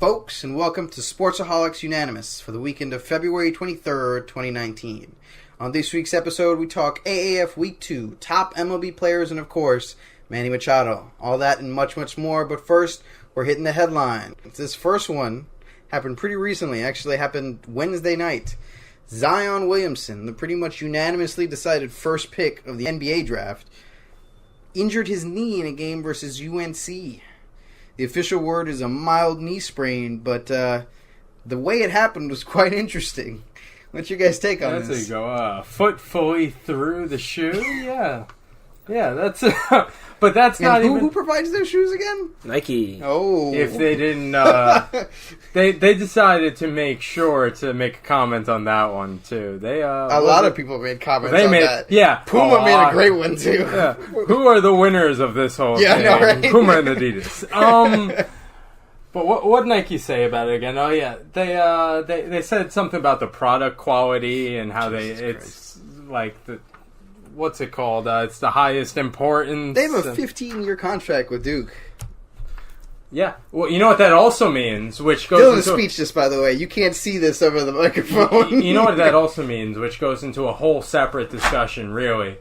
folks, and welcome to Sportsaholics Unanimous for the weekend of February 23rd, 2019. On this week's episode, we talk AAF Week 2, top MLB players, and of course, Manny Machado. All that and much, much more, but first, we're hitting the headline. This first one happened pretty recently, actually happened Wednesday night. Zion Williamson, the pretty much unanimously decided first pick of the NBA draft, injured his knee in a game versus UNC. The official word is a mild knee sprain, but the way it happened was quite interesting. What's your guys' take on this? There you go. Foot fully through the shoe? Yeah, that's... but that's and not who, even... Who provides those shoes again? Nike. Oh. If they didn't... they decided to make sure to make a comment on that one, too. They a lot of people made comments on that. Yeah. Puma made a great one, too. Yeah. Who are the winners of this whole thing? I know, right? Puma and Adidas. But what Nike say about it again? Oh yeah, they said something about the product quality and how it's like the what's it called? It's the highest importance. They have a 15-year contract with Duke. Yeah, well, you know what that also means, which goes Dylan's into speechless, by the way. You can't see this over the microphone. You know what that also means, which goes into a whole separate discussion, really.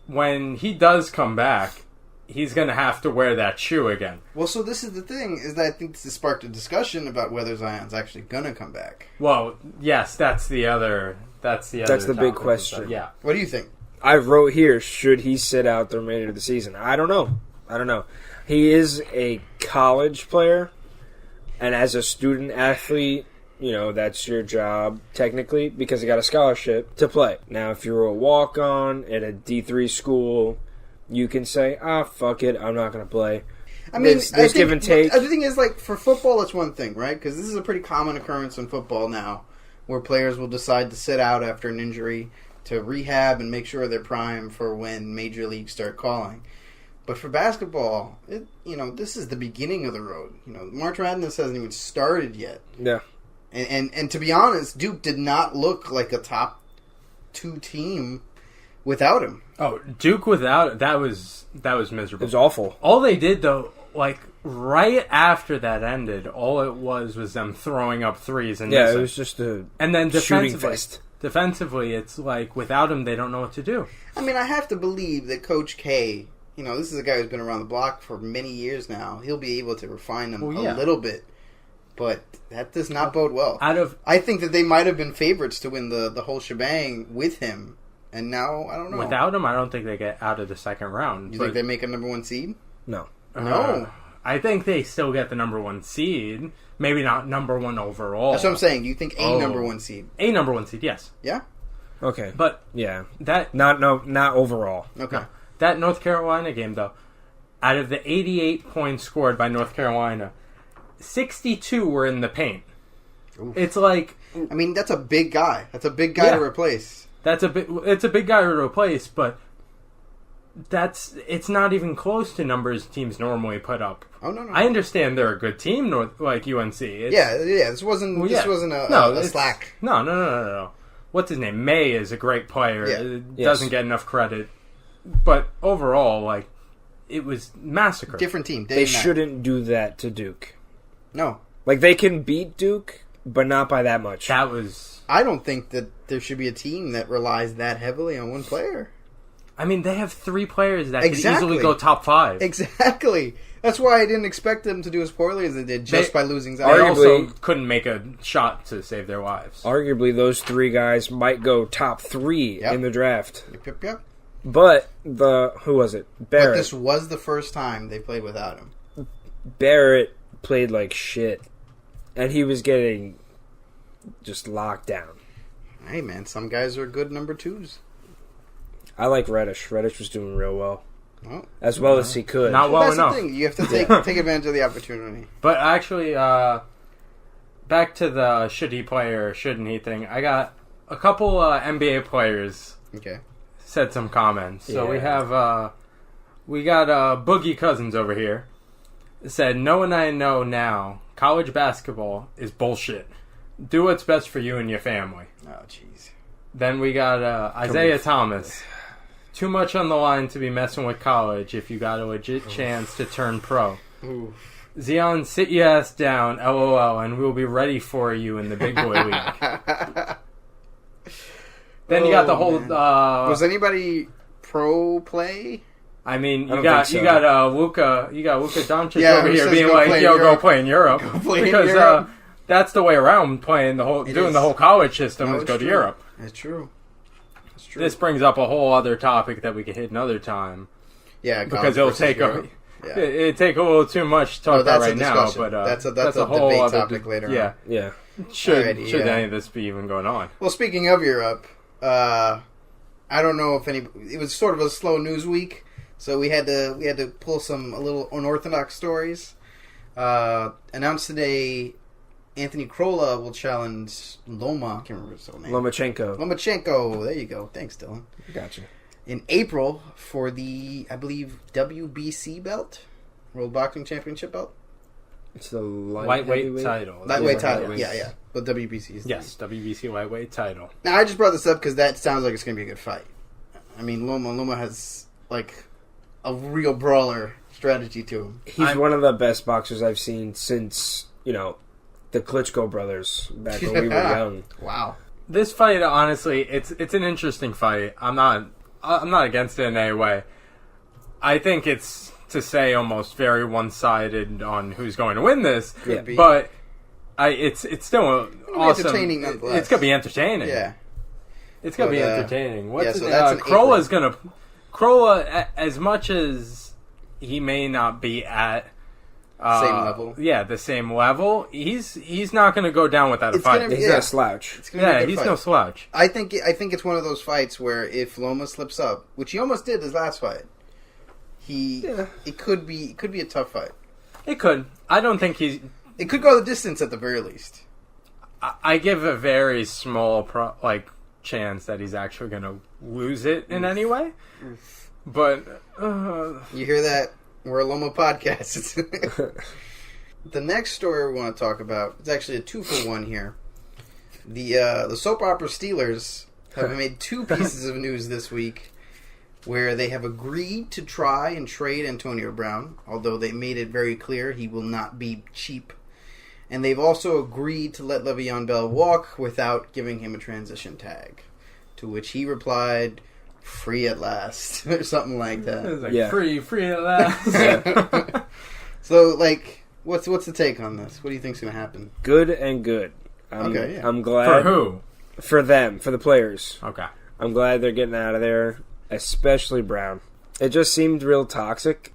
When he does come back, he's going to have to wear that shoe again. Well, so this is the thing, is that I think this has sparked a discussion about whether Zion's actually going to come back. Well, yes, that's the big question. Yeah. What do you think? I wrote here, should he sit out the remainder of the season? I don't know. He is a college player, and as a student athlete, you know, that's your job, technically, because he got a scholarship to play. Now, if you're a walk-on at a D3 school, you can say, fuck it, I'm not going to play. I mean, there's give and take. The thing is, like, for football, it's one thing, right? Because this is a pretty common occurrence in football now, where players will decide to sit out after an injury to rehab and make sure they're primed for when major leagues start calling. But for basketball, this is the beginning of the road. March Madness hasn't even started yet. Yeah. And to be honest, Duke did not look like a top 2 team without him. Oh, Duke without that was miserable. It was awful. All they did though, like right after that ended, all it was them throwing up threes and it was just a and then shooting fest. Defensively, it's like without him, they don't know what to do. I mean, I have to believe that Coach K, this is a guy who's been around the block for many years now. He'll be able to refine them a little bit, but that does not bode well. I think that they might have been favorites to win the whole shebang with him. And now, I don't know. Without him, I don't think they get out of the second round. You think they make a number 1 seed? No. No. I think they still get the number 1 seed. Maybe not number 1 overall. That's what I'm saying. Do you think number 1 seed? A number 1 seed, yes. Yeah? Okay. But yeah. That not overall. Okay. No. That North Carolina game, though, out of the 88 points scored by North Carolina, 62 were in the paint. Oof. It's like... I mean, that's a big guy. That's a big guy to replace. It's a big guy to replace, but it's not even close to numbers teams normally put up. Oh no! I understand they're a good team, like UNC. This wasn't a slack. No. What's his name? May is a great player. Yeah. Doesn't get enough credit, but overall, like it was massacre. Different team. They shouldn't do that to Duke. No, like they can beat Duke, but not by that much. I don't think that there should be a team that relies that heavily on one player. I mean, they have 3 players that could easily go top 5. Exactly. That's why I didn't expect them to do as poorly as they did by losing Zion. They also couldn't make a shot to save their lives. Arguably, those 3 guys might go top 3 in the draft. Yep. But who was it? Barrett. But this was the first time they played without him. Barrett played like shit, and he was getting just locked down. Hey man, some guys are good number 2s. I like Reddish. Reddish was doing real well. As well as he could. Not well that's enough. The thing. You have to take advantage of the opportunity. But actually, back to the should he play or shouldn't he thing, I got a couple NBA players said some comments. So we got Boogie Cousins over here. Said, knowing I know now, college basketball is bullshit. Do what's best for you and your family. Oh, jeez. Then we got Isaiah Thomas. Too much on the line to be messing with college if you got a legit chance to turn pro. Oof. Zion, sit your ass down, LOL, and we'll be ready for you in the big boy league. Then you got the whole. Was anybody pro play? I mean, I you don't think so. Luka Doncic over here being like, "Yo, go play in Europe," because that's the way around playing the whole college system is go to Europe. It's true. It's true. This brings up a whole other topic that we could hit another time. Yeah, because it'll take it'd take a little too much to talk about right now. But that's a whole debate other topic later on. Yeah. Should any of this be even going on? Well, speaking of Europe, I don't know if it was sort of a slow news week, so we had to pull a little unorthodox stories. Announced today, Anthony Crolla will challenge Loma. I can't remember his name. Lomachenko. There you go. Thanks, Dylan. Gotcha. In April for the, I believe, WBC belt, World Boxing Championship belt. It's the lightweight title. Lightweight title. Yeah. But WBC is WBC lightweight title. Now I just brought this up because that sounds like it's going to be a good fight. I mean, Loma has like a real brawler strategy to him. He's one of the best boxers I've seen since the Klitschko brothers back when we were young. Wow. This fight, honestly, it's an interesting fight. I'm not against it in any way. I think it's, to say, almost very one-sided on who's going to win this. Could be. But it's still awesome. Entertaining nonetheless. It's gonna be entertaining. Yeah, it's gonna be entertaining. Crolla, as much as he may not be at same level. Yeah, the same level. He's not going to go down without a fight. He's not a slouch. He's no slouch. I think it's one of those fights where if Loma slips up, which he almost did his last fight, it could be a tough fight. It could. I don't think it could go the distance at the very least. I give a very small chance that he's actually going to lose it in any way. But you hear that? We're a Loma podcast. The next story we want to talk about, it's actually a 2-for-1 here. The soap opera Steelers have made 2 pieces of news this week where they have agreed to try and trade Antonio Brown, although they made it very clear he will not be cheap. And they've also agreed to let Le'Veon Bell walk without giving him a transition tag. To which he replied, "Free at last," or something like that. It was like, free at last. So, what's the take on this? What do you think's going to happen? Good and good. I'm glad. For who? For them, for the players. Okay. I'm glad they're getting out of there, especially Brown. It just seemed real toxic.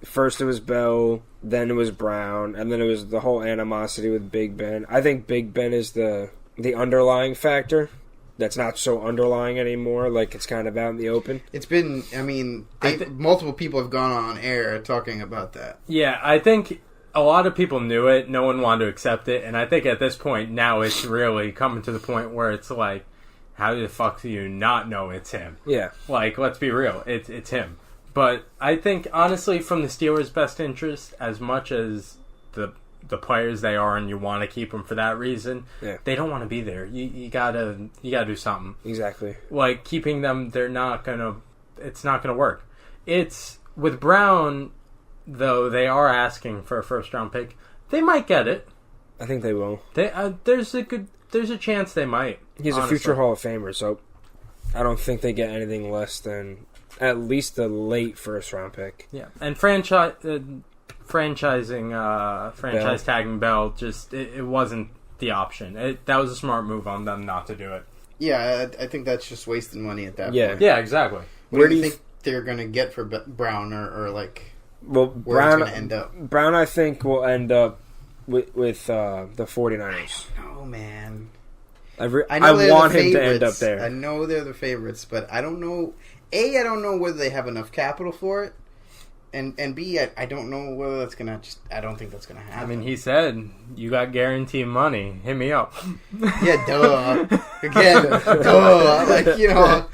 First it was Bell, then it was Brown, and then it was the whole animosity with Big Ben. I think Big Ben is the underlying factor. That's not so underlying anymore, it's kind of out in the open. It's been, multiple people have gone on air talking about that. Yeah, I think a lot of people knew it. No one wanted to accept it. And I think at this point, now it's really coming to the point where it's like, how the fuck do you not know it's him? Yeah. Let's be real. It's him. But I think, honestly, from the Steelers' best interest, as much as the players they are, and you want to keep them for that reason. Yeah. They don't want to be there. You gotta do something. Exactly. Keeping them, it's not gonna work. It's with Brown, though. They are asking for a first-round pick. They might get it. I think they will. There's a chance they might. He's a future Hall of Famer, so I don't think they get anything less than at least a late first-round pick. Yeah, and franchise tagging Bell, just it wasn't the option. That was a smart move on them not to do it. Yeah, I think that's just wasting money at that point. Yeah, exactly. Where do you think they're going to get for Brown or where Brown, it's going to end up? Brown, I think, will end up with the 49ers. I don't know, man. I want him to end up there. I know they're the favorites, but I don't know. A, I don't know whether they have enough capital for it. And B, I don't know whether that's going to I don't think that's going to happen. I mean, he said, you got guaranteed money. Hit me up. Yeah, duh. Again, duh.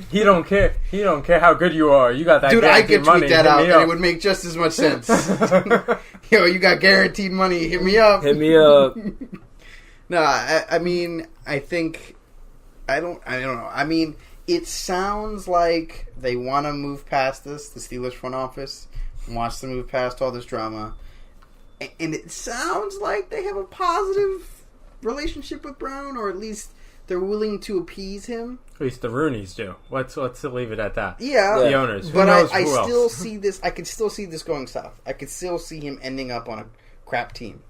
He don't care. He don't care how good you are. You got that guaranteed money. Dude, I could tweet that out and it would make just as much sense. You got guaranteed money. Hit me up. Hit me up. No, I mean, I think... I don't know. I mean, it sounds like they want to move past this, the Steelers front office, wants to move past all this drama. And it sounds like they have a positive relationship with Brown, or at least they're willing to appease him. At least the Rooneys do. Let's leave it at that. Yeah. The owners. But I who still else? see this. I could still see this going south. I could still see him ending up on a crap team.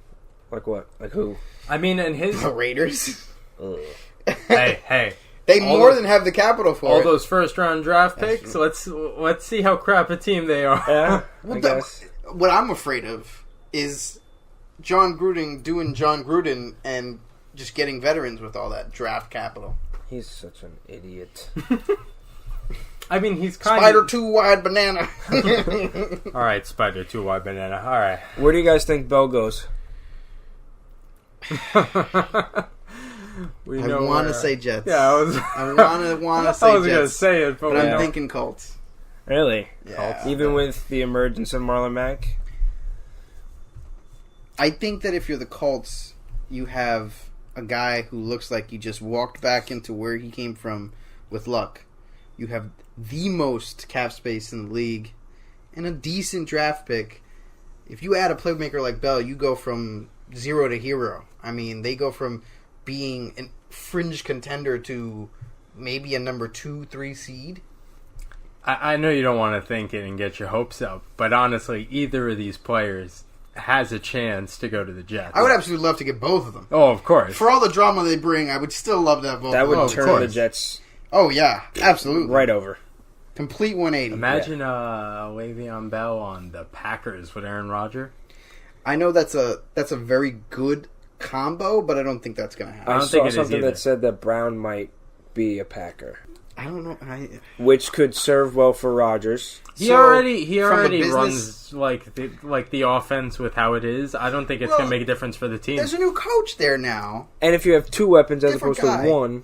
Like what? Like who? I mean, and his The Raiders. hey. They more than have the capital for all it. those first round draft picks. Let's see how crap a team they are. Yeah, Well, I guess. what I'm afraid of is John Gruden doing John Gruden and just getting veterans with all that draft capital. He's such an idiot. I mean, he's kind Spider of 2 wide banana. all right. Spider 2 wide banana. All right. Where do you guys think Bell goes? We I know want to where- say Jets. Yeah, I was. I want to say I was gonna Jets, say it, but, but we I'm know. thinking Colts. Really? Yeah. Even with the emergence of Marlon Mack? I think that if you're the Colts, you have a guy who looks like you just walked back into where he came from with luck. You have the most cap space in the league and a decent draft pick. If you add a playmaker like Bell, you go from 0 to hero. I mean, they go from being a fringe contender to maybe a number 2, 3 seed. I know you don't want to think it and get your hopes up, but honestly, either of these players has a chance to go to the Jets. I would absolutely love to get both of them. Oh, of course. For all the drama they bring, I would still love to have both That of them. would of turn course. the Jets Oh, yeah. Absolutely. right over. Complete 180. Imagine Le'Veon Bell on the Packers with Aaron Rodgers. I know that's a very good combo, but I don't think that's going to happen. I I don't saw think it is something either. that said that Brown might be a Packer, I don't know. which could serve well for Rodgers. He So, already from a business- runs like the offense with how it is. I don't think it's Well, gonna make a difference for the team. There's a new coach there now. And if you have two weapons as Different opposed guy. to one,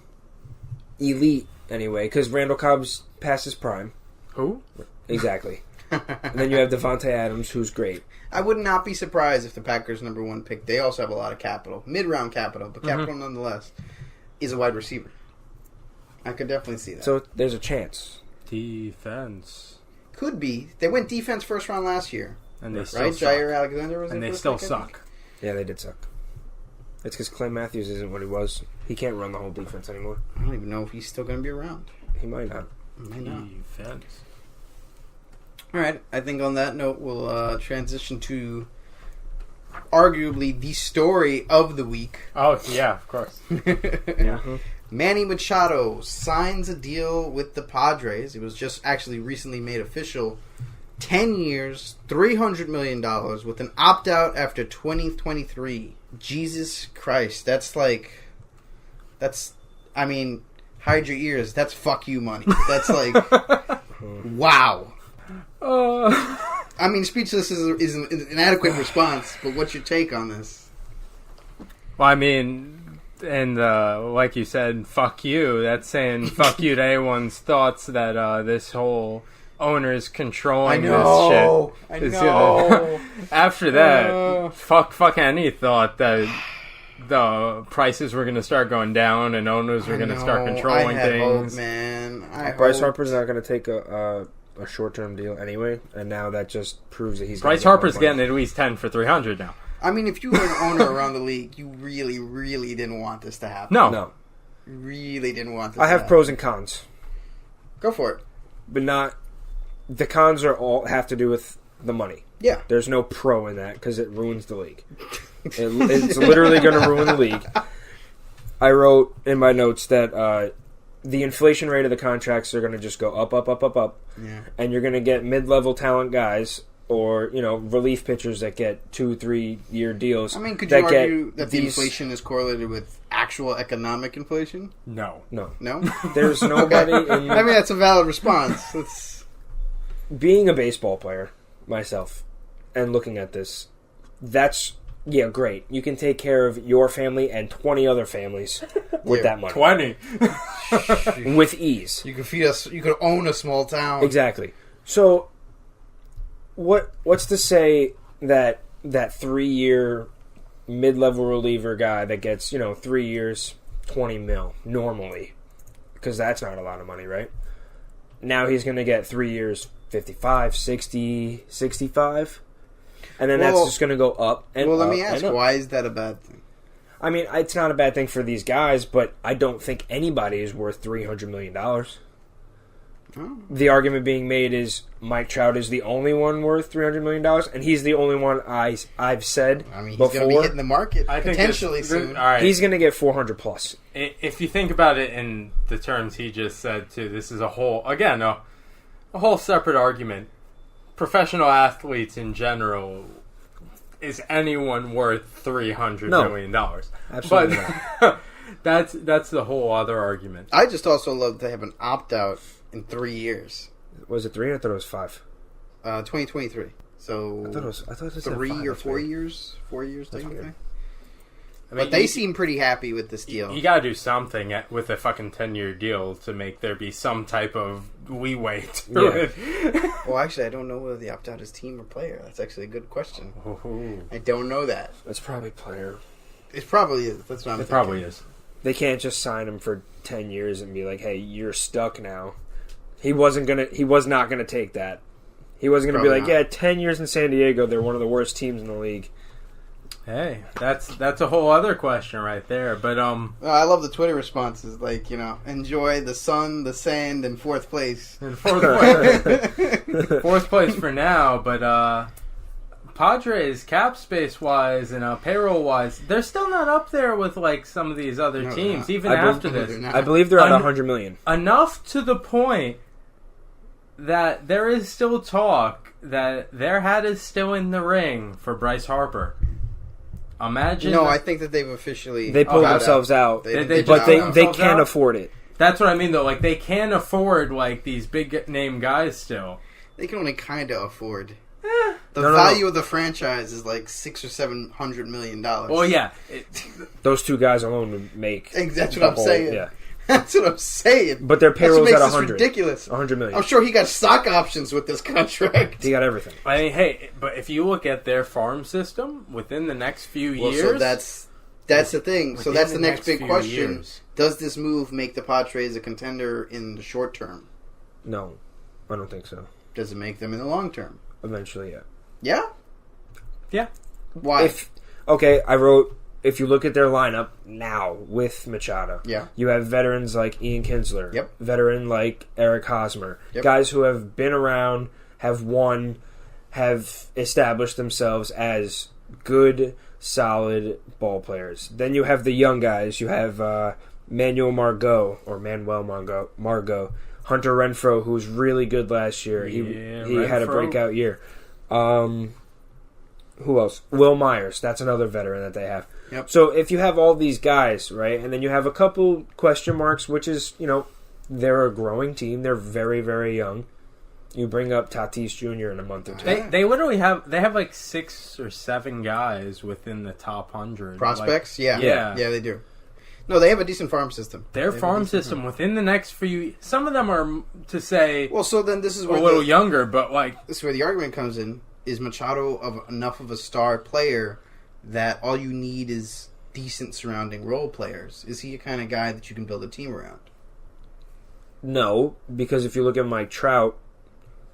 elite anyway, because Randall Cobb's past his prime. Who? Exactly. And then you have Devontae Adams, who's great. I would not be surprised if the Packers' number 1 pick, they also have a lot of capital. Mid-round capital, but capital nonetheless, is a wide receiver. I could definitely see that. So there's a chance. Defense, Could be. They went defense first round last year. and they still Right? suck. Jair Alexander was And their they first still pick, I think? suck. Yeah, they did suck. It's because Clay Matthews isn't what he was. He can't run the whole defense anymore. I don't even know if he's still going to be around. He might not. He might not. Defense. All right. I think on that note, we'll transition to arguably the story of the week. Oh yeah, of course. Yeah. Manny Machado signs a deal with the Padres. It was just actually recently made official. 10 years, $300 million with an opt-out after 2023. Jesus Christ. I mean, hide your ears. That's fuck you money. That's like, wow. I mean, speechless is an inadequate response, but what's your take on this? Well, I mean, and like you said, fuck you. That's saying fuck you to anyone's thoughts that this whole owner's controlling this shit. I It's know. gonna- after that, fuck any thought that the prices were going to start going down and owners were going to start controlling I had things. hope, man. Bryce hope. Harper's not going to take a short-term deal anyway, and now that just proves that he's Bryce gonna get Harper's more money. getting at least 10 for 300 now. I mean, if you were an owner around the league, you really, really didn't want this to happen. No. You really didn't want this I to have happen. pros and cons, Go for it. but not. The cons are all have to do with the money. Yeah. There's no pro in that because it ruins the league. It's literally going to ruin the league. I wrote in my notes that the inflation rate of the contracts are going to just go up, up, up, up, up. Yeah. And you're going to get mid-level talent guys or, relief pitchers that get 2-3 year deals. I mean, could that you get argue that the these- inflation is correlated with actual economic inflation? No. No. No? There's nobody in... I mean, that's a valid response. It's... Being a baseball player myself and looking at this, that's... Yeah, great. You can take care of your family and 20 other families with that money. 20. With ease. You could feed us. You could own a small town. Exactly. So, what's to say that 3-year mid-level reliever guy that gets 3 years, 20 mil normally, because that's not a lot of money, right? Now he's going to get 3 years, 55, 60, 65. And then that's just going to go up and Well, up. let me ask, why is that a bad thing? I mean, it's not a bad thing for these guys, but I don't think anybody is worth $300 million. Oh. The argument being made is Mike Trout is the only one worth $300 million, and he's the only one I've said I mean, he's before. going to be hitting the market potentially soon. All right. He's going to get 400 plus. If you think about it in the terms he just said, too, this is a whole separate argument. Professional athletes in general, is anyone worth $300 million? Absolutely not. That's the whole other argument. I just also love to have an opt-out in 3 years. Was it 3? I thought it was 5. 2023. So I thought it was 3 5, or 4 years. 4 years, technically. I mean, but they seem pretty happy with this deal. You gotta do something with a fucking 10-year deal to make there be some type of leeway to it. Well, actually, I don't know whether the opt-out is team or player. That's actually a good question. Ooh. I don't know that. It's probably player. It probably is. That's what I'm thinking. It probably is. They can't just sign him for 10 years and be like, "Hey, you're stuck now." He was not gonna take that. He wasn't gonna be like, "Yeah, 10 years in San Diego, they're one of the worst teams in the league." Hey, that's a whole other question right there. But I love the Twitter responses. Like, enjoy the sun, the sand, and fourth place. And fourth place for now. But Padres cap space wise and payroll wise, they're still not up there with like some of these other teams. Even after this, I believe they're at $100 million. Enough to the point that there is still talk that their hat is still in the ring for Bryce Harper. Imagine. No, I think that they've officially... They pulled themselves out. They can't afford it. That's what I mean, though. Like, they can't afford, like, these big-name guys still. They can only kind of afford. The value of the franchise is like $600 or $700 million. Well, yeah. Those two guys alone would make... That's what I'm saying. Yeah. That's what I'm saying. But their payroll's at 100. Ridiculous. $100 million. I'm sure he got stock options with this contract. He got everything. I mean, hey, but if you look at their farm system within the next few years, so that's the thing. So that's the next big question. Does this move make the Padres a contender in the short term? No, I don't think so. Does it make them in the long term? Eventually, yeah. Yeah. Yeah. Why? I wrote. If you look at their lineup now with Machado, you have veterans like Ian Kinsler, veteran like Eric Hosmer, guys who have been around, have won, have established themselves as good, solid ball players. Then you have the young guys. You have Manuel Margot, Hunter Renfroe, who was really good last year. He had a breakout year. Who else? Will Myers. That's another veteran that they have. Yep. So if you have all these guys, right, and then you have a couple question marks, which is, they're a growing team. They're very, very young. You bring up Tatis Jr. in a month or two. They literally have like 6 or 7 guys within the top 100 prospects. Like, yeah, they do. No, they have a decent farm system. Their farm system within the next few. Some of them are to say. Well, so then this is where a little younger, but like this is where the argument comes in. Is Machado enough of a star player that all you need is decent surrounding role players? Is he a kind of guy that you can build a team around? No, because if you look at Mike Trout,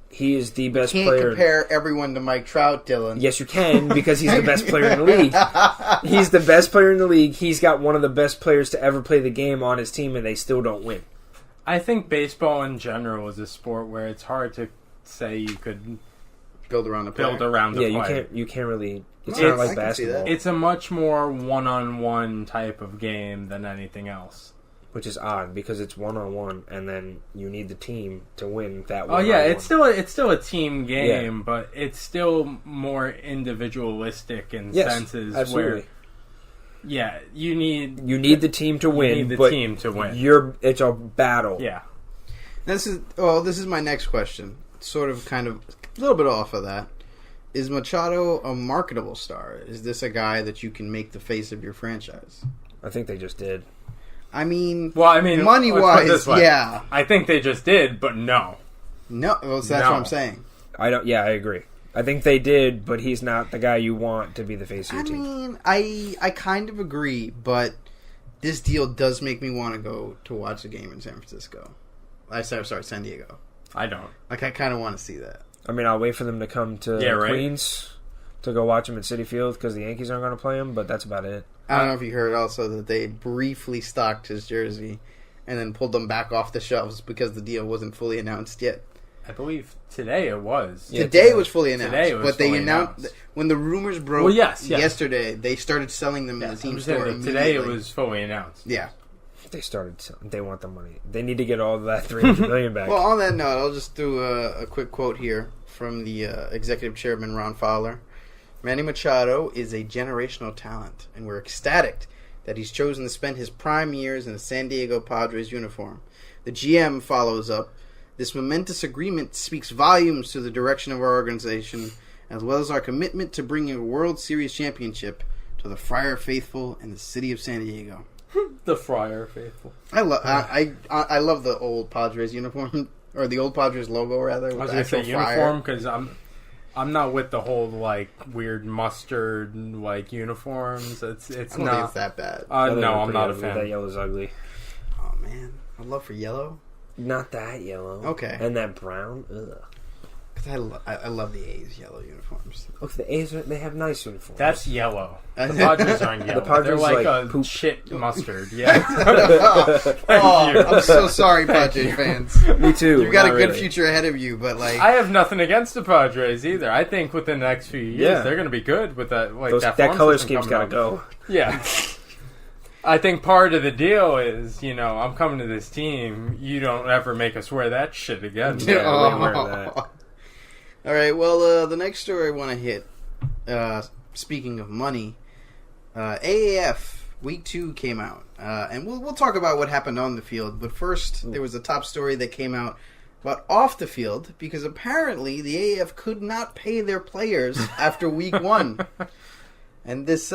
he is the best player. You can't compare everyone to Mike Trout, Dylan. Yes, you can, because he's the best player in the league. He's the best player in the league. He's got one of the best players to ever play the game on his team, and they still don't win. I think baseball in general is a sport where it's hard to say you could build around the player. You can't really. It's not like basketball. It's a much more one-on-one type of game than anything else. Which is odd because it's one-on-one, and then you need the team to win that one. Oh yeah, it's still a team game, but it's still more individualistic in senses. Absolutely. Where, you need the team to win. You need the team to win. It's a battle. Yeah. This is my next question. Sort of, kind of, a little bit off of that. Is Machado a marketable star? Is this a guy that you can make the face of your franchise? I think they just did. Money-wise, yeah. I think they just did, but no. No, well, so that's what I'm saying. I agree. I think they did, but he's not the guy you want to be the face of your team. I kind of agree, but this deal does make me want to go to watch a game in San Francisco. San Diego. I don't. Like, I kind of want to see that. I mean, I'll wait for them to come to Queens. to go watch him at Citi Field because the Yankees aren't going to play him, but that's about it. I don't know if you heard also that they briefly stocked his jersey and then pulled them back off the shelves because the deal wasn't fully announced yet. I believe today it was. Yeah, today it was fully announced. Today it was but they announced when the rumors broke yesterday, they started selling them in the team store immediately. Today it was fully announced. Yeah. They want the money. They need to get all of that $300 million back. Well, on that note, I'll just do a quick quote here from the executive chairman, Ron Fowler. Manny Machado is a generational talent, and we're ecstatic that he's chosen to spend his prime years in a San Diego Padres uniform. The GM follows up. This momentous agreement speaks volumes to the direction of our organization, as well as our commitment to bringing a World Series championship to the Friar faithful in the city of San Diego. The Friar faithful. I love the old Padres uniform, or the old Padres logo rather. With I was going to say uniform because I'm not with the whole like weird mustard like uniforms. It's I don't not think it's that bad. No, I'm not a fan. That yellow's ugly. Oh man, I love for yellow. Not that yellow. Okay. And that brown. Ugh. Because I love the A's yellow uniforms. Look, the A's they have nice uniforms. That's yellow. The Padres aren't yellow. The Padres they're like a poop. shit mustard. Yeah. I'm so sorry, Padres fans. Me too. You've got a good future ahead of you, but like I have nothing against the Padres either. I think within the next few years they're going to be good with that. Like that color scheme's got to go. Yeah. I think part of the deal is, I'm coming to this team. You don't ever make us wear that shit again. Yeah, we wear that. All right, well, the next story I want to hit, speaking of money, AAF Week 2 came out. And we'll talk about what happened on the field. But first, there was a top story that came out about off the field, because apparently the AAF could not pay their players after Week 1. And this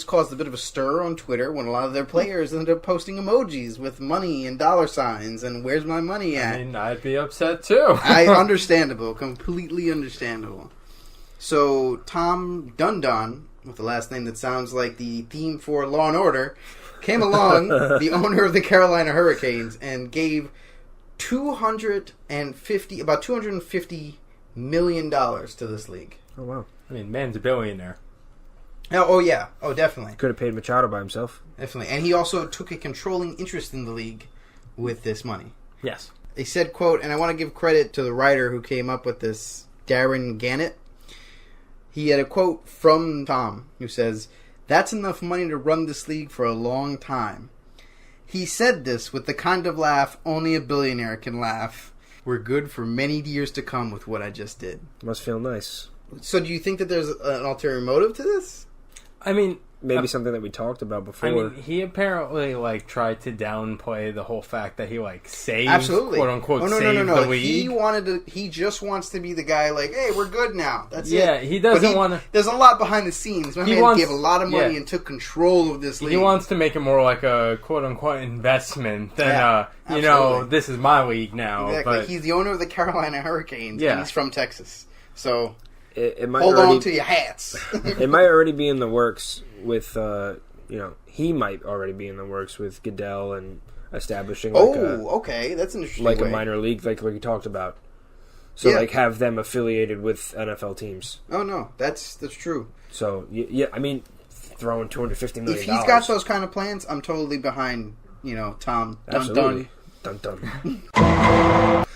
caused a bit of a stir on Twitter when a lot of their players ended up posting emojis with money and dollar signs and "Where's my money at?" I mean, I'd be upset too. Understandable, completely understandable. So Tom Dundon, with the last name that sounds like the theme for Law and Order, came along, the owner of the Carolina Hurricanes, and gave about $250 million to this league. Oh wow! I mean, man's a billionaire. Oh yeah. Oh, definitely. Could have paid Machado by himself. Definitely. And he also took a controlling interest in the league with this money. Yes. They said, quote, and I want to give credit to the writer who came up with this, Darren Gannett. He had a quote from Tom who says, "That's enough money to run this league for a long time." He said this with the kind of laugh only a billionaire can laugh. "We're good for many years to come with what I just did." Must feel nice. So do you think that there's an ulterior motive to this? I mean, maybe something that we talked about before. I mean, he apparently tried to downplay the whole fact that he saved, absolutely, quote unquote, no. the league. He just wants to be the guy hey, we're good now. That's it. Yeah, he doesn't want to. There's a lot behind the scenes. My man gave a lot of money and took control of this league. He wants to make it more like a quote unquote investment than this is my league now. Exactly. But he's the owner of the Carolina Hurricanes. And he's from Texas, so. It might hold on to your hats. It might already be in the works with, he might already be in the works with Goodell and establishing okay, that's an interesting a minor league, like we talked about. So, have them affiliated with NFL teams. Oh, no, that's true. So, I mean, throwing $250 million. If he's got those kind of plans, I'm totally behind, Tom. Absolutely. Dun.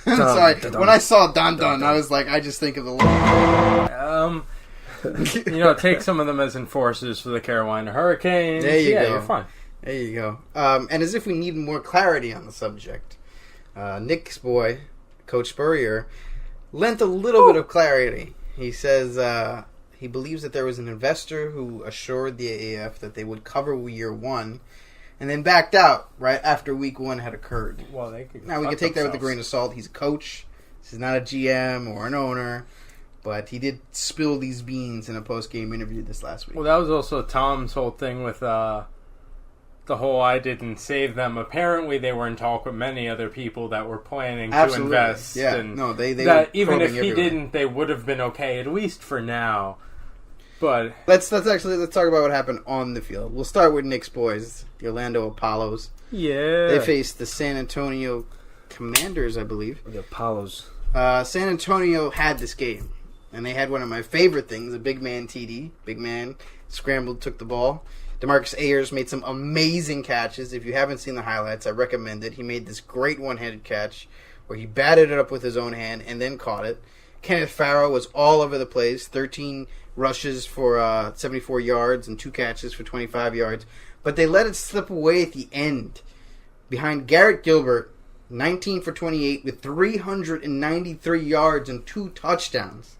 Sorry, when I saw Dun, I was like, I just think of the take some of them as enforcers for the Carolina Hurricanes. There you go. You're fine. There you go. And as if we need more clarity on the subject, Nick's boy, Coach Spurrier, lent a little bit of clarity. He says he believes that there was an investor who assured the AAF that they would cover year 1, and then backed out right after week 1 had occurred. Well, we can take that with a grain of salt. He's a coach. This is not a GM or an owner. But he did spill these beans in a post-game interview this last week. Well, that was also Tom's whole thing with the whole I didn't save them. Apparently, they were in talk with many other people that were planning to invest. Yeah, and no, they that were even if he everywhere. didn't, they would have been okay, at least for now. But let's talk about what happened on the field. We'll start with Nick's boys, the Orlando Apollos. Yeah, they faced the San Antonio Commanders, I believe. The Apollos. San Antonio had this game. and they had one of my favorite things, a big man TD. Big man scrambled, took the ball. DeMarcus Ayers made some amazing catches. If you haven't seen the highlights, I recommend it. He made this great one-handed catch where he batted it up with his own hand and then caught it. Kenneth Farrow was all over the place, 13 rushes for 74 yards and 2 catches for 25 yards. But they let it slip away at the end. Behind Garrett Gilbert, 19 for 28 with 393 yards and 2 touchdowns.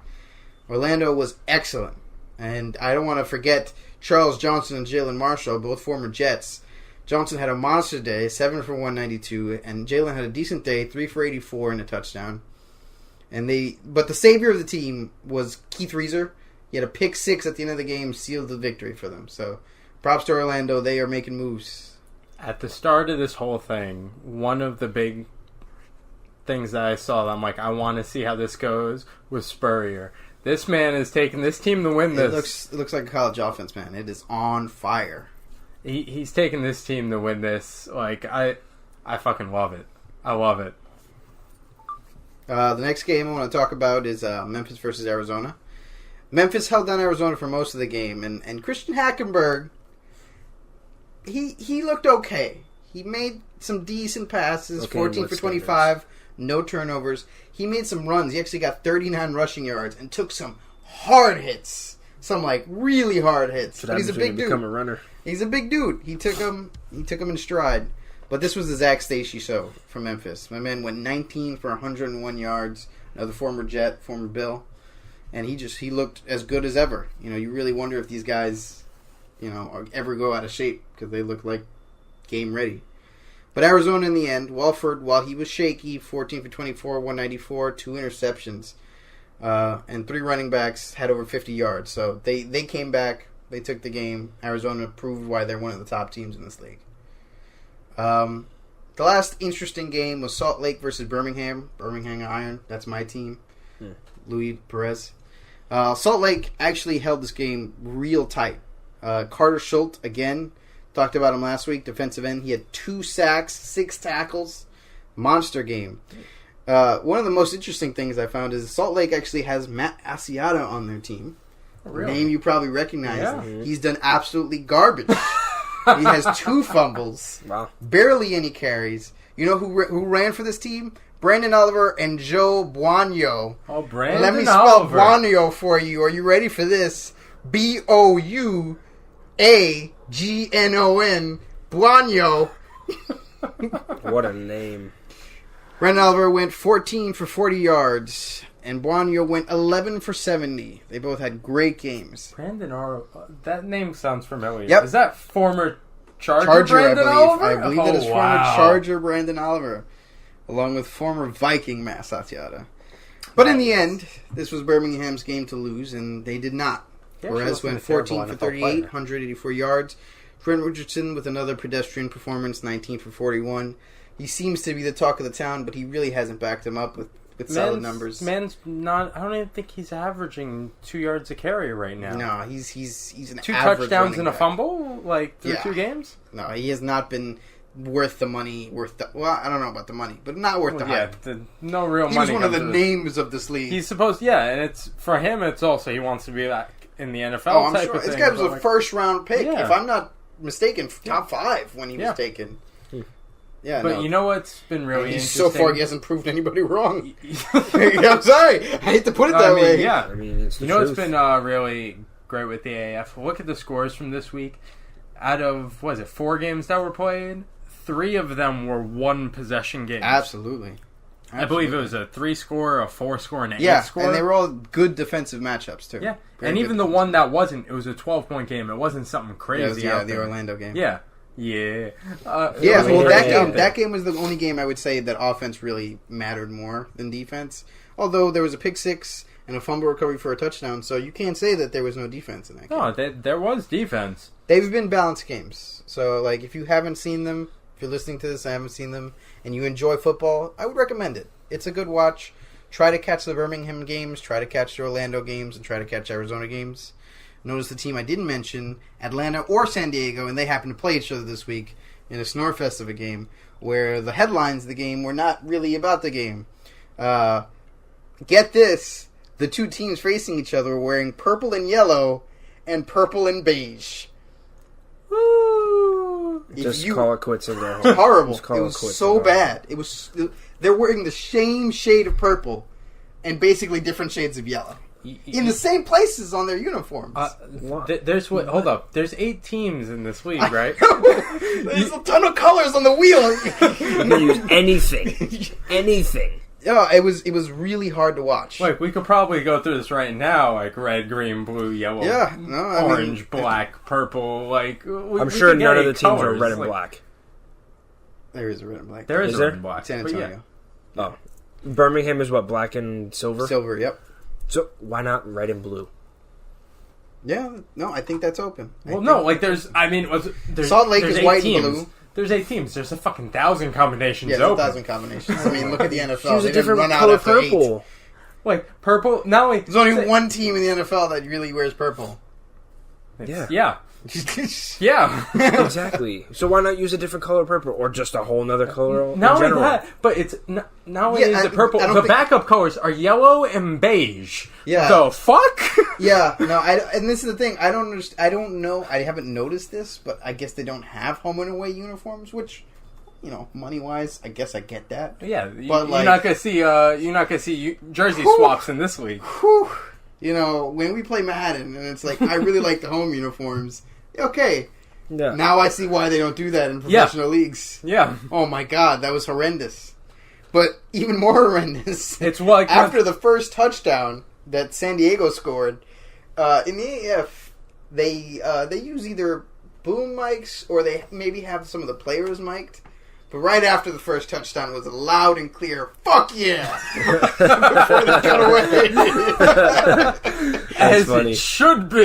Orlando was excellent. And I don't want to forget Charles Johnson and Jalen Marshall, both former Jets. Johnson had a monster day, 7 for 192, and Jalen had a decent day, 3 for 84 and a touchdown. But the savior of the team was Keith Reeser. He had a pick 6 at the end of the game, sealed the victory for them. So props to Orlando. They are making moves. At the start of this whole thing, one of the big things that I saw that I'm like, I want to see how this goes, was Spurrier. This man is taking this team to win this. It looks like a college offense, man. It is on fire. He's taking this team to win this. Like, I fucking love it. I love it. The next game I want to talk about is Memphis versus Arizona. Memphis held down Arizona for most of the game, and Christian Hackenberg, he looked okay. He made some decent passes, 14 for 25, no turnovers. He made some runs. He actually got 39 rushing yards and took some hard hits. Some like really hard hits. But he's a big dude. Become a runner. He's a big dude. He took him in stride. But this was the Zach Stacey show from Memphis. My man went 19 for 101 yards. Another former Jet, former Bill, and he looked as good as ever. You know, you really wonder if these guys, ever go out of shape because they look like game ready. But Arizona in the end, Walford, while he was shaky, 14 for 24, 194, 2 interceptions, and 3 running backs had over 50 yards. So they came back. They took the game. Arizona proved why they're one of the top teams in this league. The last interesting game was Salt Lake versus Birmingham. Birmingham Iron, that's my team. Louis Perez. Salt Lake actually held this game real tight. Carter Schultz, again, talked about him last week, defensive end. He had 2 sacks, 6 tackles. Monster game. One of the most interesting things I found is Salt Lake actually has Matt Asiata on their team. Really? A name you probably recognize. Yeah. He's done absolutely garbage. He has 2 fumbles, barely any carries. You know who ran for this team? Brandon Oliver and Joe Buonio. Oh, Brandon Let me spell Buonio for you. Are you ready for this? Bouagnon. Buonio. What a name. Brandon Oliver went 14 for 40 yards, and Buonio went 11 for 70. They both had great games. Brandon Oliver, that name sounds familiar. Yep. Is that former Charger Brandon Oliver? I believe that is former Charger Brandon Oliver, along with former Viking Matt Asiata. But in the end, this was Birmingham's game to lose, and they did not. Perez went 14 for 38, 184 yards. Trent Richardson with another pedestrian performance, 19 for 41. He seems to be the talk of the town, but he really hasn't backed him up with solid numbers. Man's not. I don't even think he's averaging 2 yards a carry right now. No, he's an 2 average touchdowns and a back. fumble through 2 games. No, he has not been worth the money. Well, I don't know about the money, but not worth the hype. No real money. He's one of the names of this league. He's supposed, and it's for him. It's also he wants to be back in the NFL. Oh, I'm type sure. of thing. This guy was a first round pick, Yeah. if I'm not mistaken, top 5 when he was taken. Yeah, but you know what's been really interesting? So far, he hasn't proved anybody wrong. I'm sorry. I hate to put it that way. Yeah. I mean, it's the you know truth. what's been really great with the AAF? Look at the scores from this week. Out of, 4 games that were played, 3 of them were 1-possession games. Absolutely. I believe it was a 3-score, a 4-score, and an 8-score. Yeah, and they were all good defensive matchups, too. Yeah, Very and good even the one that wasn't, it was a 12-point game. It wasn't something crazy out the there. Orlando game. Yeah. That game was the only game I would say that offense really mattered more than defense. Although there was a pick 6 and a fumble recovery for a touchdown, so you can't say that there was no defense in that game. No, there was defense. They've been balanced games. So, if you haven't seen them, if you're listening to this and haven't seen them, and you enjoy football, I would recommend it. It's a good watch. Try to catch the Birmingham games, try to catch the Orlando games, and try to catch Arizona games. Notice the team I didn't mention, Atlanta or San Diego, and they happen to play each other this week in a snorefest of a game where the headlines of the game were not really about the game. Get this. the two teams facing each other were wearing purple and yellow and purple and beige. Woo! Just call it quits in there. It was horrible. It was so bad. They're wearing the same shade of purple and basically different shades of yellow. In the same places on their uniforms. Hold up. There's 8 teams in this league, right? There's a ton of colors on the wheel. You can use anything. Anything. Yeah, it was really hard to watch. Like, we could probably go through this right now, like red, green, blue, yellow, orange, black, purple. Like, I'm sure none of the teams are red and black. There is a red and black. There is a red and black. San Antonio. Yeah. Oh. Birmingham is what, black and silver? Silver, yep. So why not red and blue? Yeah, no, I think that's open. There's Salt Lake is white teams. and blue. There's 8 teams. There's a fucking 1,000 combinations. Yeah, open. 1,000 combinations. I mean, look at the NFL. Choose a different color purple. 8. Like purple. Not only there's only one team in the NFL that really wears purple. Yeah. Yeah. Exactly. So why not use a different color purple or just a whole nother color? Not only that, but it's not only is it purple. The backup colors are yellow and beige. Yeah. The fuck? Yeah. No. And this is the thing. I don't understand. I don't know. I haven't noticed this, but I guess they don't have home and away uniforms, which, money wise, I guess I get that. Yeah. But you're not gonna see jersey swaps in this league. Whew, when we play Madden, and it's like I really like the home uniforms. Okay. Yeah. Now I see why they don't do that in professional leagues. Yeah. Oh my god, that was horrendous. But even more horrendous. It's like after the first touchdown that San Diego scored, in the AAF, they use either boom mics or they maybe have some of the players mic'd. But right after the first touchdown, it was a loud and clear, "Fuck yeah!" Before they cut away. As funny. It should be.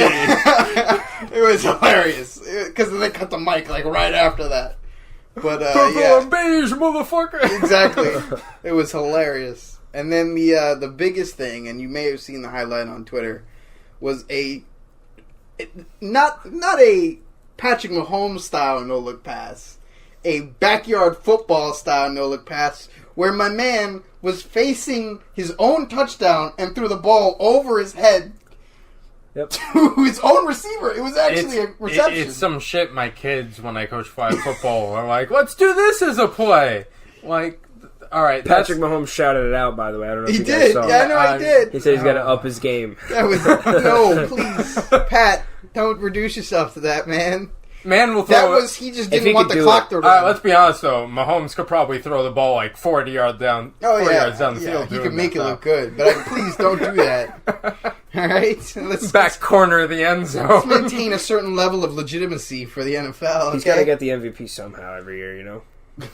It was hilarious. Because they cut the mic right after that. But, purple and beige, motherfucker! Exactly. It was hilarious. And then the biggest thing, and you may have seen the highlight on Twitter, was not a Patrick Mahomes style no-look pass. A backyard football style no-look pass where my man was facing his own touchdown and threw the ball over his head to his own receiver. It was actually a reception. It's some shit my kids, when I coach flag football, are like, let's do this as a play. Like, all right. Patrick Mahomes shouted it out, by the way. I don't know if he you did. guys saw. Yeah, I know he did. He said he's got to up his game. That was no, please, Pat, don't reduce yourself to that, man. Man will throw he just didn't want the clock to run. All right, let's be honest though. Mahomes could probably throw the ball 40 yards down. 40 yards down the field. He could make it look good, but please don't do that. All right, let's corner of the end zone. Let's maintain a certain level of legitimacy for the NFL. Okay? He's got to get the MVP somehow every year,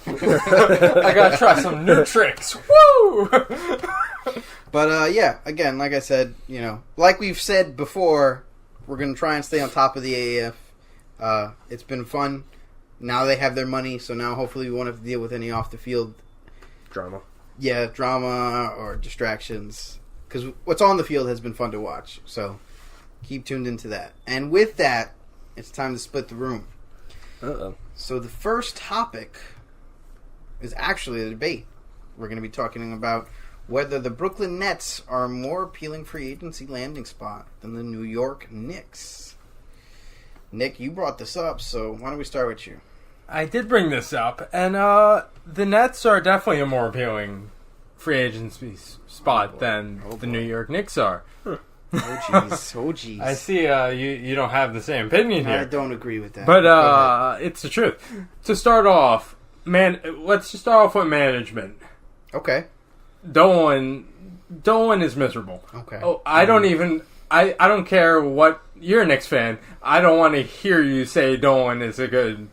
I gotta try some new tricks. Woo! But again, like I said, like we've said before, we're gonna try and stay on top of the AAF. It's been fun. Now they have their money, so now hopefully we won't have to deal with any off the field drama. Yeah, drama or distractions. Because what's on the field has been fun to watch. So keep tuned into that. And with that, it's time to split the room. Uh-oh. So the first topic is actually a debate. We're going to be talking about whether the Brooklyn Nets are a more appealing free agency landing spot than the New York Knicks. Nick, you brought this up, so why don't we start with you? I did bring this up, and the Nets are definitely a more appealing free agency spot than the New York Knicks are. Oh, jeez. Oh, jeez. I see you don't have the same opinion here. I don't agree with that. But it's the truth. To start off, let's just start off with management. Okay. Dolan is miserable. Okay. Oh, I don't care what... You're a Knicks fan. I don't want to hear you say Dolan is a good...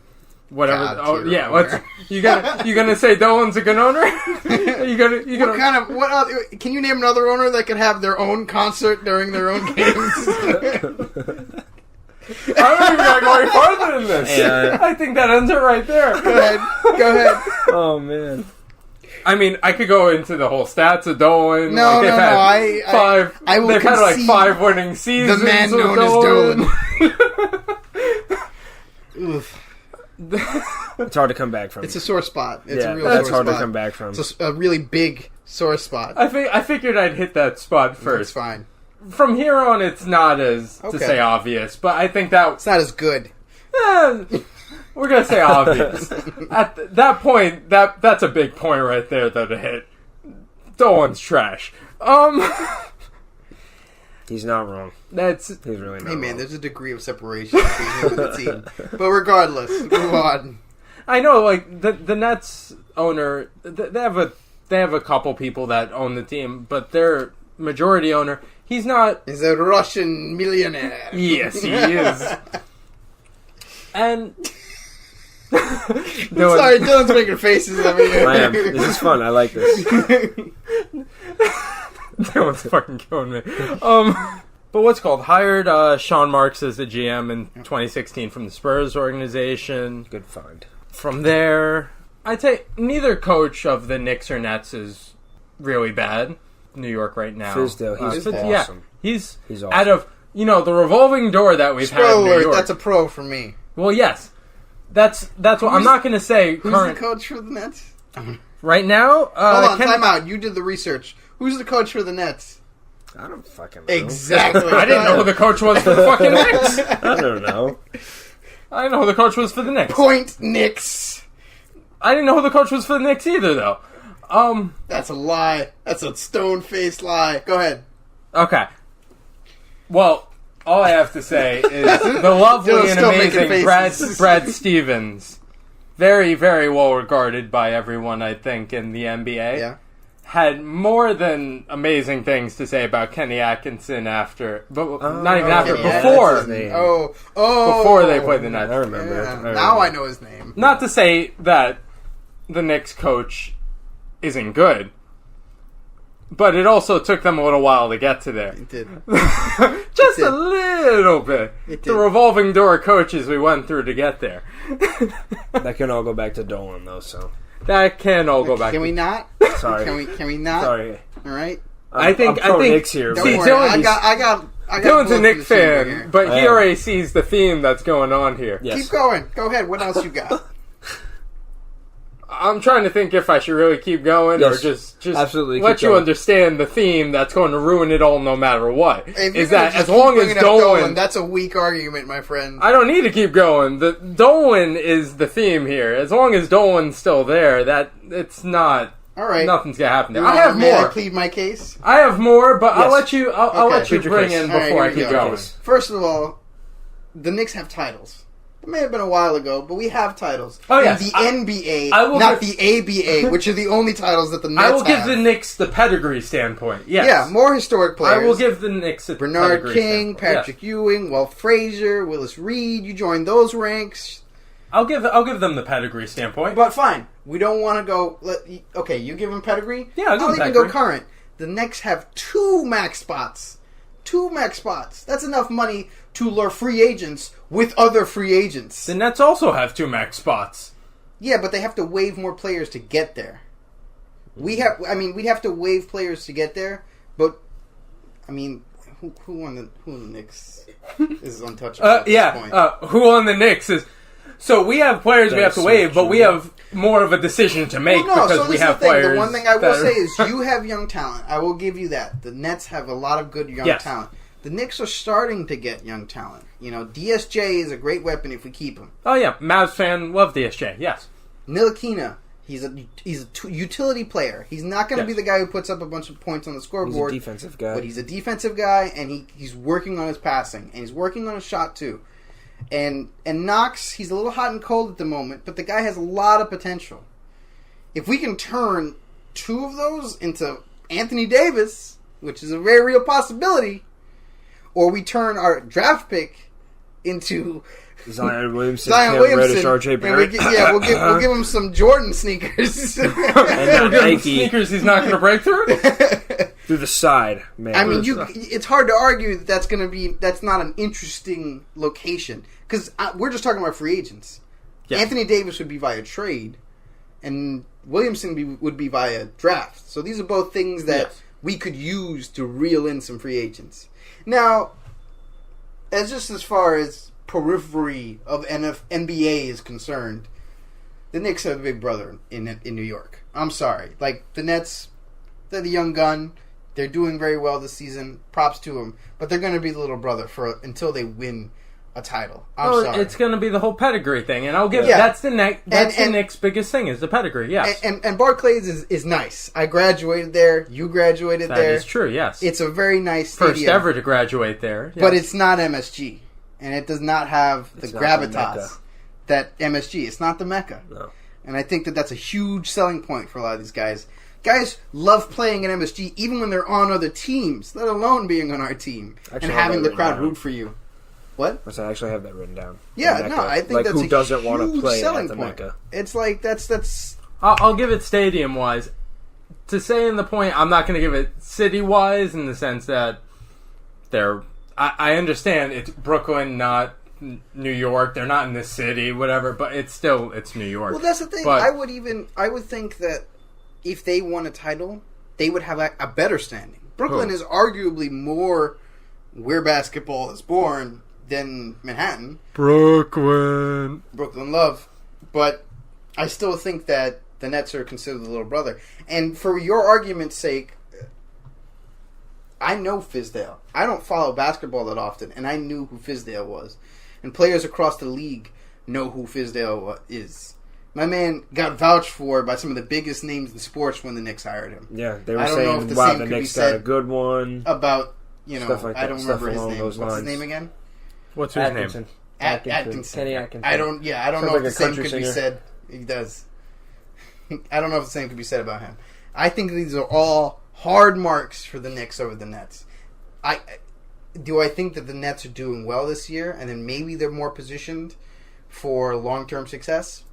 Whatever. God, You gonna say Dolan's a good owner? What kind of can you name another owner that could have their own concert during their own games? I don't even gotta go any farther than this. Yeah. I think that ends it right there. Go ahead. Oh man. I mean, I could go into the whole stats of Dolan. No. They've had 5 winning seasons. The man known as Dolan. Oof. It's hard to come back from. It's a sore spot. It's a real that's sore hard spot. to come back from. It's a really big sore spot. I figured I'd hit that spot first. That's fine. From here on, it's not as, to say obvious, but I think that... It's not as good. We're going to say obvious. At that point, that's a big point right there, though, to hit. Dolan's trash. He's not wrong. He's really not Hey, man, wrong. There's a degree of separation between him and the team. But regardless, move on. I know, like, the Nets owner, they have a couple people that own the team, but their majority owner, he's not... He's a Russian millionaire. Yes, he is. And... Sorry, Dylan's making faces at me. I am. This is fun. I like this. Dylan's fucking killing me. But what's called? Hired Sean Marks as the GM in 2016 from the Spurs organization. Good find. From there, I'd say neither coach of the Knicks or Nets is really bad. New York right now. Fizdale, he's awesome. Yeah, he's awesome. Out of, the revolving door that we've had in New York. That's a pro for me. Well, yes. That's what I'm not going to say. Who's the coach for the Nets? Right now? Hold on, time out. You did the research. Who's the coach for the Nets? I don't fucking know. Exactly. I didn't know who the coach was for the fucking Knicks. I don't know. I didn't know who the coach was for the Knicks. Point Knicks. I didn't know who the coach was for the Knicks either, though. That's a lie. That's a stone-faced lie. Go ahead. Okay. Well, all I have to say is the lovely and amazing Brad Stevens, very, very well regarded by everyone, I think, in the NBA. Yeah. Had more than amazing things to say about Kenny Atkinson after, but not even after, before. Before they played the Nets. I remember. Yeah. Now I know his name. Not to say that the Knicks coach isn't good, but it also took them a little while to get to there. It did. Just a little bit. The revolving door coaches we went through to get there. That can all go back to Dolan, though, so... That can all go back. Can we not? Sorry. Can we not? Sorry. All right. I think Knicks here. Don't worry. I got Dylan's a Knicks fan, here. but he already sees the theme that's going on here. Yes. Keep going. Go ahead. What else you got? I'm trying to think if I should really keep going or just absolutely let you understand the theme that's going to ruin it all no matter what. Is that as long as Dolan... That's a weak argument, my friend. I don't need to keep going. The Dolan is the theme here. As long as Dolan's still there, that it's not... All right. Nothing's going to happen there. I have more. May I plead my case? I have more, but Yes. I'll let you let you bring in All right, before I here we keep go. going. First of all, the Knicks have titles. It may have been a while ago, but we have titles. Oh, yes. In the NBA, I will not the ABA, which are the only titles that the Nets I will give have. the Knicks the pedigree standpoint. Yes. Yeah, more historic players. I will give the Knicks a Bernard pedigree King, standpoint. Patrick Ewing, Walt Frazier, Willis Reed. You join those ranks. I'll give them the pedigree standpoint. But fine, we don't want to go... Okay, you give them pedigree? Yeah, I'll give them even pedigree. go current. The Knicks have 2 max spots. 2 max spots. That's enough money to lure free agents with other free agents. The Nets also have 2 max spots. Yeah, but they have to waive more players to get there. We'd have to waive players to get there, but who on the Knicks is untouchable at this point? Who on the Knicks is... So we have players we have to waive, but we have more of a decision to make because we have players. The one thing I will say is you have young talent. I will give you that. The Nets have a lot of good young talent. The Knicks are starting to get young talent. DSJ is a great weapon if we keep him. Oh yeah, Mavs fan, love DSJ. Yes, Ntilikina, he's a utility player. He's not going to be the guy who puts up a bunch of points on the scoreboard. He's a defensive guy, but he's a defensive guy, and he's working on his passing and he's working on his shot too. And Knox, he's a little hot and cold at the moment, but the guy has a lot of potential. If we can turn 2 of those into Anthony Davis, which is a very real possibility, or we turn our draft pick into Zion Williamson, Reddish, RJ Barrett. We'll give him some Jordan sneakers. And Nike. Sneakers he's not going to break through? Through the side, man. I mean, it's hard to argue that's not an interesting location because we're just talking about free agents. Yes. Anthony Davis would be via trade, and Williamson would be via draft. So these are both things that we could use to reel in some free agents. Now, as far as periphery of NBA is concerned, the Knicks are the big brother in New York. I'm sorry. Like, the Nets, they're the young gun. They're doing very well this season. Props to them. But they're going to be the little brother until they win a title. I'm sorry. It's going to be the whole pedigree thing, and I'll give that's the Knicks' biggest thing is the pedigree. Yes, and Barclays is nice. I graduated there. You graduated there. That is true. Yes, it's a very nice stadium. First ever to graduate there, yes. But it's not MSG, and it does not have the gravitas that MSG. It's not the Mecca. No, and I think that's a huge selling point for a lot of these guys. Guys love playing at MSG even when they're on other teams, let alone being on our team and having the crowd root for you. What? I actually have that written down. Yeah, no, I think like, that's who doesn't want to play selling at the point. Mecca? It's like that's. I'll give it stadium wise. To say in the point, I'm not going to give it city wise in the sense that they're. I understand it's Brooklyn, not New York. They're not in the city, whatever. But it's New York. Well, that's the thing. But, I would think that if they won a title, they would have a better standing. Brooklyn is arguably more where basketball is born than Manhattan. Brooklyn love. But I still think that the Nets are considered the little brother. And for your argument's sake, I know Fizdale. I don't follow basketball that often, and I knew who Fizdale was. And players across the league know who Fizdale is. My man got vouched for by some of the biggest names in sports when the Knicks hired him. Yeah, they were saying, wow, the Knicks got a good one. About, stuff like that. I don't remember his name. What's his name again? What's his name? Atkinson. Kenny Atkinson. I don't know if the same could be said. He does. I don't know if the same could be said about him. I think these are all hard marks for the Knicks over the Nets. I think that the Nets are doing well this year, and then maybe they're more positioned for long-term success?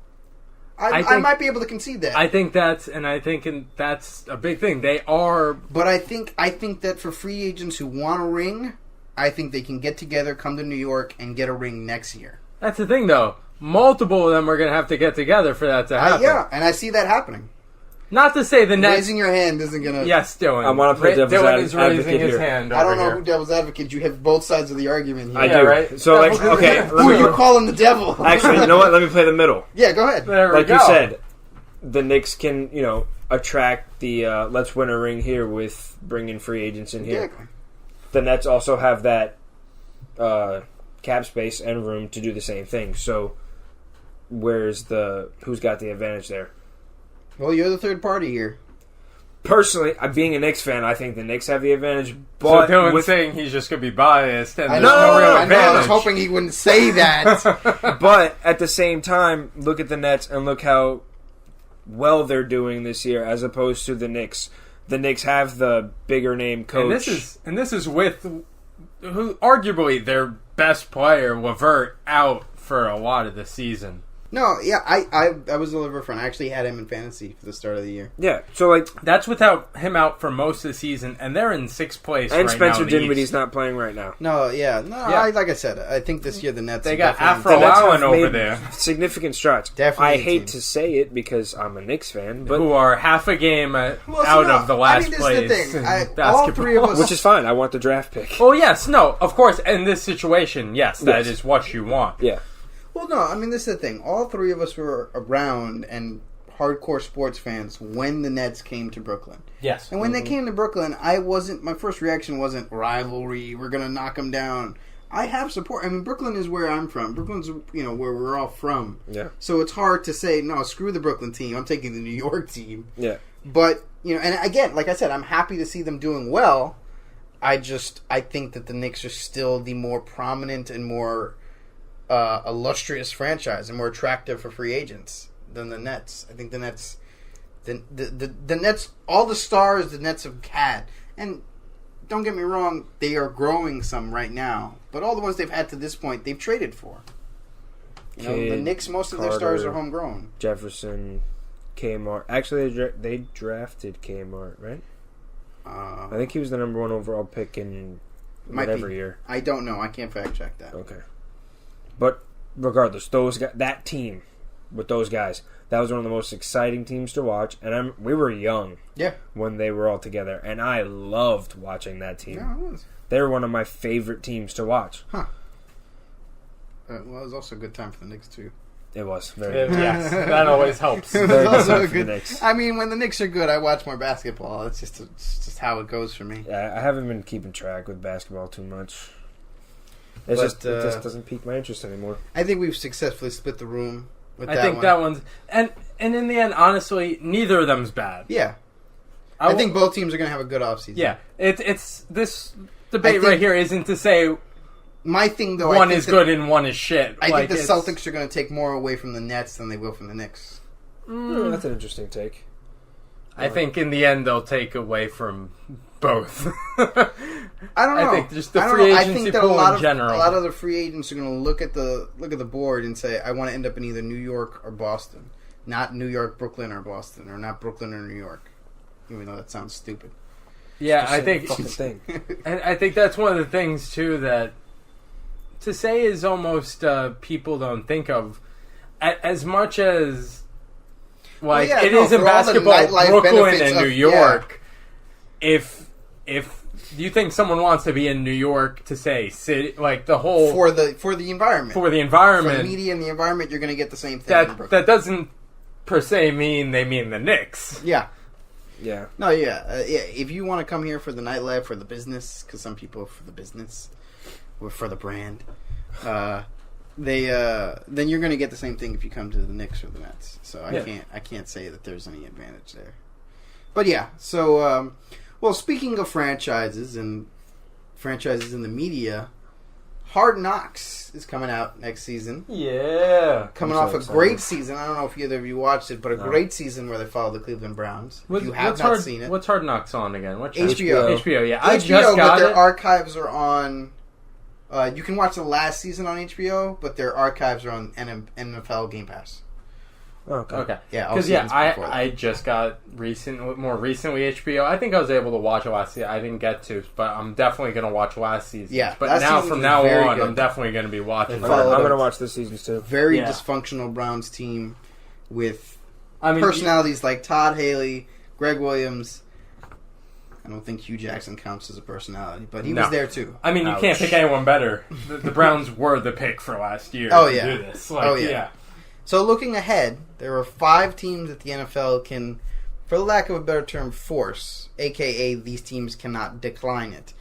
I might be able to concede that. I think that's a big thing. They are, but I think that for free agents who want a ring, I think they can get together, come to New York, and get a ring next year. That's the thing, though. Multiple of them are going to have to get together for that to happen. Yeah, and I see that happening. Not to say the Nets... Raising your hand isn't going to... Yes, Dylan. I want to play devil's Dylan is advocate raising his here. hand I don't know here. who devil's advocate. You have both sides of the argument here. I do. Right? So, okay. Who are you calling the devil? Actually, you know what? Let me play the middle. Yeah, go ahead. There we like go. you said, the Knicks can, attract the let's win a ring here with bringing free agents in here. Exactly. The Nets also have that cap space and room to do the same thing. So, who's got the advantage there? Well, you're the third party here. Personally, being a Knicks fan, I think the Knicks have the advantage. But so Dylan's saying he's just going to be biased, and I there's no real I advantage. know. I was hoping he wouldn't say that. But at the same time, look at the Nets and look how well they're doing this year, as opposed to the Knicks. The Knicks have the bigger name coach, and this is with who arguably their best player, Levert, out for a lot of the season. No, yeah, I was a Liver fan. I actually had him in fantasy for the start of the year. Yeah, so that's without him out for most of the season, and they're in sixth place. And right Spencer now Dinwiddie's not playing right now. Like I said, I think this year the Nets. They got Afro Allen over there. Significant strides. Definitely, I hate to say it because I'm a Knicks fan, but who are half a game out of the last place. This is the thing. Basketball. All three of us, which is fine. I want the draft pick. Oh yes, no, of course. In this situation, yes, that is what you want. Yeah. Well, no, I mean, this is the thing. All three of us were around and hardcore sports fans when the Nets came to Brooklyn. Yes. And when they came to Brooklyn, my first reaction wasn't rivalry, we're going to knock them down. I have support. I mean, Brooklyn is where I'm from. Brooklyn's, where we're all from. Yeah. So it's hard to say, no, screw the Brooklyn team. I'm taking the New York team. Yeah. But, and again, like I said, I'm happy to see them doing well. I think that the Knicks are still the more prominent and more illustrious franchise and more attractive for free agents than the Nets. I think the Nets, the Nets, all the stars the Nets have had, and don't get me wrong, they are growing some right now, but all the ones they've had to this point, they've traded for. The Knicks, most of their stars are homegrown. Jefferson, Kmart. Actually, they drafted Kmart, right? I think he was the number 1 overall pick in whatever year. I don't know. I can't fact check that. Okay. But regardless, that team with those guys, that was one of the most exciting teams to watch. And we were young when they were all together, and I loved watching that team. Yeah, it was. They were one of my favorite teams to watch. Huh. Well, it was also a good time for the Knicks, too. It was very good. Yes, that always helps. Very Also good for the good. Knicks. I mean, when the Knicks are good, I watch more basketball. It's just how it goes for me. Yeah, I haven't been keeping track with basketball too much. It just doesn't pique my interest anymore. I think we've successfully split the room with that I think one. that one's and in the end, honestly, neither of them's bad. Yeah. I think both teams are going to have a good offseason. Yeah, it's this debate right here isn't to say my thing though. One is good and one is shit. I think the Celtics are going to take more away from the Nets than they will from the Knicks. That's an interesting take. I think in the end they'll take away from both. I don't know. I think just the free agency pool in general. A lot of the free agents are going to look at the board and say, "I want to end up in either New York or Boston, not New York, Brooklyn, or Boston, or not Brooklyn or New York." Even though that sounds stupid. Yeah, I think. And I think that's one of the things too that to say is almost people don't think of as much as it is in basketball, Brooklyn and New York. Yeah. If you think someone wants to be in New York to say city, like the whole for the environment, for the media and the environment, you're going to get the same thing. That doesn't per se mean they mean the Knicks. Yeah. Yeah. No, yeah. If you want to come here for the nightlife, for the business, because some people are for the business or for the brand, then you're going to get the same thing if you come to the Knicks or the Nets. So I can't say that there's any advantage there. But yeah, so speaking of franchises and franchises in the media, Hard Knocks is coming out next season. Yeah. Coming off a great season. I don't know if either of you watched it, but great season where they followed the Cleveland Browns. If you have not seen it. What's Hard Knocks on again? What HBO. HBO, yeah. I just got but their archives are on... you can watch the last season on HBO, but their archives are on NFL Game Pass. Okay. Yeah, because I just got more recently HBO. I think I was able to watch it last season. I didn't get to, but I'm definitely going to watch last season. Yeah, but from now on, good. I'm definitely going to be watching. I'm going to watch this season too. Very dysfunctional Browns team with personalities like Todd Haley, Greg Williams. I don't think Hugh Jackson counts as a personality, but he was there too. I mean, you can't pick anyone better. The Browns were the pick for last year. Oh yeah. To do this. Yeah. So looking ahead, there are 5 teams that the NFL can, for lack of a better term, force, a.k.a. these teams cannot decline it.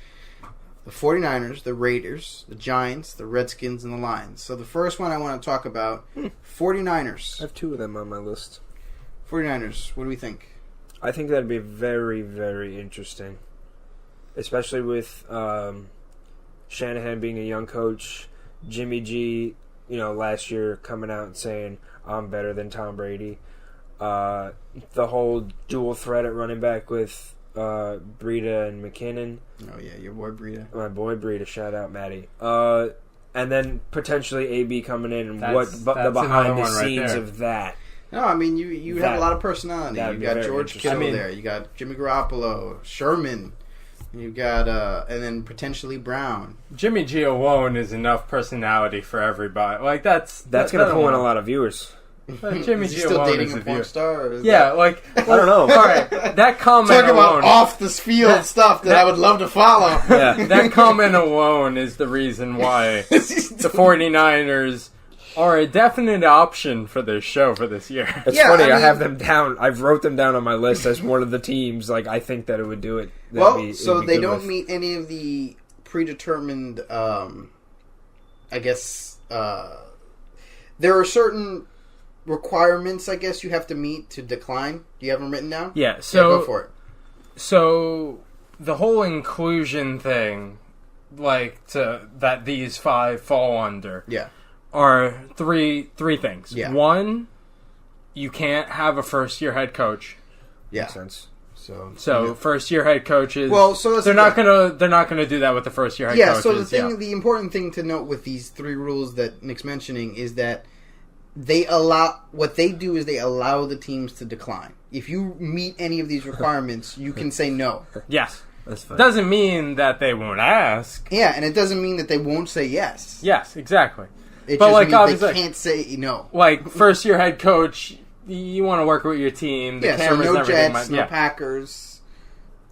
The 49ers, the Raiders, the Giants, the Redskins, and the Lions. So the first one I want to talk about, 49ers. I have 2 of them on my list. 49ers, what do we think? I think that'd be very, very interesting. Especially with Shanahan being a young coach, Jimmy G, last year coming out and saying, I'm better than Tom Brady. The whole dual threat at running back with Breida and McKinnon. Oh, yeah, your boy Breida. My boy Breida, shout out Matty. And then potentially AB coming in and the behind the scenes of that. No, I mean, you have a lot of personality. You got George Kittle there. You got Jimmy Garoppolo, Sherman. You got, and then potentially Brown. Jimmy G alone is enough personality for everybody. Like, that's going to pull in a lot of viewers. Jimmy G still alone dating is a porn star? I don't know. All right, that comment talking alone, about off the field stuff that I would love to follow. Yeah. That comment alone is the reason why the 49ers are a definite option for this show for this year. It's funny. I have them down. I've wrote them down on my list as one of the teams. Like I think that it would do it. So they don't meet any of the predetermined. I guess there are certain requirements. I guess you have to meet to decline. Do you have them written down? Yeah. So go for it. So the whole inclusion thing, that these 5 fall under. Yeah. Are three things. Yeah. 1, you can't have a first-year head coach. Yeah. Makes sense. So first-year head coaches. Well, so they're not gonna do that with the first-year head coaches. Yeah. So the important thing to note with these 3 rules that Nick's mentioning is that they allow the teams to decline. If you meet any of these requirements, you can say no. Yes. That's fine. Doesn't mean that they won't ask. Yeah, and it doesn't mean that they won't say yes. Yes, exactly. It just means they can't say no. Like, first-year head coach, you want to work with your team. The cameras so no and everything. Jets, no Packers.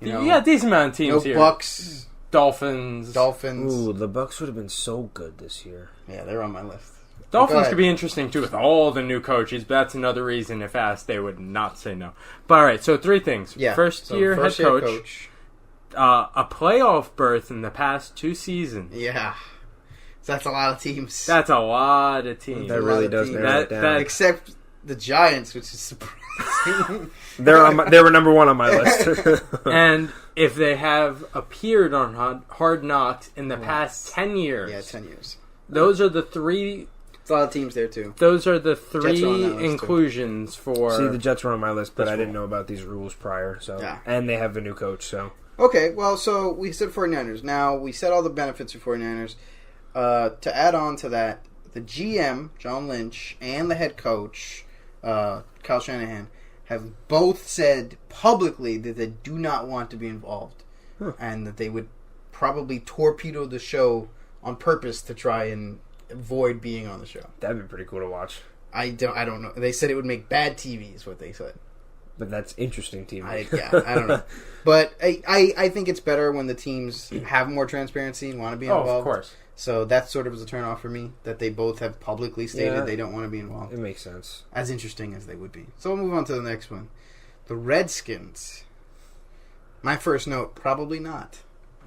Yeah, decent amount of teams no here. Bucks. Dolphins. Ooh, the Bucks would have been so good this year. Yeah, they're on my list. Dolphins could be interesting, too, with all the new coaches. But that's another reason, if asked, they would not say no. But, all right, so 3 things. Yeah. First year head coach. A playoff berth in the past 2 seasons. Yeah. So that's a lot of teams. That's a lot of teams. That really does narrow it down. Except the Giants, which is surprising. They were number 1 on my list. And if they have appeared on Hard Knocks in the past 10 years. Yeah, 10 years. Those are the 3... It's a lot of teams there, too. Those are the 3 inclusions for... See, the Jets were on my list, but I didn't know about these rules prior. So, and they have a new coach, so... Okay, well, so we said 49ers. Now, we said all the benefits of 49ers. To add on to that, the GM, John Lynch, and the head coach, Kyle Shanahan, have both said publicly that they do not want to be involved. And that they would probably torpedo the show on purpose to try and avoid being on the show. That'd be pretty cool to watch. I don't know. They said it would make bad TV, is what they said. But that's interesting TV. I don't know. But I think it's better when the teams have more transparency and want to be involved. Oh, of course. So that sort of was a turnoff for me, that they both have publicly stated they don't want to be involved. It makes sense. As interesting as they would be. So we'll move on to the next one. The Redskins. My first note, probably not.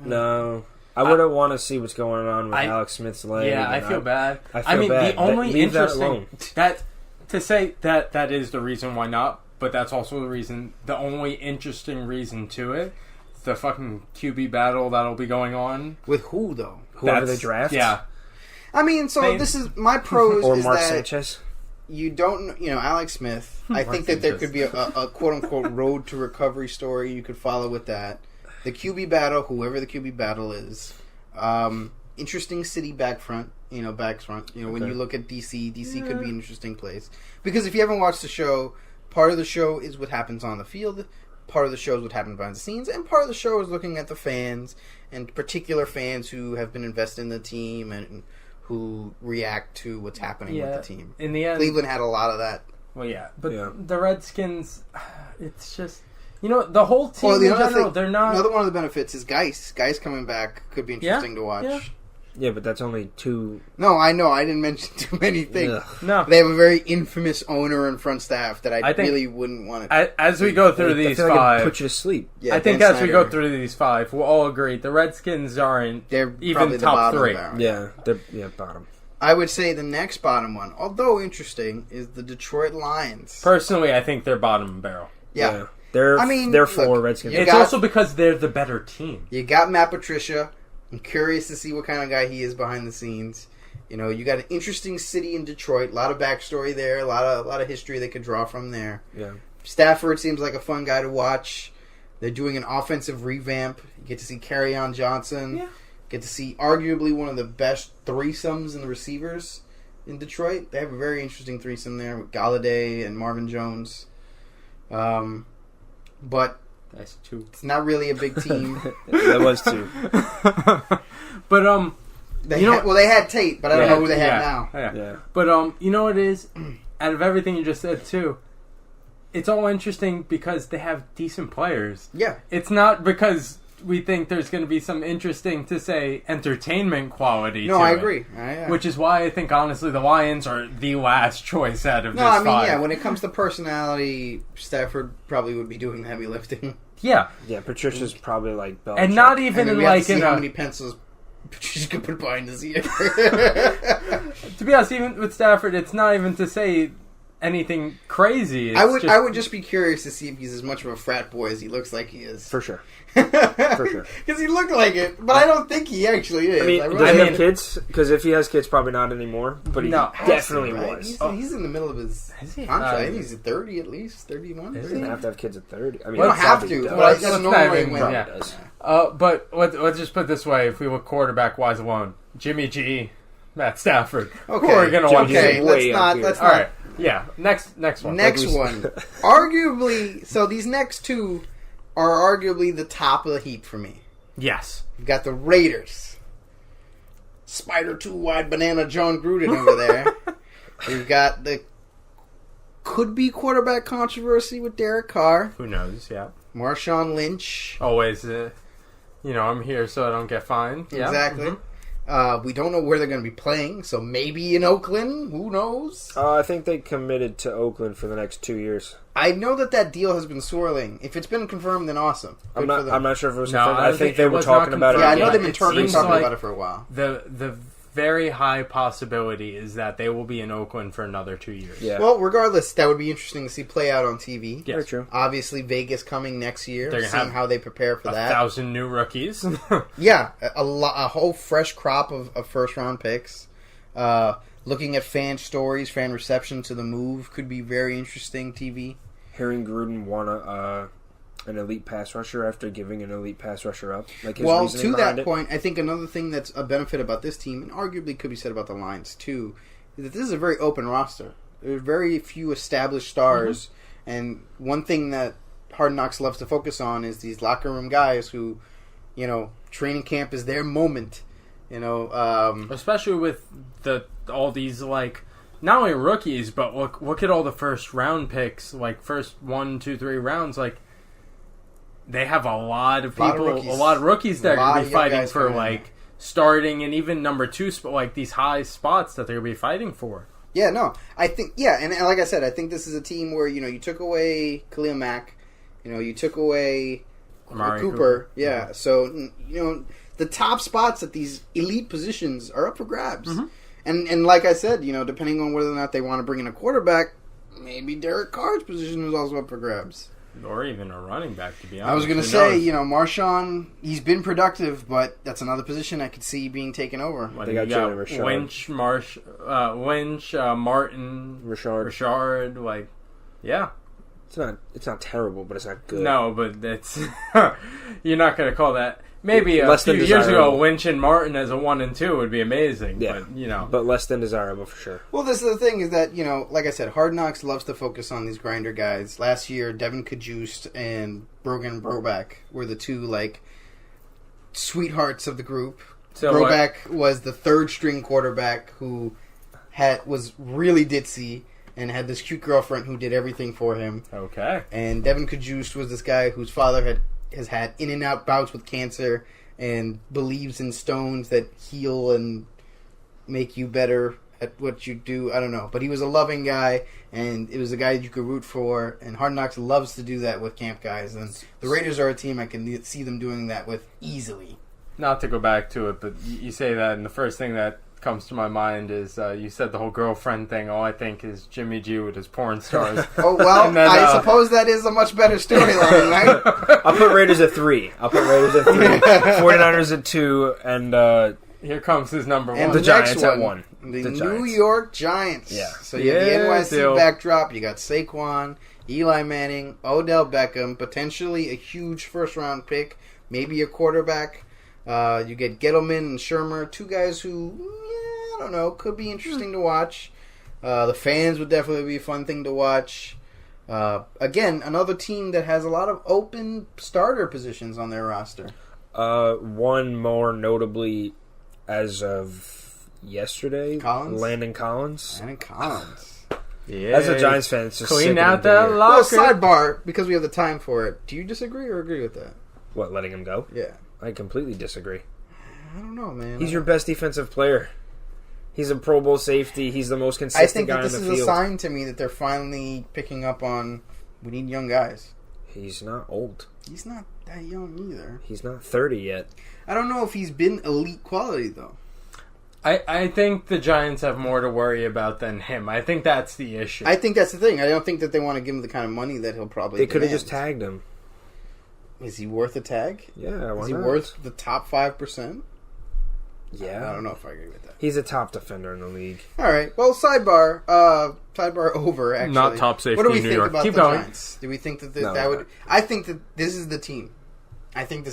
No. I wouldn't want to see what's going on with Alex Smith's leg. Yeah, I feel bad. I mean, bad. The only Leave interesting... That to say that is the reason why not, but that's also the only interesting reason to it, the fucking QB battle that'll be going on. With who, though? Whoever they draft? Yeah. I mean, so this is... My pros or is Mark that Sanchez? You don't... Alex Smith. I think that there could be a quote-unquote road to recovery story you could follow with that. The QB battle, whoever the QB battle is. Interesting city back front. When you look at DC could be an interesting place. Because if you haven't watched the show, part of the show is what happens on the field, part of the show is what happens behind the scenes, and part of the show is looking at the fans, and particular fans who have been invested in the team and who react to what's happening with the team. In the end, Cleveland had a lot of that. Well, but the Redskins, it's just... the whole team in general, they're not... Another one of the benefits is Geis. Geis coming back could be interesting to watch. Yeah, but that's only 2... No, I know. I didn't mention too many things. Ugh. No. They have a very infamous owner and front staff that I really wouldn't want to... As we go through these 5... I put you to sleep. Yeah, I think as we go through these 5, we'll all agree the Redskins aren't even top 3. They're bottom. I would say the next bottom one, although interesting, is the Detroit Lions. Personally, I think they're bottom barrel. Yeah. They're 4 Redskins. It's also because they're the better team. You got Matt Patricia. I'm curious to see what kind of guy he is behind the scenes. You got an interesting city in Detroit. A lot of backstory there. A lot of history they could draw from there. Yeah. Stafford seems like a fun guy to watch. They're doing an offensive revamp. You get to see Kerryon Johnson. Yeah. Get to see arguably one of the best threesomes in the receivers in Detroit. They have a very interesting threesome there with Galladay and Marvin Jones. But that's 2. It's not really a big team. That was 2. But they had Tate, but I don't know who they have now. Yeah. But what it is? Out of everything you just said too, it's all interesting because they have decent players. Yeah. It's not because we think there's going to be some interesting, to say, entertainment quality to I it. agree. Which is why I think, honestly, the Lions are the last choice out of this 5. When it comes to personality, Stafford probably would be doing the heavy lifting. Yeah. Yeah, Patricia's probably like Belichick. And not even we like have to see how many pencils Patricia could put behind his ear. To be honest, even with Stafford, it's not even to say anything crazy. I would just be curious to see if he's as much of a frat boy as he looks like he is. For sure. Because he looked like it, but I don't think he actually is. Does he have kids? Because if he has kids, probably not anymore. But he definitely was. He's in the middle of his contract. I think he's at 30 at least, 31. He doesn't have to have kids at 30. I mean, you don't have to, but that's normally when he does. But let's just put it this way: if we look quarterback-wise alone, Jimmy G, Matt Stafford, who are going to watch? Okay, let's not. All right, yeah. Next one. Next one. Arguably, so these next 2 are arguably the top of the heap for me. Yes. You've got the Raiders. Spider 2-wide banana John Gruden over there. You've got the could-be quarterback controversy with Derek Carr. Who knows, yeah. Marshawn Lynch. Always, I'm here so I don't get fined. Yeah. Exactly. We don't know where they're going to be playing, so maybe in Oakland. Who knows? I think they committed to Oakland for the next 2 years. I know that deal has been swirling. If it's been confirmed, then awesome. I'm not sure if it was No, confirmed. I think they were talking about it. Yeah, I know they've been talking about it for a while. The very high possibility is that they will be in Oakland for another 2 years. Yeah. Well, regardless, that would be interesting to see play out on TV. Yes. Very true. Obviously, Vegas coming next year. They're gonna seeing have how they prepare for that. 1,000 new rookies. Yeah, a whole fresh crop of first round picks. Looking at fan stories, fan reception to the move could be very interesting. TV. Hearing Gruden want an elite pass rusher after giving an elite pass rusher up. Like his well, reasoning to that it. point, I think another thing that's a benefit about this team, and arguably could be said about the Lions too, is that this is a very open roster. There are very few established stars, and one thing that Hard Knocks loves to focus on is these locker room guys who, training camp is their moment. Especially with all these not only rookies, but look at all the first round picks, first 1, 2, 3 rounds, they have a lot of people, a lot of rookies that are going to be fighting for starting and even number 2 these high spots that they're going to be fighting for. Yeah, no, I think and like I said, I think this is a team where you took away Khalil Mack, you took away Amari Cooper. Yeah, so the top spots at these elite positions are up for grabs. Mm-hmm. And like I said, depending on whether or not they want to bring in a quarterback, maybe Derek Carr's position is also up for grabs. Or even a running back, to be honest. I was going to say, Marshawn, he's been productive, but that's another position I could see being taken over. They got Rashard. Lynch, Martin, Rashard. Yeah. It's not terrible, but it's not good. No, but that's you're not going to call that. Maybe a few years ago, Lynch and Martin as a 1 and 2 would be amazing. Yeah, but less than desirable for sure. Well, this is the thing is that like I said, Hard Knocks loves to focus on these grinder guys. Last year, Devin Kajust and Brogan Broback were the two sweethearts of the group. So Broback was the third string quarterback who was really ditzy and had this cute girlfriend who did everything for him. Okay. And Devin Kajust was this guy whose father has had in and out bouts with cancer and believes in stones that heal and make you better at what you do. I don't know. But he was a loving guy, and it was a guy that you could root for, and Hard Knocks loves to do that with camp guys. And the Raiders are a team I can see them doing that with easily. Not to go back to it, but you say that, and the first thing that comes to my mind is you said the whole girlfriend thing. All I think is Jimmy G with his porn stars. Oh, well, then, I suppose that is a much better storyline, right? I'll put Raiders at 3. 49ers at 2, and here comes his number 1. And the Giants at 1. The New York Giants. Yeah. So you have the NYC backdrop. You got Saquon, Eli Manning, Odell Beckham, potentially a huge first-round pick, maybe a quarterback. You get Gettleman and Shermer, two guys who, I don't know, could be interesting to watch. The fans would definitely be a fun thing to watch. Again, another team that has a lot of open starter positions on their roster. One more notably as of yesterday, Landon Collins. Yeah. As a Giants fan, it's just clean out that locker. Well, sidebar, because we have the time for it. Do you disagree or agree with that? What, letting him go? Yeah. I completely disagree. I don't know, man. He's your best defensive player. He's a Pro Bowl safety. He's the most consistent guy on the field. I think that this is a sign to me that they're finally picking up on, we need young guys. He's not old. He's not that young either. He's not 30 yet. I don't know if he's been elite quality, though. I think the Giants have more to worry about than him. I think that's the issue. I think that's the thing. I don't think that they want to give him the kind of money that he'll probably They could have just tagged him. Is he worth a tag? Yeah, why not? Is he worth the top 5%? Yeah. I don't know if I agree with that. He's a top defender in the league. All right. Well, sidebar over, actually. Not top safety in New York. What do we think about Keep the going. Giants? Do we think that that would... I think that this is the team. I think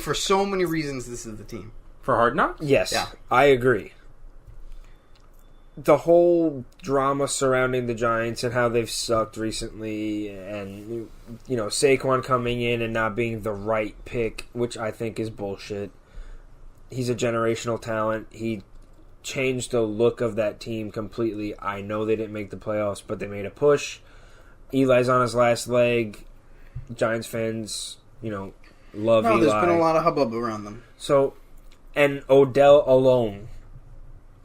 for so many reasons, this is the team. For Hard Knocks? Yes, yeah. I agree. The whole drama surrounding the Giants and how they've sucked recently, and Saquon coming in and not being the right pick, which I think is bullshit. He's a generational talent. He changed the look of that team completely. I know they didn't make the playoffs, but they made a push. Eli's on his last leg. Giants fans, love Eli. There's been a lot of hubbub around them. So, And Odell alone,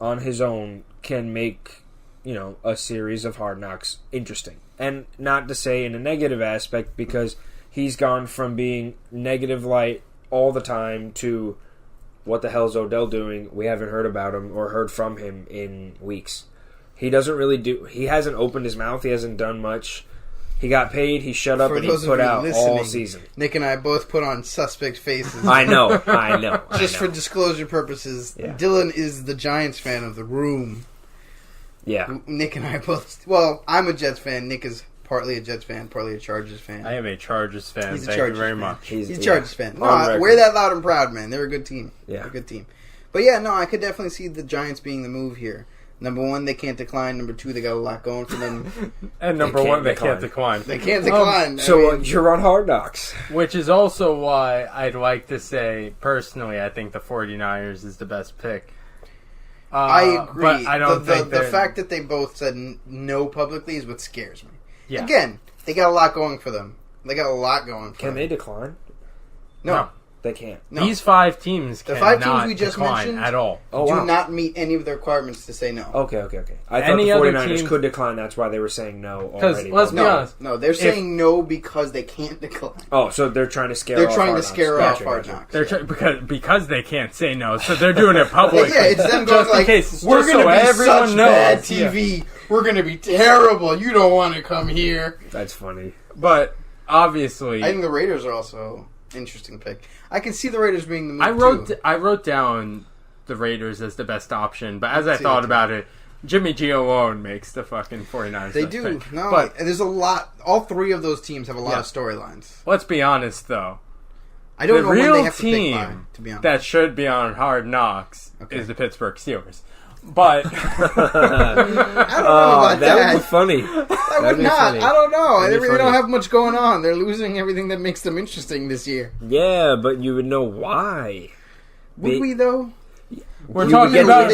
on his own, can make, a series of Hard Knocks interesting. And not to say in a negative aspect, because he's gone from being negative light all the time to what the hell is Odell doing? We haven't heard about him or heard from him in weeks. He hasn't opened his mouth. He hasn't done much. He got paid, he shut up, and he put out all season. Nick and I both put on suspect faces. I know. Just for disclosure purposes, Dylan is the Giants fan of the room. Yeah. Nick and I both... Well, I'm a Jets fan. Nick is partly a Jets fan, partly a Chargers fan. I am a Chargers fan. He's a Thank Chargers you very fan. much. He's a Chargers fan. No, wear that loud and proud, man. They're a good team. Yeah. They're a good team. But yeah, no, I could definitely see the Giants being the move here. Number one, they can't decline. Number two, they got a lot going for them. And number one, they can't decline. They can't decline. You're on Hard Knocks. Which is also why I'd like to say, personally, I think the 49ers is the best pick. I agree. But I don't think the fact that they both said no publicly is what scares me. Yeah. Again, they got a lot going for them. They got a lot going for them. Can they decline? No. They can't. No. These 5 teams the 5 teams cannot we just decline mentioned at all. Do not meet any of the requirements to say no. Okay. I thought the 49ers could decline. That's why they were saying no already. Let's be honest. No, they're saying no because they can't decline. Oh, so they're trying to scare off Hard Knocks. They're because they can't say no, so they're doing it publicly. Yeah, it's them going like, we're going to be such bad TV. Yeah. We're going to be terrible. You don't want to come here. That's funny. But, obviously... I think the Raiders are also interesting pick. I can see the Raiders being the move I wrote down the Raiders as the best option, but as I thought about it, Jimmy G alone makes the fucking 49ers. They do. Pick. No, but there's a lot. All 3 of those teams have a lot of storylines. Let's be honest, though. I don't know when they have to pick by, to be honest. That should be on Hard Knocks is the Pittsburgh Steelers. But I don't know about that. That would be funny. That would not. Funny. I don't know. They really don't have much going on. They're losing everything that makes them interesting this year. Yeah, but you would know why. Would we though? We're talking about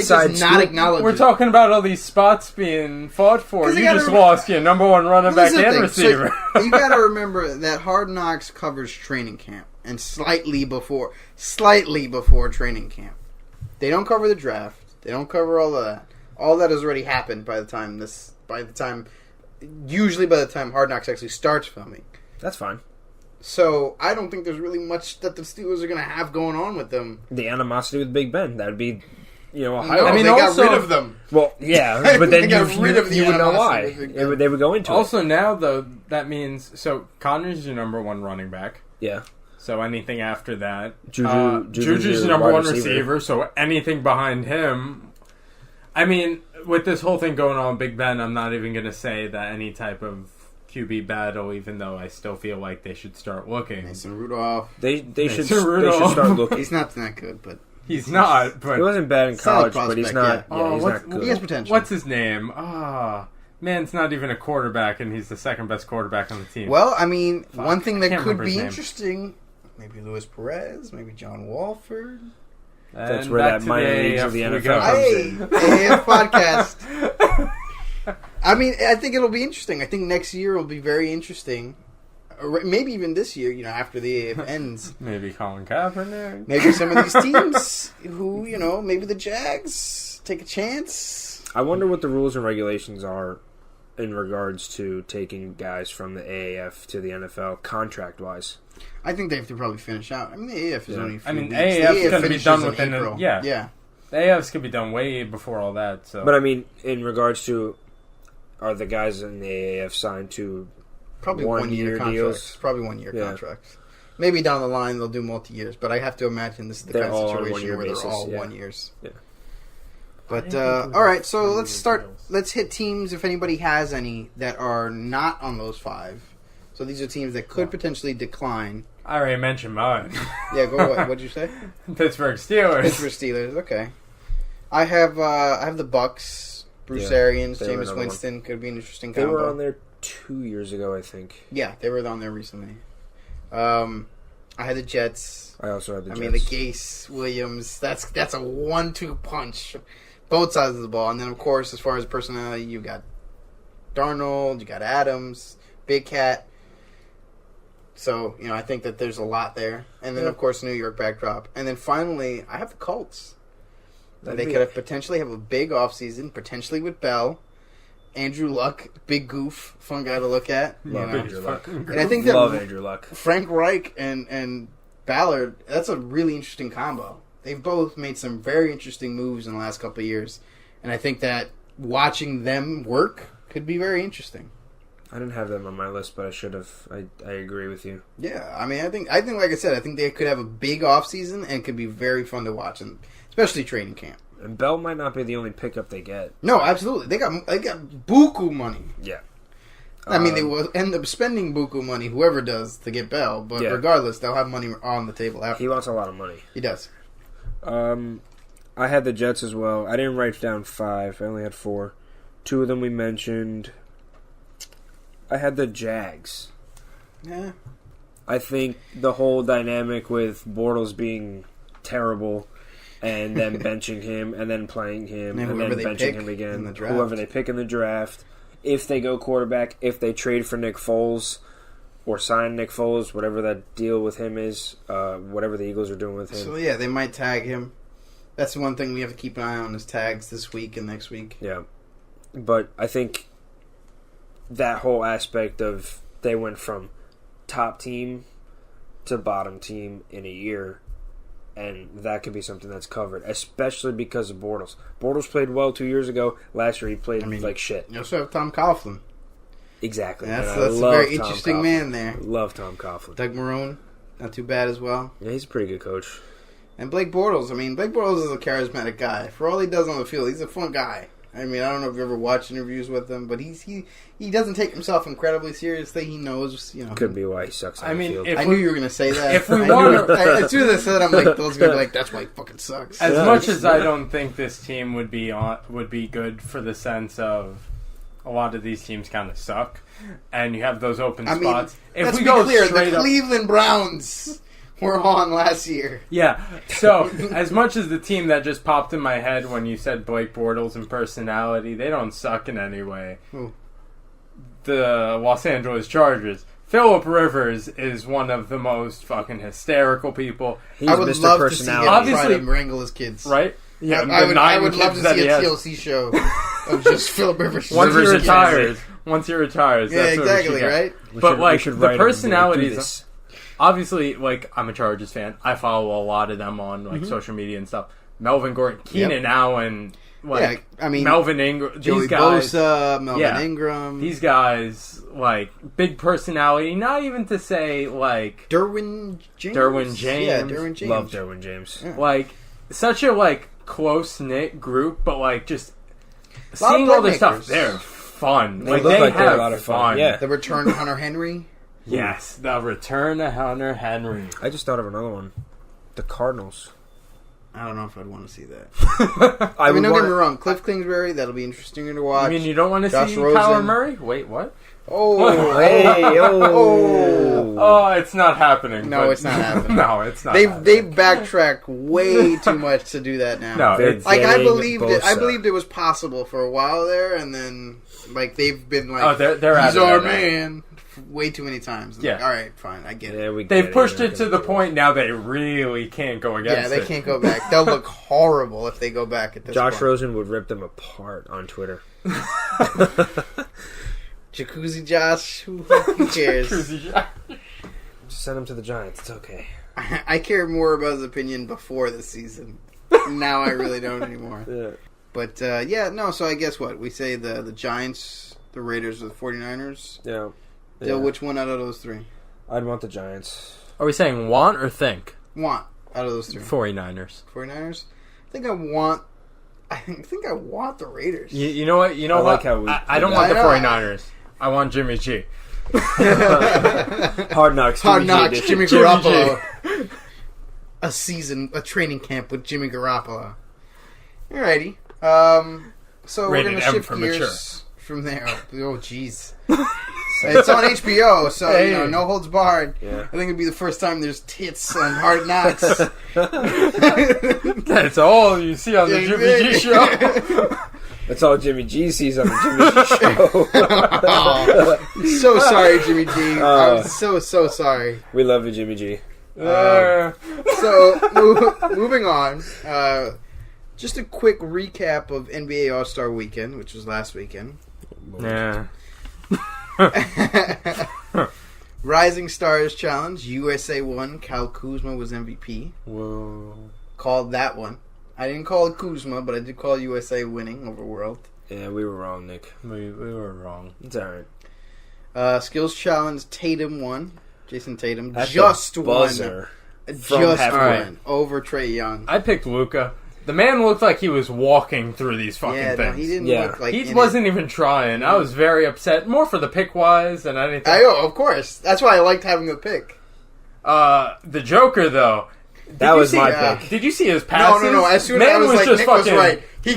We're talking about all these spots being fought for. You just lost your number 1 running back and receiver. So you got to remember that Hard Knocks covers training camp and slightly before training camp. They don't cover the draft. They don't cover all of that. All that has already happened usually by the time Hard Knocks actually starts filming. That's fine. So I don't think there's really much that the Steelers are going to have going on with them. The animosity with Big Ben, that would be, a highlight. They got rid of them. Well, yeah, but then you would know why. They would go into it. Also now, though, that means, so Connor's your number 1 running back. Yeah. So anything after that. Juju's your number 1 receiver, so anything behind him. I mean, with this whole thing going on with Big Ben, I'm not even going to say that any type of QB battle, even though I still feel like they should start looking. Mason Rudolph. They should start looking. He's not that good, but... He's not, but... He wasn't bad in college, but he's not... Yeah, he's not good. He has potential. What's his name? Man's not even a quarterback, and he's the second best quarterback on the team. Well, I mean, one thing that could be interesting... Maybe Luis Perez, maybe John Walford. That's where that minor leagues of the NFL comes in. AF podcast. I mean, I think it'll be interesting. I think next year will be very interesting. Or maybe even this year, after the AF ends. Maybe Colin Kaepernick. Maybe some of these teams who, maybe the Jags take a chance. I wonder what the rules and regulations are in regards to taking guys from the AAF to the NFL contract-wise. I think they have to probably finish out. I mean, the AAF is only a few weeks. AAF's going to be done within April. Yeah. The AAF's going to be done way before all that. So. But I mean, in regards to, are the guys in the AAF signed to probably 1 year contracts? Deals? Probably 1 year contracts. Maybe down the line they'll do multi-years, but I have to imagine this is the kind of situation where they're all 1 years. Yeah. But, all right, so let's start. Let's hit teams, if anybody has any, that are not on those 5. So these are teams that could potentially decline. I already mentioned mine. Yeah, go ahead. What'd you say? Pittsburgh Steelers. Pittsburgh Steelers, okay. I have the Bucks, Bruce Arians, Jameis Winston. Could be an interesting combo. They were on there 2 years ago, I think. Yeah, they were on there recently. I had the Jets. I also had the Jets. I mean, the Gase, Williams, that's a 1-2 punch. Both sides of the ball. And then, of course, as far as personality, you got Darnold, you got Adams, Big Cat. So, I think that there's a lot there. And then, of course, New York backdrop. And then finally, I have the Colts. They could have potentially have a big offseason, potentially with Bell. Andrew Luck, big goof, fun guy to look at. Andrew Luck. And I think that Love Andrew Luck. Frank Reich and Ballard, that's a really interesting combo. They've both made some very interesting moves in the last couple of years. And I think that watching them work could be very interesting. I didn't have them on my list, but I should have. I agree with you. Yeah, I think like I said, I think they could have a big offseason and could be very fun to watch, and especially training camp. And Bell might not be the only pickup they get. No, absolutely. They got buku money. Yeah. I mean, they will end up spending buku money, whoever does, to get Bell. But regardless, they'll have money on the table after. He wants a lot of money. He does. I had the Jets as well. I didn't write down 5. I only had 4. 2 of them we mentioned. I had the Jags. Yeah. I think the whole dynamic with Bortles being terrible and then benching him and then playing him and then benching him again. Whoever they pick in the draft. If they go quarterback, if they trade for Nick Foles or sign Nick Foles, whatever that deal with him is, whatever the Eagles are doing with him. So, yeah, they might tag him. That's the one thing we have to keep an eye on is tags this week and next week. Yeah. But I think that whole aspect of they went from top team to bottom team in a year, and that could be something that's covered, especially because of Bortles. Bortles played well 2 years ago. Last year he played like shit. You also have Tom Coughlin. Exactly. That's a very interesting man there. Love Tom Coughlin. Doug Marrone, not too bad as well. Yeah, he's a pretty good coach. And Blake Bortles. Blake Bortles is a charismatic guy. For all he does on the field, he's a fun guy. I don't know if you ever watched interviews with him, but he doesn't take himself incredibly seriously. He knows, Could be why he sucks on the field. I knew you were going to say that. If we want to... As soon as I said it, I'm like, those guys are like, that's why he fucking sucks. As much as I don't think this team would be good for the sense of a lot of these teams kind of suck, and you have those open spots. Let's be clear, the Cleveland Browns were on last year. Yeah, so as much as the team that just popped in my head when you said Blake Bortles and personality, they don't suck in any way. Ooh. The Los Angeles Chargers. Phillip Rivers is one of the most fucking hysterical people. I would love to see him try to wrangle his kids. Right? Yeah, I would love to see a TLC show of just Phillip Rivers. Once he retires, yeah, that's exactly, right? But the personalities... Obviously, I'm a Chargers fan. I follow a lot of them on social media and stuff. Melvin Gordon, Keenan Allen, Melvin Ingram, Joey Bosa, Melvin Ingram. These guys, big personality. Not even to say, Derwin James. Yeah, Derwin James. Love Derwin James. Yeah. Such a, close-knit group, but, just seeing all this stuff, they're fun. They look like they're a lot of fun. Yeah. The return of Hunter Henry. Yes, the return of Hunter Henry. I just thought of another one. The Cardinals. I don't know if I'd want to see that. don't get me wrong. Cliff Kingsbury, that'll be interesting to watch. You don't want to see Kyler Murray? Wait, what? Oh, Oh, it's not happening. No, it's not happening. No, it's not. They backtrack way too much to do that now. No, it's I believed it. I believed it was possible for a while there, and then they've been they're he's our man. Way too many times. Yeah. All right, fine. I get it. They've pushed it to the point now they really can't go against it. Yeah, they can't go back. They'll look horrible if they go back at this point. Josh Rosen would rip them apart on Twitter. Jacuzzi Josh, who cares? Just send him to the Giants. It's okay. I cared more about his opinion before this season. Now I really don't anymore. Yeah. But, so I guess what? We say the Giants, the Raiders, or the 49ers? Yeah. Dill, which one out of those three? I'd want the Giants. Are we saying want or think? Want out of those three. 49ers. 49ers? I think I want the Raiders. You know what? Like how I don't want the 49ers. I want Jimmy G. Hard Knocks. Jimmy Garoppolo. A training camp with Jimmy Garoppolo. Alrighty. So we're going to shift gears from there. Oh, jeez. It's on HBO, so no holds barred. Yeah. I think it'd be the first time there's tits on Hard Knocks. That's all you see on the Jimmy G show. That's all Jimmy G sees on the Jimmy G show. So sorry, Jimmy G. I'm so sorry. We love you, Jimmy G. Moving on. Just a quick recap of NBA All-Star Weekend, which was last weekend. Yeah. Rising Stars Challenge. USA won. Kyle Kuzma was MVP. Whoa. Called that one. I didn't call it Kuzma, but I did call USA winning over World. Yeah, we were wrong, Nick. We were wrong. It's alright. Skills Challenge. Tatum won. Jason Tatum That's just a won. buzzer. Over Trae Young. I picked Luka. The man looked like he was walking through these fucking things. No, he didn't look like he wasn't even trying. I was very upset, more for the pick wise than anything. Of course. That's why I liked having a pick. The Joker though. That was my pick. Did you see his passes? No. As soon as I was like, Nick was right. He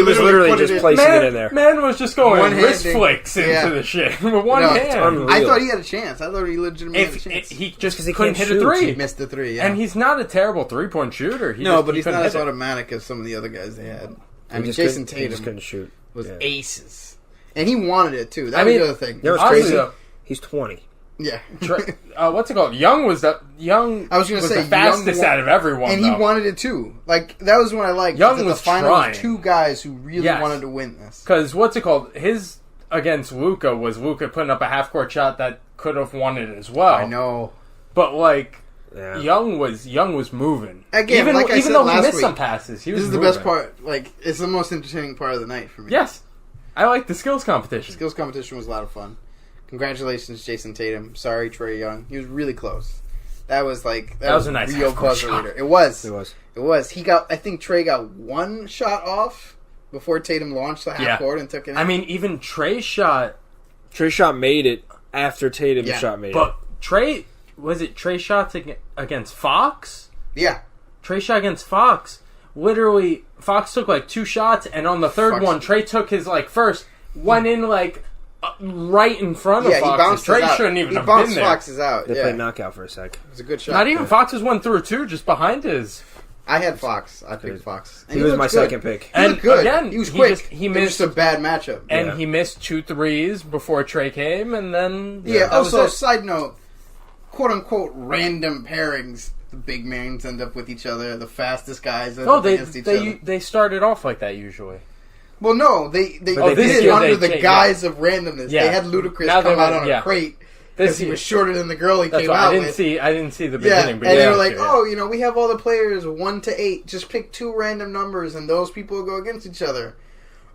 was literally just placing it in there. Man was just going wrist flicks into the shit with one hand. I thought he had a chance. I thought he legitimately had a chance. He just couldn't hit a three. He missed the three, yeah. And he's not a terrible 3-point shooter. But he's not as automatic as some of the other guys they had. I mean, Jason Tatum just couldn't shoot. Was aces. And he wanted it, too. That was the other thing. You know what's crazy? He's 20. Yeah. What's it called? Young was the fastest out of everyone, and he wanted it too. Like that was what I liked. Young was the final trying. Two guys who really wanted to win this. Because what's it called? His against Luka was Luka putting up a half court shot that could have won it as well. I know, but Young was moving. Again, even though he missed some passes, he was. This is the best part. Like it's the most entertaining part of the night for me. Yes, I like the skills competition. The skills competition was a lot of fun. Congratulations, Jason Tatum. Sorry, Trae Young. He was really close. That was a nice real buzzer beater. It was. I think Trae got one shot off before Tatum launched the half court and took it in. I mean, even Trae's shot made it after Tatum's shot made it. But Trae shots against Fox? Yeah. Trae shot against Fox. Literally, Fox took like two shots, and on the third one, Trae took his first, went in right in front of Fox. Trae shouldn't even have been there. Fox's out. They played knockout for a sec. It was a good shot. Not even Fox's one through two, just behind his. I had Fox. I picked Fox. And he was my second pick. He looked good. Again, he was quick. He missed a bad matchup. And he missed 2 threes before Trae came, and then... Also, side note, quote-unquote random pairings. The big names end up with each other. The fastest guys end up against each other. They started off like that usually. Well, no, they did it under the guise of randomness. Yeah. They had Ludacris come out on a crate because he was shorter than the girl he came out with. I didn't see the beginning. But they were like, we have all the players 1 to 8. Just pick 2 random numbers, and those people will go against each other.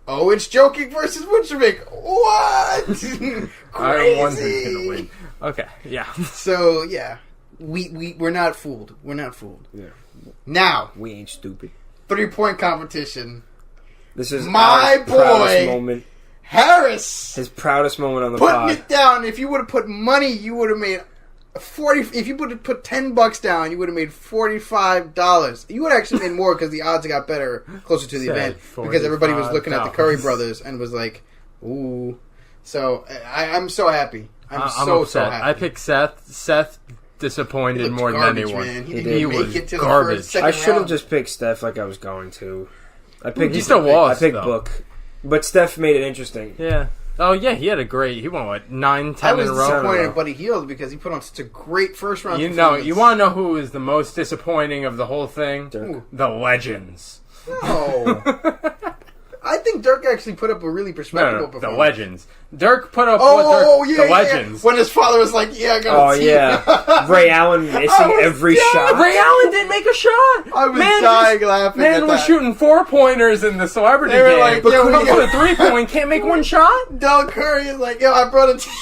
Oh, it's Jokic versus Vucevic. What? Crazy. One's gonna win. Okay, yeah. So yeah, we're not fooled. We're not fooled. Yeah. Now we ain't stupid. 3-point competition. This is my boy moment. Harris. His proudest moment on the pod. Putting it down. If you would have put money, you would have made 40. If you would have put $10 down, you would have made $45. You would have actually made more because the odds got better closer to the event because everybody was looking at the Curry brothers and was like, "Ooh." So I'm so happy. I'm so happy. I picked Seth. Seth disappointed more than anyone. Man. He was garbage. I should have just picked Steph like I was going to. I picked Book, but Steph made it interesting. Yeah. Oh yeah, he had a great. He won 9, 10 in a row. I was disappointed in Buddy Hield because he put on such a great first round. You want to know who is the most disappointing of the whole thing? Dirk. The Legends. No. I think Dirk actually put up a really respectable performance. The Legends. Dirk put up the Legends. When his father was like, I got a team. Yeah. Ray Allen missing every shot. Ray Allen didn't make a shot. I was dying laughing Man was shooting 4-pointers in the celebrity game. Like, but comes to a 3-point, can't make one shot? Del Curry is like, I brought a team.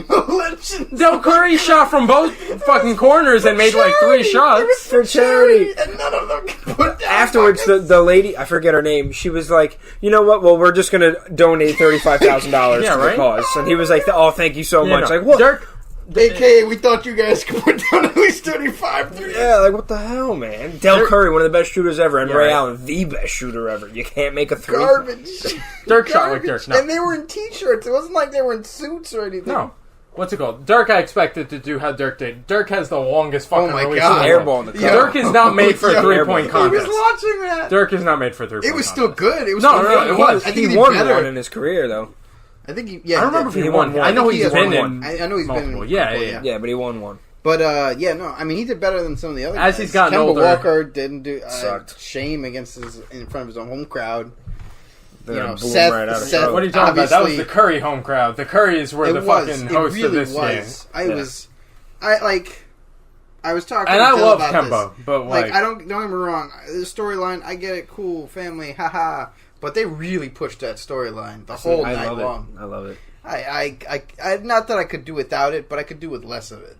Legends. Del Curry shot from both fucking corners and made 3 shots. For charity. And none of them can put down. Afterwards, the lady, I forget her name, she was like, you know what, well, we're just going to donate $35,000 to the cause. And he was like, oh, thank you so much. No. Like, what? Dirk, AKA, we thought you guys could put down at least 35. Yeah, like, what the hell, man? Del Curry, one of the best shooters ever, and Ray Allen, the best shooter ever. You can't make a 3. Garbage. Dirk shot like Dirk. No. And they were in T-shirts. It wasn't like they were in suits or anything. No. what's it called? Dirk, I expected to do how Dirk did. Dirk has the longest fucking release. Airball in the car. Dirk is not made for a 3-point contest. He was launching that. Dirk is not made for a 3-point contest. It was still good. It was it was. I think he won one in his career, though. I think he. I don't remember if he won one. I know he's been in. I know he's multiple. been in. Yeah, but he won one. But I mean, he did better than some of the other guys. As he's gotten Kemba older, Walker didn't do shame in front of his own home crowd. Seth. What are you talking about? That was the Curry home crowd. The Currys were the fucking host of this game. I was talking. And to I Bill love about Kemba, this. but I don't get me wrong. The storyline, I get it, cool family, haha. But they really pushed that storyline the whole night long. I love it. I not that I could do without it, but I could do with less of it.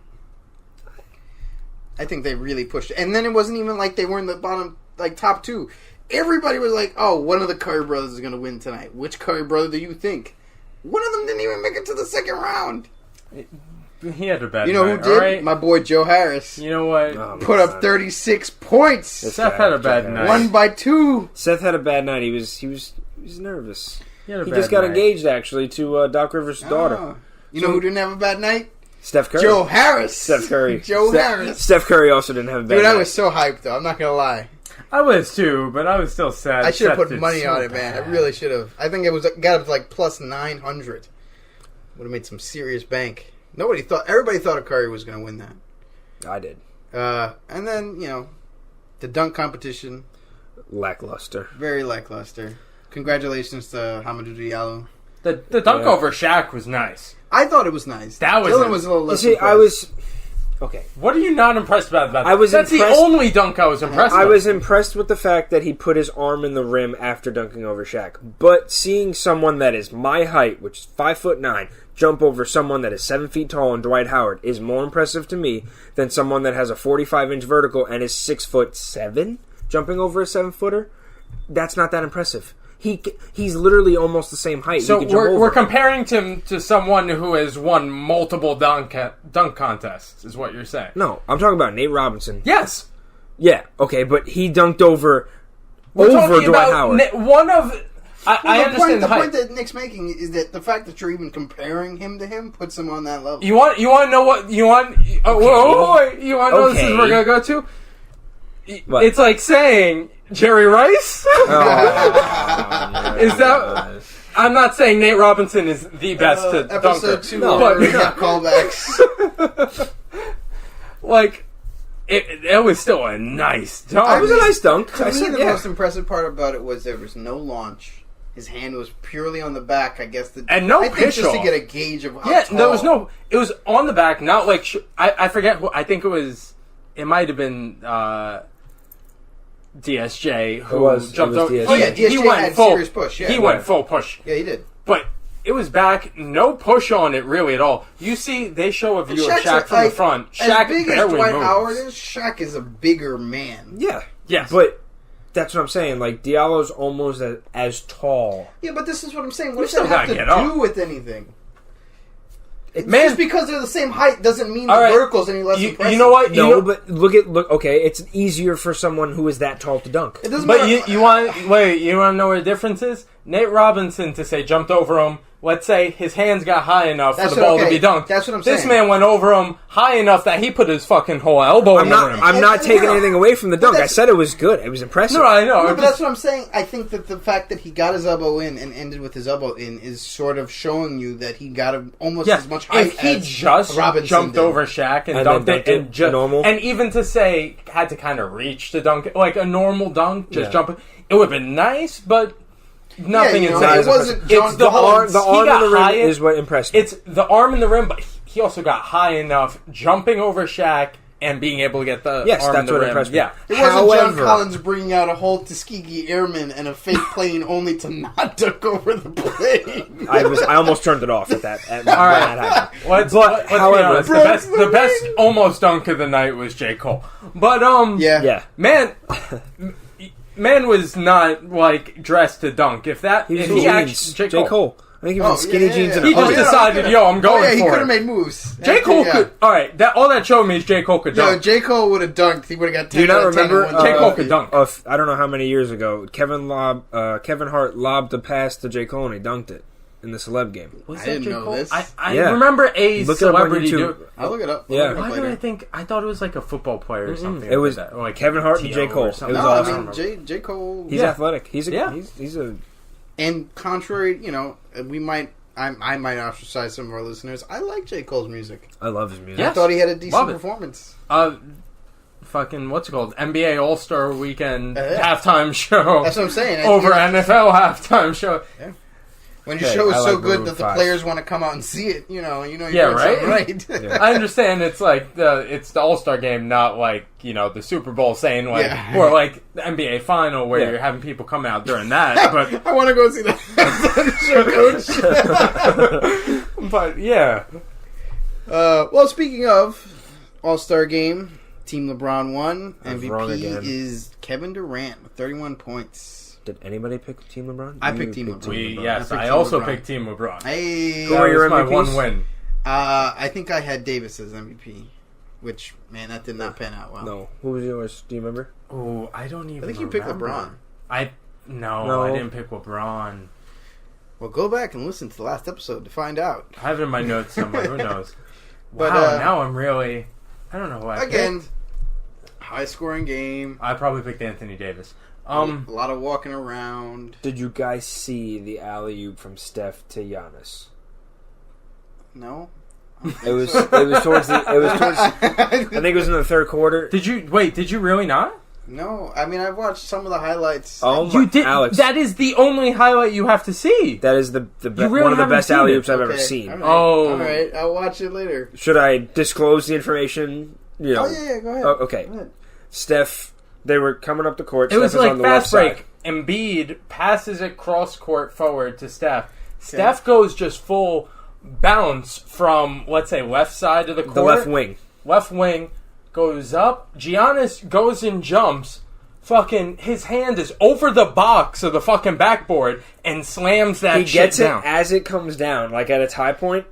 I think they really pushed it. And then it wasn't even like they were in the bottom, top two. Everybody was like, oh, one of the Curry brothers is going to win tonight. Which Curry brother do you think? One of them didn't even make it to the second round. He had a bad night. You know who did? Right? My boy Joe Harris. You know what? Put up 36 points. Seth had a bad night. Won by 2. Seth had a bad night. He was nervous. He just got engaged, actually, to Doc Rivers' daughter. You know who didn't have a bad night? Steph Curry. Joe Harris. Steph Curry. Harris. Steph Curry also didn't have a bad night. Dude, I was so hyped, though. I'm not going to lie. I was, too, but I was still sad. I should have put money on it, man. I really should have. I think it got up to plus 900. Would have made some serious bank. Everybody thought Curry was going to win that. I did. And then, the dunk competition. Lackluster. Very lackluster. Congratulations to Hamidou Diallo. The dunk over Shaq was nice. I thought it was nice. Dylan was a little less impressed. I was... Okay. What are you not impressed about that? That's the only dunk I was impressed with. I was impressed with the fact that he put his arm in the rim after dunking over Shaq. But seeing someone that is my height, which is 5'9", jump over someone that is 7 feet tall and Dwight Howard is more impressive to me than someone that has a 45-inch vertical and is 6'7", jumping over a 7-footer. That's not that impressive. He's literally almost the same height. So we're comparing him to someone who has won multiple dunk contests, is what you're saying? No, I'm talking about Nate Robinson. Yes. Yeah. Okay, but he dunked over Dwight Howard. I understand the point that Nick's making is that the fact that you're even comparing him to him puts him on that level. You want to know what you want? You want to know this is where we're gonna go to? What? It's like saying Jerry Rice. Is that? I'm not saying Nate Robinson is the best dunker. Episode 2, but we have callbacks. It was still a nice dunk. It was a nice dunk. To me, the most impressive part about it was there was no launch. His hand was purely on the back, I guess. And no pitch just off. to get a gauge of how tall. There was no... It was on the back, not like... I forget who... I think it was... It might have been DSJ who jumped over... DSJ. Oh, yeah, DSJ had serious push. Yeah, he went full push. Yeah, he did. But it was back, no push on it really at all. You see, they show a view of Shaq from the front. Shaq as big as Dwight Howard is, Shaq is a bigger man. Yeah. Yes. But... That's what I'm saying. Diallo's almost as tall. Yeah, but this is what I'm saying. What does that have to do with anything? Just because they're the same height doesn't mean the vertical's any less impressive. You know what? But look. Okay, it's easier for someone who is that tall to dunk. It doesn't matter. You want to know where the difference is? Nate Robinson, to say jumped over him. Let's say his hands got high enough for the ball to be dunked. That's what I'm saying. This man went over him high enough that he put his fucking whole elbow in the rim. I'm not taking anything away from the dunk. I said it was good. It was impressive. No, I know. No, but that's what I'm saying. I think that the fact that he got his elbow in and ended with his elbow in is sort of showing you that he got almost as much height if he as just Robinson jumped did. over Shaq and dunked it and just normal. And even to say had to kind of reach to dunk it, like a normal dunk, just jump it. It would have been nice, but nothing inside. It wasn't. It's the arm. The arm in the rim is what impressed me. It's the arm in the rim, but he also got high enough jumping over Shaq and being able to get the arm in the rim. Impressed me. Yeah, it wasn't John Collins bringing out a whole Tuskegee Airman and a fake plane only to not duck over the plane. I almost turned it off at that. All right, let's be honest. The best almost dunk of the night was J. Cole, but Man was not dressed to dunk. If he actually J. Cole. I think he was in skinny jeans. And he just decided, I'm going for it. He could have made moves. J. Cole could. All right, all that showed me is J. Cole could dunk. No, J. Cole would have dunked. He would have got 10. Do you not remember? J. Cole could dunk. I don't know how many years ago, Kevin Hart lobbed the pass to J. Cole and he dunked it. in the celeb game. Was I that didn't J. know Cole? this. I remember a Look it up on celebrity YouTube. I'll look it up. Yeah. Look it up Why do later. I thought it was like a football player or something. It was like that. Kevin Hart and T.O. J. Cole. or It something. was No, awesome. I mean J. Cole. He's athletic. He's a And contrary, we might. I might ostracize some of our listeners. I like J. Cole's music. I love his music. Yes. I thought he had a decent Love it. performance. Fucking what's it called? NBA All-Star Weekend halftime show. That's what I'm saying. Over NFL halftime show. Yeah. When your show is I so like good Maroon that the 5. players want to come out and see it, you're doing right? something right. Yeah. I understand it's like it's the All-Star game, not like the Super Bowl saying like or like the NBA final where you're having people come out during that. But I want to go see the halftime show, coach. but yeah. Well, speaking of All-Star game, Team LeBron won. I was wrong MVP again. is Kevin Durant with 31 points. Did anybody pick Team LeBron? I picked Team LeBron. Yes, I picked I Team also LeBron. picked Team LeBron. Hey, Who are your my MVPs? one win. I think I had Davis as MVP, which man, that did not pan out well. No. Who was yours? Do you remember? Oh, I don't even. I think you picked remember. LeBron. No, I didn't pick LeBron. Well, go back and listen to the last episode to find out. I have it in my notes somewhere. Who knows? But, Wow, now I'm really. I don't know who I Again, picked. high-scoring game. I probably picked Anthony Davis. A lot of walking around. Did you guys see the alley-oop from Steph to Giannis? No. It was towards I think it was in the third quarter. Did you really not? No, I mean I've watched some of the highlights. Oh You my, did. Alex, That is the only highlight you have to see. that is the really one of the haven't best seen it. alley-oops I've ever Okay, seen. All right. Oh. all right. I'll watch it later. Should I disclose the information? Oh yeah, go ahead. Oh, okay. Go ahead. Steph, they were coming up the court. It was Steph like on the fast left break. side. Embiid passes it cross court forward to Steph. Steph goes just full bounce from, let's say, left side of the court. The left wing. Left wing goes up. Giannis goes and jumps. Fucking, his hand is over the box of the fucking backboard and slams that He shit gets it down. as it comes down, like at its high point,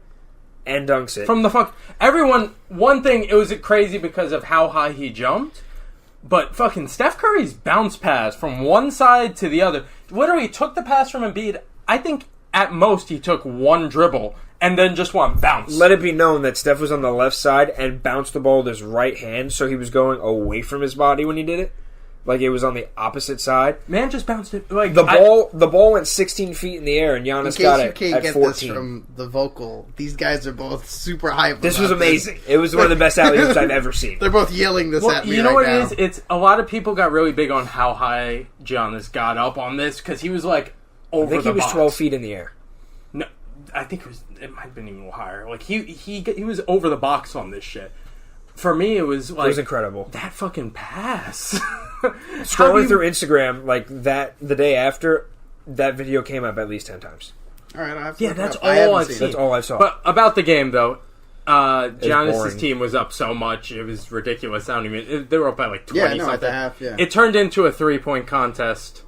and dunks it. From the fuck. Everyone, one thing, it was crazy because of how high he jumped. But fucking Steph Curry's bounce pass from one side to the other literally took the pass from Embiid. I think at most he took one dribble and then just one bounce. Let it be known that Steph was on the left side and bounced the ball with his right hand, so he was going away from his body when he did it. Like it was on the opposite side. Man just bounced it. Like The ball went 16 feet in the air, and In Giannis case got you it can't at get 14. this from the vocal, these guys are both super hyped. This about was amazing. It was one of the best alley-oops I've ever seen. They're both yelling this at me you know right what now. it is? It's a lot of people got really big on how high Giannis got up on this because he was like over I think the he was box. 12 feet in the air. No, I think it might have been even higher. Like he was over the box on this shit. For me, it was like It was incredible. that fucking pass. Scrolling through Instagram like that the day after, that video came up at least 10 times. All right, I have to Yeah, look it that's up. I haven't all I've seen it. That's all I saw. But about the game though, Giannis' boring. team was up so much it was ridiculous. I don't even. They were up by like 20 Yeah, no, something. at the half, yeah. It turned into a 3-point contest.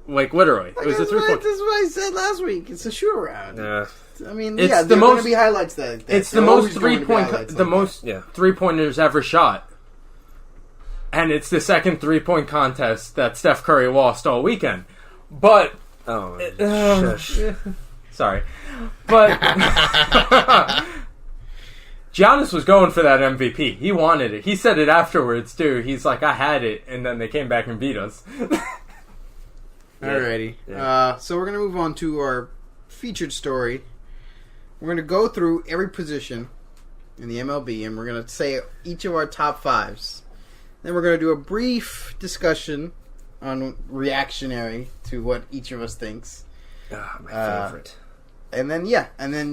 Like literally, it was a That's 3-point. what I said last week. It's a shoot around. Yeah. I mean, It's yeah, the there's going most- to be highlights that. It's the they're most always going to be 3-point, highlights the like most Yeah. 3-pointers ever shot, and it's the second 3-point contest that Steph Curry lost all weekend. But Oh, shush. sorry, but Giannis was going for that MVP. He wanted it. He said it afterwards too. He's like, I had it, and then they came back and beat us. Alrighty. Yeah. So we're going to move on to our featured story. We're going to go through every position in the MLB, and we're going to say each of our top fives. Then we're going to do a brief discussion on reactionary to what each of us thinks. My favorite. And then,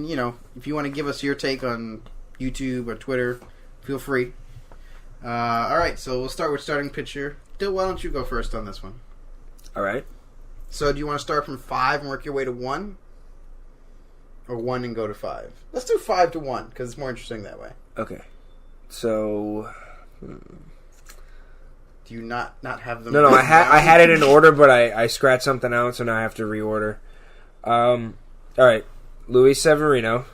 you know, if you want to give us your take on YouTube or Twitter, feel free. Alright, so we'll start with starting pitcher. Dill, why don't you go first on this one? All right. So do you want to start from 5 and work your way to 1? Or 1 and go to 5? Let's do 5 to 1, because it's more interesting that way. Okay. So... Do you not have them? No, I written down? had it in order, but I scratched something out, so now I have to reorder. All right. Luis Severino.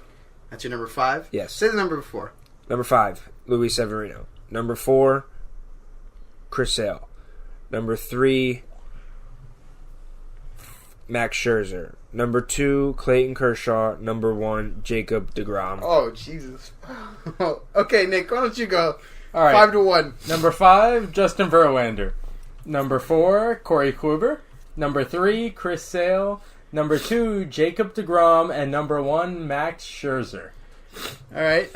That's your number 5? Yes. Say the number before. Number 5, Luis Severino. Number 4, Chris Sale. Number 3, Max Scherzer. Number 2, Clayton Kershaw. Number 1, Jacob deGrom. Oh, Jesus. Okay, Nick, why don't you go? All right. 5-1. Number 5, Justin Verlander. Number 4, Corey Kluber. Number 3, Chris Sale. Number 2, Jacob deGrom. And number 1, Max Scherzer. All right.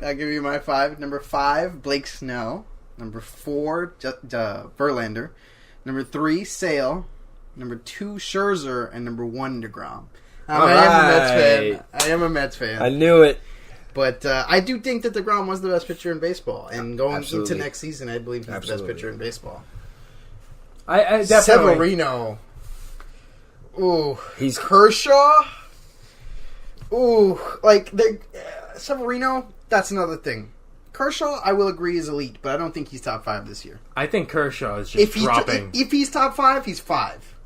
I'll give you my 5. Number 5, Blake Snell. Number 4, Verlander. Number 3, Sale. Number 2, Scherzer. And number 1, deGrom. I am a Mets fan. I knew it. But I do think that deGrom was the best pitcher in baseball. And going Absolutely. into next season, I believe he's the best pitcher in baseball. I definitely... Severino. Ooh. He's Kershaw. Ooh. Severino, that's another thing. Kershaw, I will agree, is elite, but I don't think he's top 5 this year. I think Kershaw is just dropping. If he's top 5, he's 5.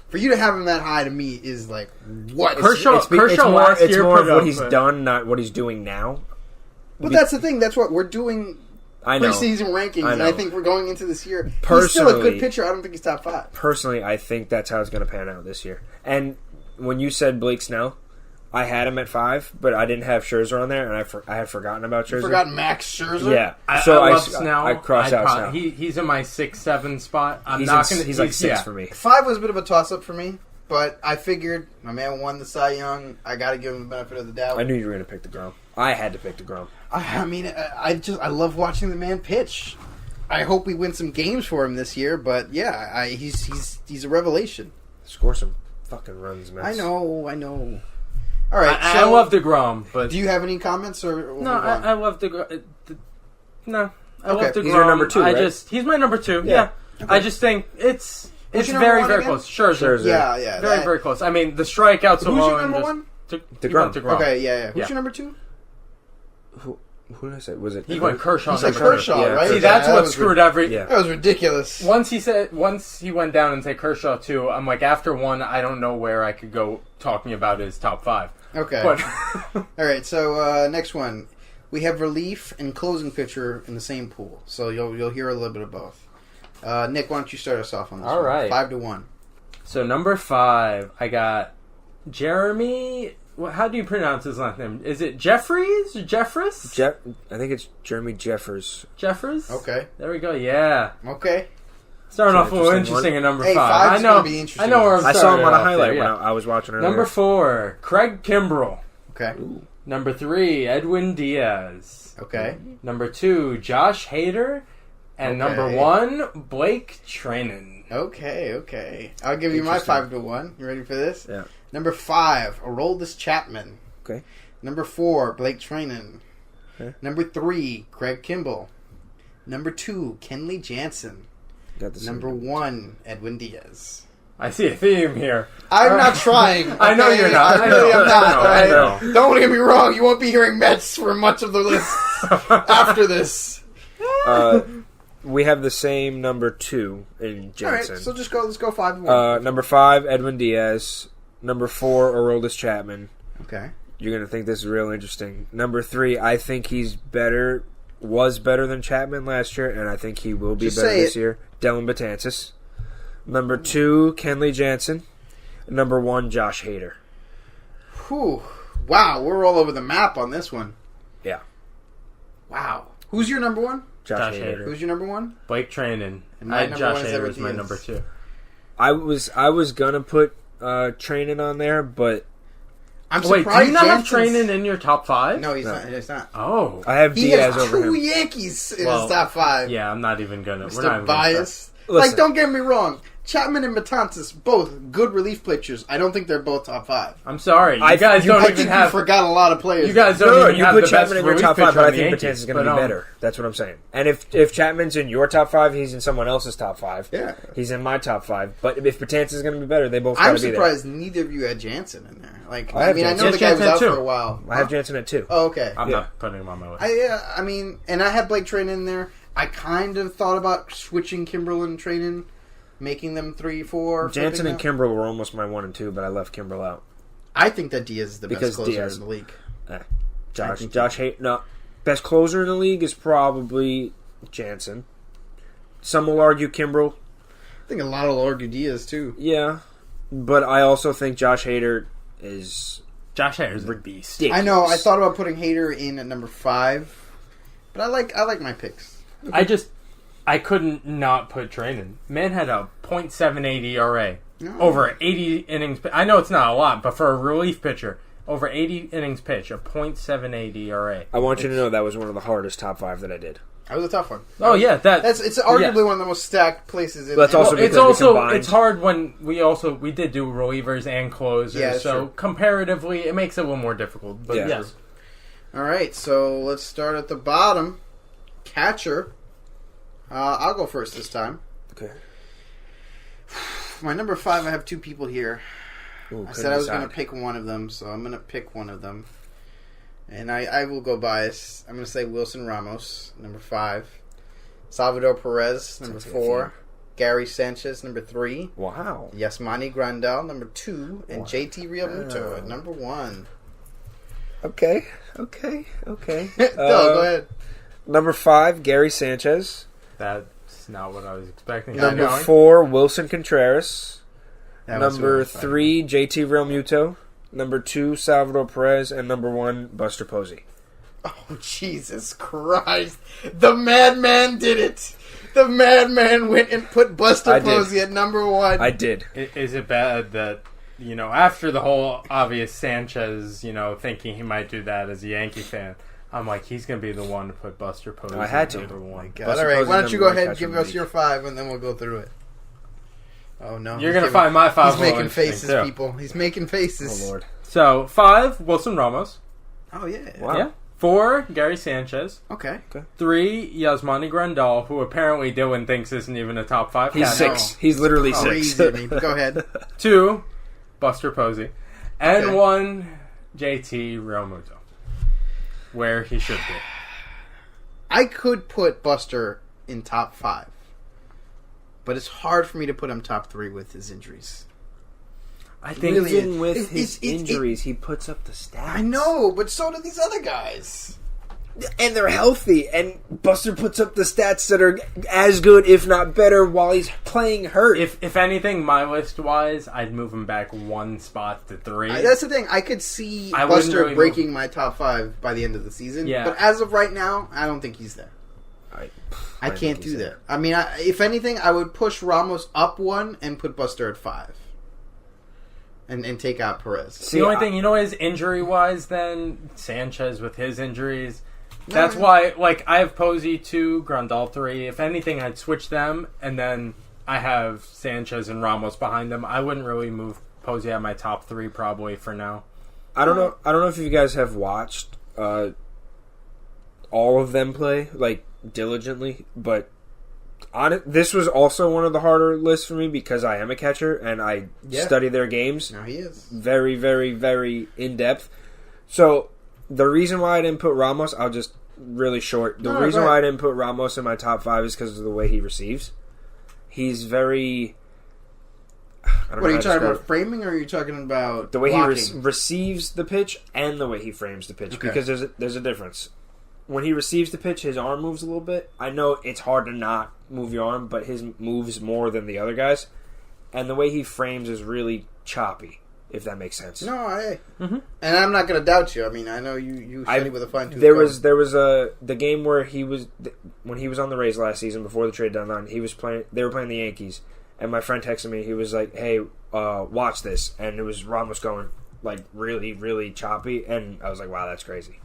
For you to have him that high, to me, is like, what? Kershaw it's last year more of put what up, he's done, not what he's doing now. But that's the thing. That's what we're doing. I know. Preseason rankings, and I think we're going into this year. He's Personally, still a good pitcher. I don't think he's top 5. Personally, I think that's how it's going to pan out this year. And when you said Blake Snell, I had him at 5, but I didn't have Scherzer on there, and I had forgotten about Scherzer. You forgot Max Scherzer? Yeah. I love Snell. I crossed out Snell. He's in my 6-7 spot. He's like 6 for me. 5 was a bit of a toss-up for me, but I figured my man won the Cy Young. I got to give him the benefit of the doubt. I knew you were going to pick deGrom. I had to pick deGrom. I mean, I love watching the man pitch. I hope we win some games for him this year, but yeah, he's a revelation. Score some fucking runs, man. I know. All right, I love deGrom, but do you have any comments or no? I love deGrom. No, I love deGrom. He's your number 2, right? He's my number 2. Yeah. Okay. I just think it's very close. Scherzer. Yeah. Very close. I mean, the strikeouts alone. Who's your number 1? deGrom. Okay, yeah. Who's your number 2? Who did I say? Was it? He went Kershaw. He said Kershaw, Yeah. right? See, that's what screwed every. Yeah. That was ridiculous. Once he went down and said Kershaw 2, I'm like, after 1, I don't know where I could go talking about his top 5. Okay. But all right. So next one, we have relief and closing pitcher in the same pool. So you'll hear a little bit of both. Nick, why don't you start us off on this? All right. 5-1. So number 5, I got Jeremy. How do you pronounce his last name? Is it Jeffries? Jeffress? I think it's Jeremy Jeffers. Jeffers? Okay. There we go. Yeah. Okay. Starting off a little interesting at number 5. I know. Be interesting. I know where I'm I saw him on a there, highlight yeah. when I was watching earlier. Number 4, Craig Kimbrell. Okay. Ooh. Number 3, Edwin Diaz. Okay. Number 2, Josh Hader. And number 1, Blake Treinen. Okay. I'll give you my 5-1. You ready for this? Yeah. Number 5, Aroldis Chapman. Okay. Number 4, Blake Treinen. Okay. Number 3, Craig Kimbrell. Number 2, Kenley Jansen. Got the Number 1, Edwin Diaz. I see a theme here. I'm not trying. I know you're not. I really am not. I know. Don't get me wrong. You won't be hearing Mets for much of the list after this. We have the same number 2 in Jensen. All right, so let's go 5-1. Number 5, Edwin Diaz. Number 4, Aroldis Chapman. Okay. You're going to think this is real interesting. Number 3, I think he's better, was better than Chapman last year, and I think he will be better this year. Dylan Betances. Number 2, Kenley Jansen. Number 1, Josh Hader. Whew. Wow, we're all over the map on this one. Yeah. Wow. Who's your number 1? Josh Hader. Hader. Who's your number 1? Blake Treinen. And my number Josh 1 is Hader Edwin was my Diaz. number 2. I was gonna put Treinen on there, but I'm Wait, surprised. do you not have Jansen's- Treinen in your top 5? No, he's not. He's not. Oh. I have He Diaz has over 2 him. Yankees in his top 5. Yeah, I'm not even gonna. We're not Mr. even Bias. Listen. Like, don't get me wrong. Chapman and Betances, both good relief pitchers. I don't think they're both top 5. I'm sorry. You I guys think don't I even think have. you forgot a lot of players. You guys don't No, even you have put the best Chapman in your relief top 5, pitcher but I on the think Yankees, Betances is going to but, be better. That's what I'm saying. And if Chapman's in your top 5, he's in someone else's top 5. Yeah. He's in my top 5. But if Betances is going to be better, they both got I'm to be there. surprised neither of you had Jansen in there. Like, I I have mean, I Jansen. know the guy was Jansen out too. for a while. I have Jansen at 2. Oh, okay. I'm Yeah. not putting him on my list. I mean, and I had Blake Treinen in there. I kind of thought about switching Kimbrell and Treinen, making them 3, 4. Jansen and flipping them. Kimbrell were almost my 1 and 2, but I left Kimbrell out. I think that Diaz is the Because best closer Diaz- in the league. Josh Hader. No, best closer in the league is probably Jansen. Some will argue Kimbrell. I think a lot will argue Diaz, too. Yeah. but I also think Josh Hader is... Josh Hader's a beast. I know. I thought about putting Hader in at number 5, but I like my picks. I couldn't not put Trainen. Man had a .78 ERA. No. Over 80 innings. I know it's not a lot, but for a relief pitcher, over 80 innings pitch, a .78 ERA. I want you to know that was one of the hardest top 5 that I did. That was a tough one. Oh yeah, it's arguably one of the most stacked places. But that's also it's hard when we did do relievers and closers. Yeah, so true. Comparatively, it makes it a little more difficult. But yes. All right, so let's start at the bottom. Catcher. I'll go first this time. Okay. My number 5, I have 2 people here. Ooh, I said I was going to pick one of them, so I'm going to pick one of them. And I will go bias. I'm going to say Wilson Ramos, number 5. Salvador Perez, number 4. Gary Sanchez, number 3. Wow. Yasmani Grandal, number 2. And JT Realmuto at number 1. Okay. No, go ahead. Number 5, Gary Sanchez. That's not what I was expecting. Number 4, Wilson Contreras. Number 3, JT Realmuto. Number 2, Salvador Perez. And number 1, Buster Posey. Oh, Jesus Christ. The madman did it. The madman went and put Buster Posey at number 1. I did. Is it bad that, after the whole obvious Sanchez, thinking he might do that as a Yankee fan, I'm like, he's going to be the one to put Buster Posey at number 1. God. All right, why don't you go ahead and give us your 5, and then we'll go through it. Oh, no. You're going to find my 5. He's making faces, people. He's making faces. Oh, Lord. So, 5, Wilson Ramos. Oh, yeah. Wow. Yeah. 4, Gary Sanchez. Okay. 3, Yasmani Grandal, who apparently Dylan thinks isn't even a top 5 He's catcher. 6. He's literally 6. Crazy to me. Go ahead. 2, Buster Posey. And 1, JT Realmuto. Where he should be. I could put Buster in top 5. But it's hard for me to put him top 3 with his injuries. I think really even with his injuries, he puts up the stats. I know, but so do these other guys. And they're healthy, and Buster puts up the stats that are as good, if not better, while he's playing hurt. If anything, my list-wise, I'd move him back 1 spot to 3. That's the thing. I could see Buster breaking my top 5 by the end of the season. Yeah. But as of right now, I don't think he's there. I can't do that. I mean, if anything, I would push Ramos up 1 and put Buster at 5. And take out Perez. The only thing, is injury-wise then, Sanchez with his injuries. That's why, I have Posey 2, Grandal 3. If anything, I'd switch them, and then I have Sanchez and Ramos behind them. I wouldn't really move Posey at my top 3 probably for now. I don't know if you guys have watched all of them play, diligently, but this was also one of the harder lists for me because I am a catcher and I study their games. Now he is. Very, very, very in-depth. So, the reason why I didn't put Ramos, I'll just really short. The reason why I didn't put Ramos in my top 5 is because of the way he receives. He's very... What are you talking about, framing, or are you talking about the way he receives the pitch and the way he frames the pitch? Okay. Because there's a difference. When he receives the pitch, his arm moves a little bit. I know it's hard to not move your arm, but his moves more than the other guys. And the way he frames is really choppy, if that makes sense. No, and I'm not going to doubt you. I mean, I know you study with a fine-tooth comb. There was the game where when he was on the Rays last season before the trade deadline. They were playing the Yankees, and my friend texted me. He was like, "Hey, watch this," and it was Ramos going really, really choppy, and I was like, "Wow, that's crazy."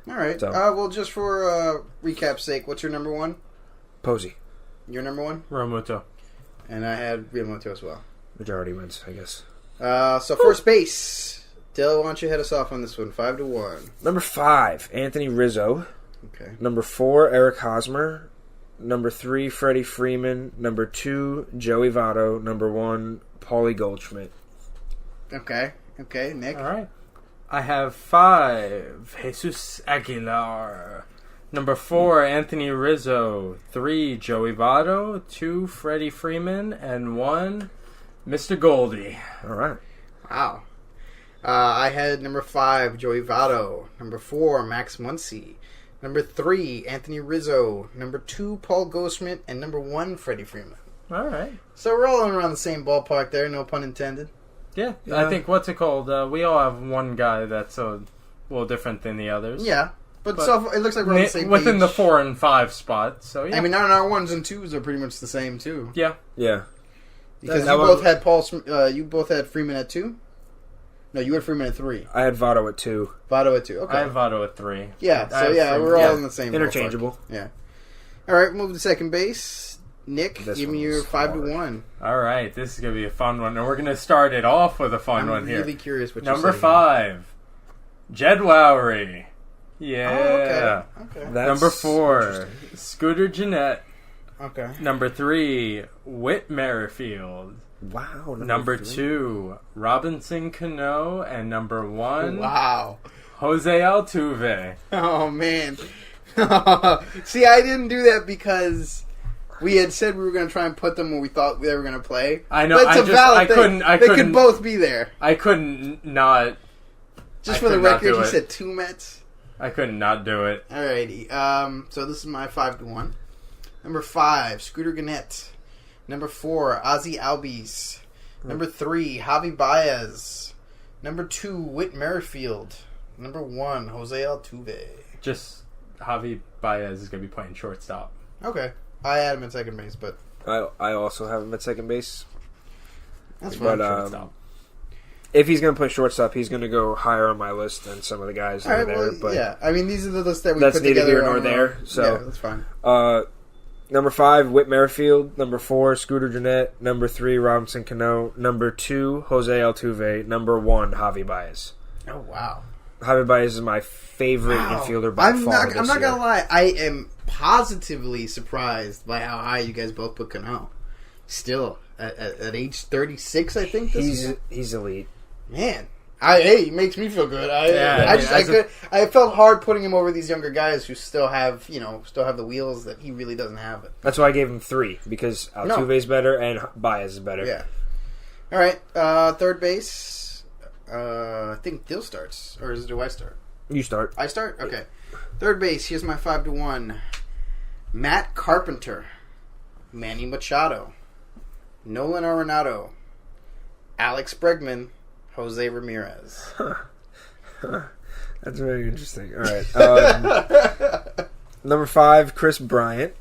All right. So, well, just for recap's sake, what's your number 1? Posey. Your number 1? Realmuto. And I had Realmuto as well. Majority wins, I guess. So first base. Dill, why don't you head us off on this one? 5-1. Number 5, Anthony Rizzo. Okay. Number 4, Eric Hosmer. Number 3, Freddie Freeman. Number 2, Joey Votto. Number 1, Paulie Goldschmidt. Okay, Nick. All right. I have 5, Jesus Aguilar. Number 4, Anthony Rizzo. 3, Joey Votto. 2, Freddie Freeman. And 1, Mr. Goldie. All right. Wow. I had number 5, Joey Votto. Number 4, Max Muncy. Number 3, Anthony Rizzo. Number 2, Paul Goldschmidt. And number 1, Freddie Freeman. All right. So we're all around the same ballpark there, no pun intended. Yeah. I think, what's it called? We all have one guy that's a little different than the others. Yeah. But so it looks like we're on the same within page. the 4 and 5 spots. So yeah. I mean, our 1s and 2s are pretty much the same too. Yeah. Yeah. Because you both had you both had Freeman at 2? No, you had Freeman at 3. I had Votto at 2. Votto at 2, okay. I have Votto at 3. Yeah, so we're all in the same interchangeable. ballpark. Yeah. All right, move to second base. Nick, give me your 5-1. All right, this is going to be a fun one. And we're going to start it off with a fun one here. I'm really curious what Number 5, Jed Lowry. Yeah. Oh, okay. Number 4, Scooter Gennett. Okay. Number 3, Whit Merrifield. Wow. Number 2, Robinson Cano. And number 1, wow, Jose Altuve. Oh, man. See, I didn't do that because we had said we were going to try and put them where we thought they were going to play. I know. But it's a valid thing. They could both be there. I couldn't not. Just for the record, you said 2 Mets. I couldn't not do it. Alrighty. So this is my 5-1. Number 5, Scooter Gennett. Number 4, Ozzie Albies. Number 3, Javi Baez. Number 2, Whit Merrifield. Number 1, Jose Altuve. Just Javi Baez is going to be playing shortstop. Okay. I had him at second base, but I also have him at second base. that's fine. But Shortstop. if he's going to play shortstop, he's going to go higher on my list than some of the guys that are there. But yeah, I mean, these are the lists that we that's put neither together. here nor there. So yeah, that's fine. Number 5, Whit Merrifield. Number 4, Scooter Gennett. Number 3, Robinson Cano. Number 2, Jose Altuve. Number 1, Javi Baez. Oh, wow. Javi Baez is my favorite infielder by far. I'm not going to lie. I am positively surprised by how high you guys both put Cano. Still, at age 36, I think he's elite. Man. He makes me feel good. I felt hard putting him over these younger guys who still have the wheels that he really doesn't have it. That's why I gave him 3, because Altuve's better and Baez is better. Yeah. All right. Third base. I think Dill starts, or do I start? You start. I start. Okay. Third base. Here's my 5-1. Matt Carpenter, Manny Machado, Nolan Arenado, Alex Bregman, Jose Ramirez. That's very interesting. All right. Number 5, Chris Bryant.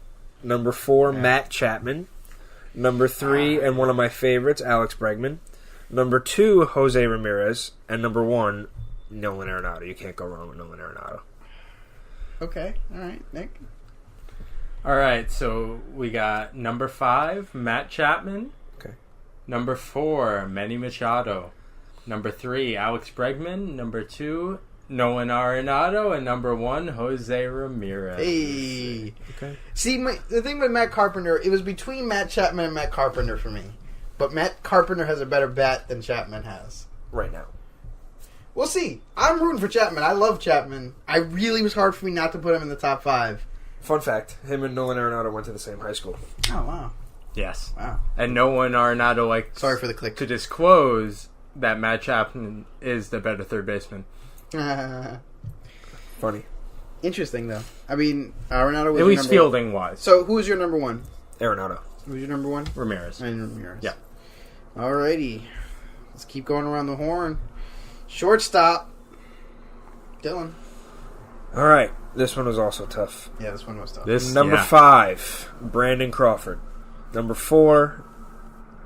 Number 4, Matt Chapman. Number 3, and one of my favorites, Alex Bregman. Number 2, Jose Ramirez. And number 1, Nolan Arenado. You can't go wrong with Nolan Arenado. Okay. All right, Nick. All right, so we got number 5, Matt Chapman. Okay. Number 4, Manny Machado. Number 3, Alex Bregman. Number 2, Nolan Arenado. And number 1, Jose Ramirez. Hey. Okay. See, the thing with Matt Carpenter, it was between Matt Chapman and Matt Carpenter for me. But Matt Carpenter has a better bat than Chapman has. Right now. We'll see. I'm rooting for Chapman. I love Chapman. I really was hard for me not to put him in the top 5. Fun fact, him and Nolan Arenado went to the same high school. Oh, wow. Yes. Wow. And Nolan Arenado likes Sorry for the click. to disclose that Matt Chapman is the better third baseman. Funny. Interesting, though. I mean, Arenado was at least fielding-wise. So, who's your number 1? Arenado. Who's your number 1? Ramirez. And Ramirez. Yeah. Alrighty. Let's keep going around the horn. Shortstop. Dylan. All right. This one was also tough. Yeah, this one was tough. Number 5, Brandon Crawford. Number 4,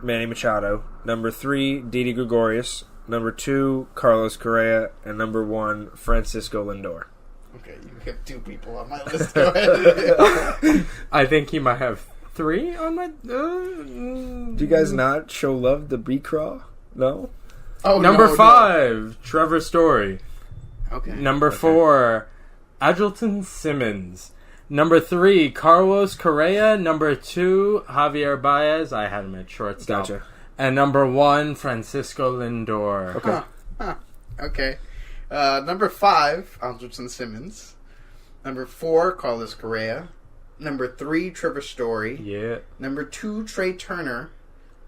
Manny Machado. Number 3, Didi Gregorius. Number 2, Carlos Correa. And number 1, Francisco Lindor. Okay, you have 2 people on my list. Go ahead. I think he might have 3 on my... Do you guys not show love to B-Craw? No? Oh, Number no, 5, Trevor Story. Okay. Number 4, Adjelton Simmons. Number 3, Carlos Correa. Number 2, Javier Baez. I had him at shortstop. Gotcha. And number 1, Francisco Lindor. Okay. Okay. Number 5, Andrelton Simmons. Number 4, Carlos Correa. Number 3, Trevor Story. Yeah. Number 2, Trey Turner.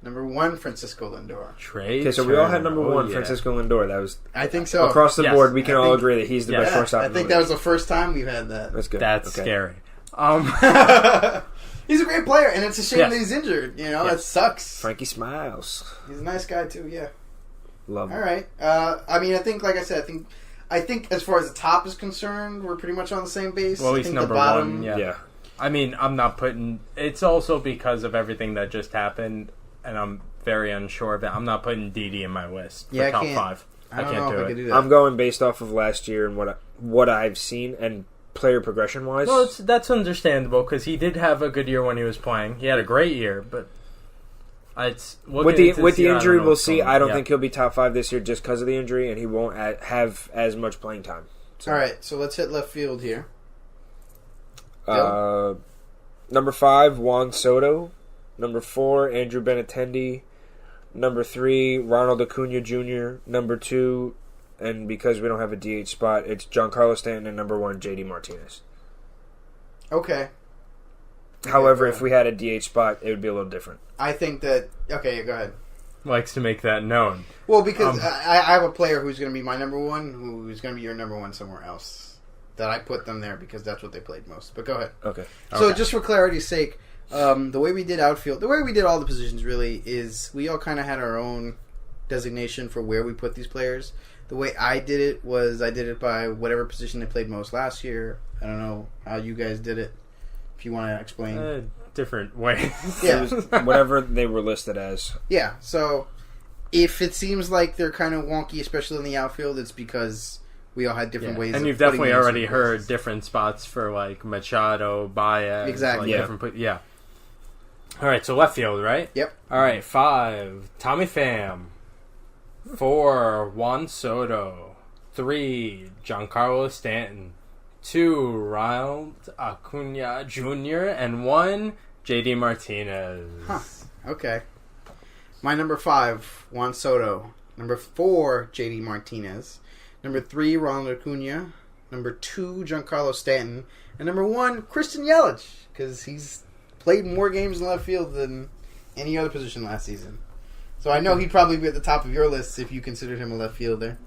Number 1, Francisco Lindor. Trey So we all had number 1, Francisco Lindor. That was I think so. across the Yes. board. We can all agree that he's the best shortstop. I think that was the first time we've had that. That's good. That's Okay. scary. He's a great player, and it's a shame Yes. that he's injured. You know, Yes. It sucks. Frankie Smiles. He's a nice guy too. Yeah. Love him. All right. I mean, I think, like I said, I think as far as the top is concerned, we're pretty much on the same base. Well, at I least think number the bottom, one. Yeah. I mean, I'm not putting. It's also because of everything that just happened, and I'm very unsure of it. I'm not putting Didi in my list for top 5. I don't know can't if do I it. could do that. I'm going based off of last year and what I've seen and player progression wise. Well, that's understandable because he did have a good year when he was playing. He had a great year, but with the injury, we'll see. I don't Yeah. think he'll be top 5 this year just because of the injury, and he won't have as much playing time. So. All right, so let's hit left field here. Number 5, Juan Soto. Number 4, Andrew Benintendi. Number 3, Ronald Acuna Jr. Number 2, and because we don't have a DH spot, it's Giancarlo Stanton, and number 1, JD Martinez. Okay. However, if we had a DH spot, it would be a little different. I think that... Okay, go ahead. Likes to make that known. Well, because I have a player who's going to be my number 1, who's going to be your number 1 somewhere else. That I put them there because that's what they played most. But go ahead. Okay. So just for clarity's sake, the way we did outfield, the way we did all the positions really is we all kind of had our own designation for where we put these players. The way I did it was I did it by whatever position they played most last year. I don't know how you guys did it. If you want to explain. Different way. Yeah. Whatever they were listed as. Yeah. So if it seems like they're kind of wonky, especially in the outfield, it's because we all had different ways. And of you've putting definitely them in already certain heard places. different spots for like Machado, Baez. Exactly. Like Yeah. different yeah. All right, so left field, right? Yep. All right, 5, Tommy Pham. 4, Juan Soto. 3, Giancarlo Stanton. 2, Ronald Acuna Jr. And 1, JD Martinez. Huh. Okay. My number 5, Juan Soto. Number 4, JD Martinez. Number 3, Ronald Acuna. Number 2, Giancarlo Stanton. And number 1, Christian Yelich. Because he's played more games in left field than any other position last season. So I know he'd probably be at the top of your list if you considered him a left fielder.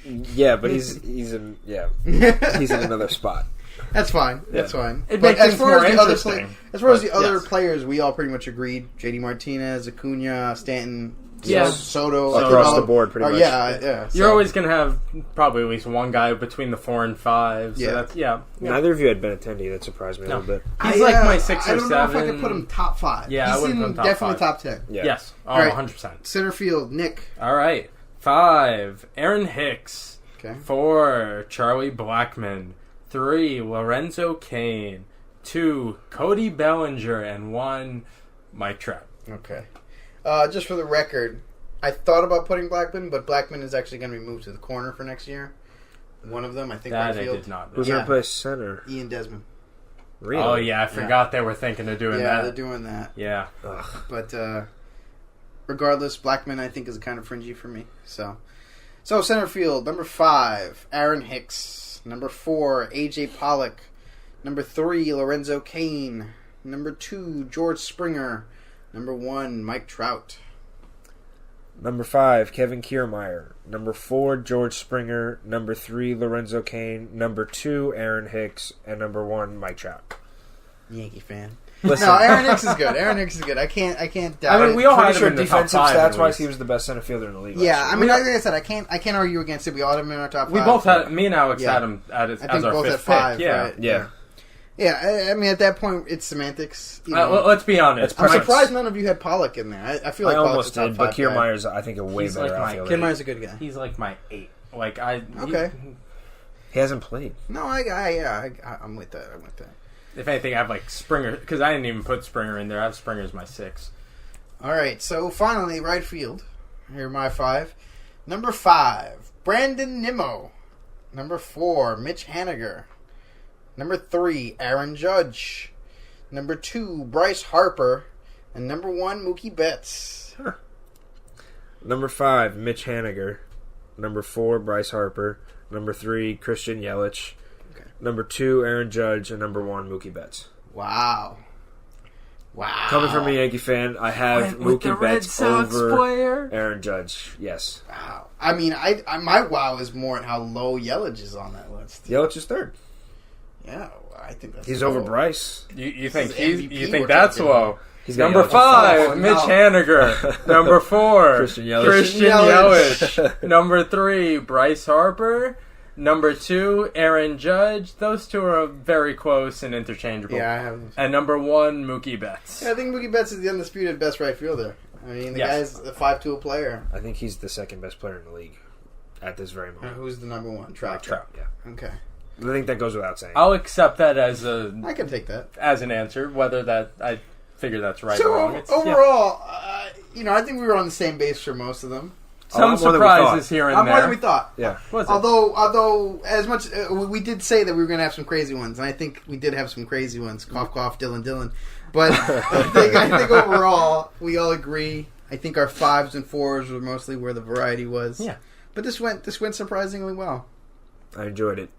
Yeah, but he's in he's in another spot. That's fine. That's fine. It But makes things more interesting. as far as the But, other yes. players, we all pretty much agreed. JD Martinez, Acuna, Stanton, Yeah. Soto. Across all- the board, pretty much. Yeah. You're so- always going to have probably at least one guy between the 4 and 5. So Yeah. that's, Neither of you had Benintendi. That surprised me a little bit. He's like my 6 or 7. I don't know if I could put him top 5. Yeah, I He's wouldn't in put him top definitely 5. top 10. Yeah. Yes. Oh, All right. 100%. Center field, Nick. All right. 5, Aaron Hicks. Okay. 4, Charlie Blackmon. 3, Lorenzo Cain. 2, Cody Bellinger. And 1, Mike Trout. Okay. Just for the record, I thought about putting Blackmon, but Blackmon is actually going to be moved to the corner for next year. One of them, I think, That right I field. did not know. Who's Yeah. going to play center? Ian Desmond. Really? Oh, yeah. I forgot they were thinking of doing Yeah, that. they're doing that. Yeah. Ugh. But regardless, Blackmon I think is kind of fringy for me. So center field, number 5, Aaron Hicks. Number 4, AJ Pollock. Number 3, Lorenzo Cain. Number 2, George Springer. Number 1, Mike Trout. Number 5, Kevin Kiermaier. Number 4, George Springer. Number 3, Lorenzo Cain. Number 2, Aaron Hicks. And number 1, Mike Trout. Yankee fan. Listen, No, Aaron Hicks is good. Aaron Hicks is good. I can't doubt I mean, it. we all pretty had sure him in the top defensive 5 at stats wise, least. he was the best center fielder in the league. Yeah, last I year. mean, like I said, I can't argue against it. We all had him in our top 5. We both so- had, me and Alex Yeah. had him I as think our both 5th at 5, pick. Yeah. right? Yeah. Yeah, I mean, at that point, it's semantics. You know. Let's be honest. It's I'm preference. surprised none of you had Pollock in there. I feel like I Pollock's almost a top did, but 5 guy. Kiermaier's, I think, a way He's better like my outfielder. Kiermaier's a good guy. He's like my 8. Like Okay. He hasn't played. No, I'm with that. If anything, I have like Springer because I didn't even put Springer in there. I have Springer as my 6. All right, so finally, right field. Here are my 5. Number 5, Brandon Nimmo. Number 4, Mitch Haniger. Number 3, Aaron Judge. Number 2, Bryce Harper. And number 1, Mookie Betts. Number 5, Mitch Haniger. Number 4, Bryce Harper. Number 3, Christian Yelich. Okay. Number 2, Aaron Judge. And number 1, Mookie Betts. Wow. Coming from a Yankee fan, I have Mookie Betts over Aaron Judge. Yes. Wow. I mean, I my wow is more at how low Yelich is on that list. Yelich is 3rd. Yeah, I think that's he's over Bryce. You think MVP think that's low? He's Number 5, Oh, Mitch no. Haniger. Number 4, Christian Yelich. Christian Yelich. Number 3, Bryce Harper. Number 2, Aaron Judge. Those two are very close and interchangeable. Yeah, I have. And number 1, Mookie Betts. Yeah, I think Mookie Betts is the undisputed best right fielder. I mean, the guy's a 5-tool player. I think he's the second best player in the league at this very moment. Who's the number 1? Trout. Yeah. Okay. I think that goes without saying. I'll accept that as I can take that. as an answer, whether that I figure that's right So or wrong. overall, I think we were on the same base for most of them. Some surprises here and there. More than we thought. Yeah. Was it? Although as much we did say that we were going to have some crazy ones, and I think we did have some crazy ones. Cough, cough, Dylan. But I think overall we all agree. I think our 5s and 4s were mostly where the variety was. Yeah. But this went surprisingly well. I enjoyed it.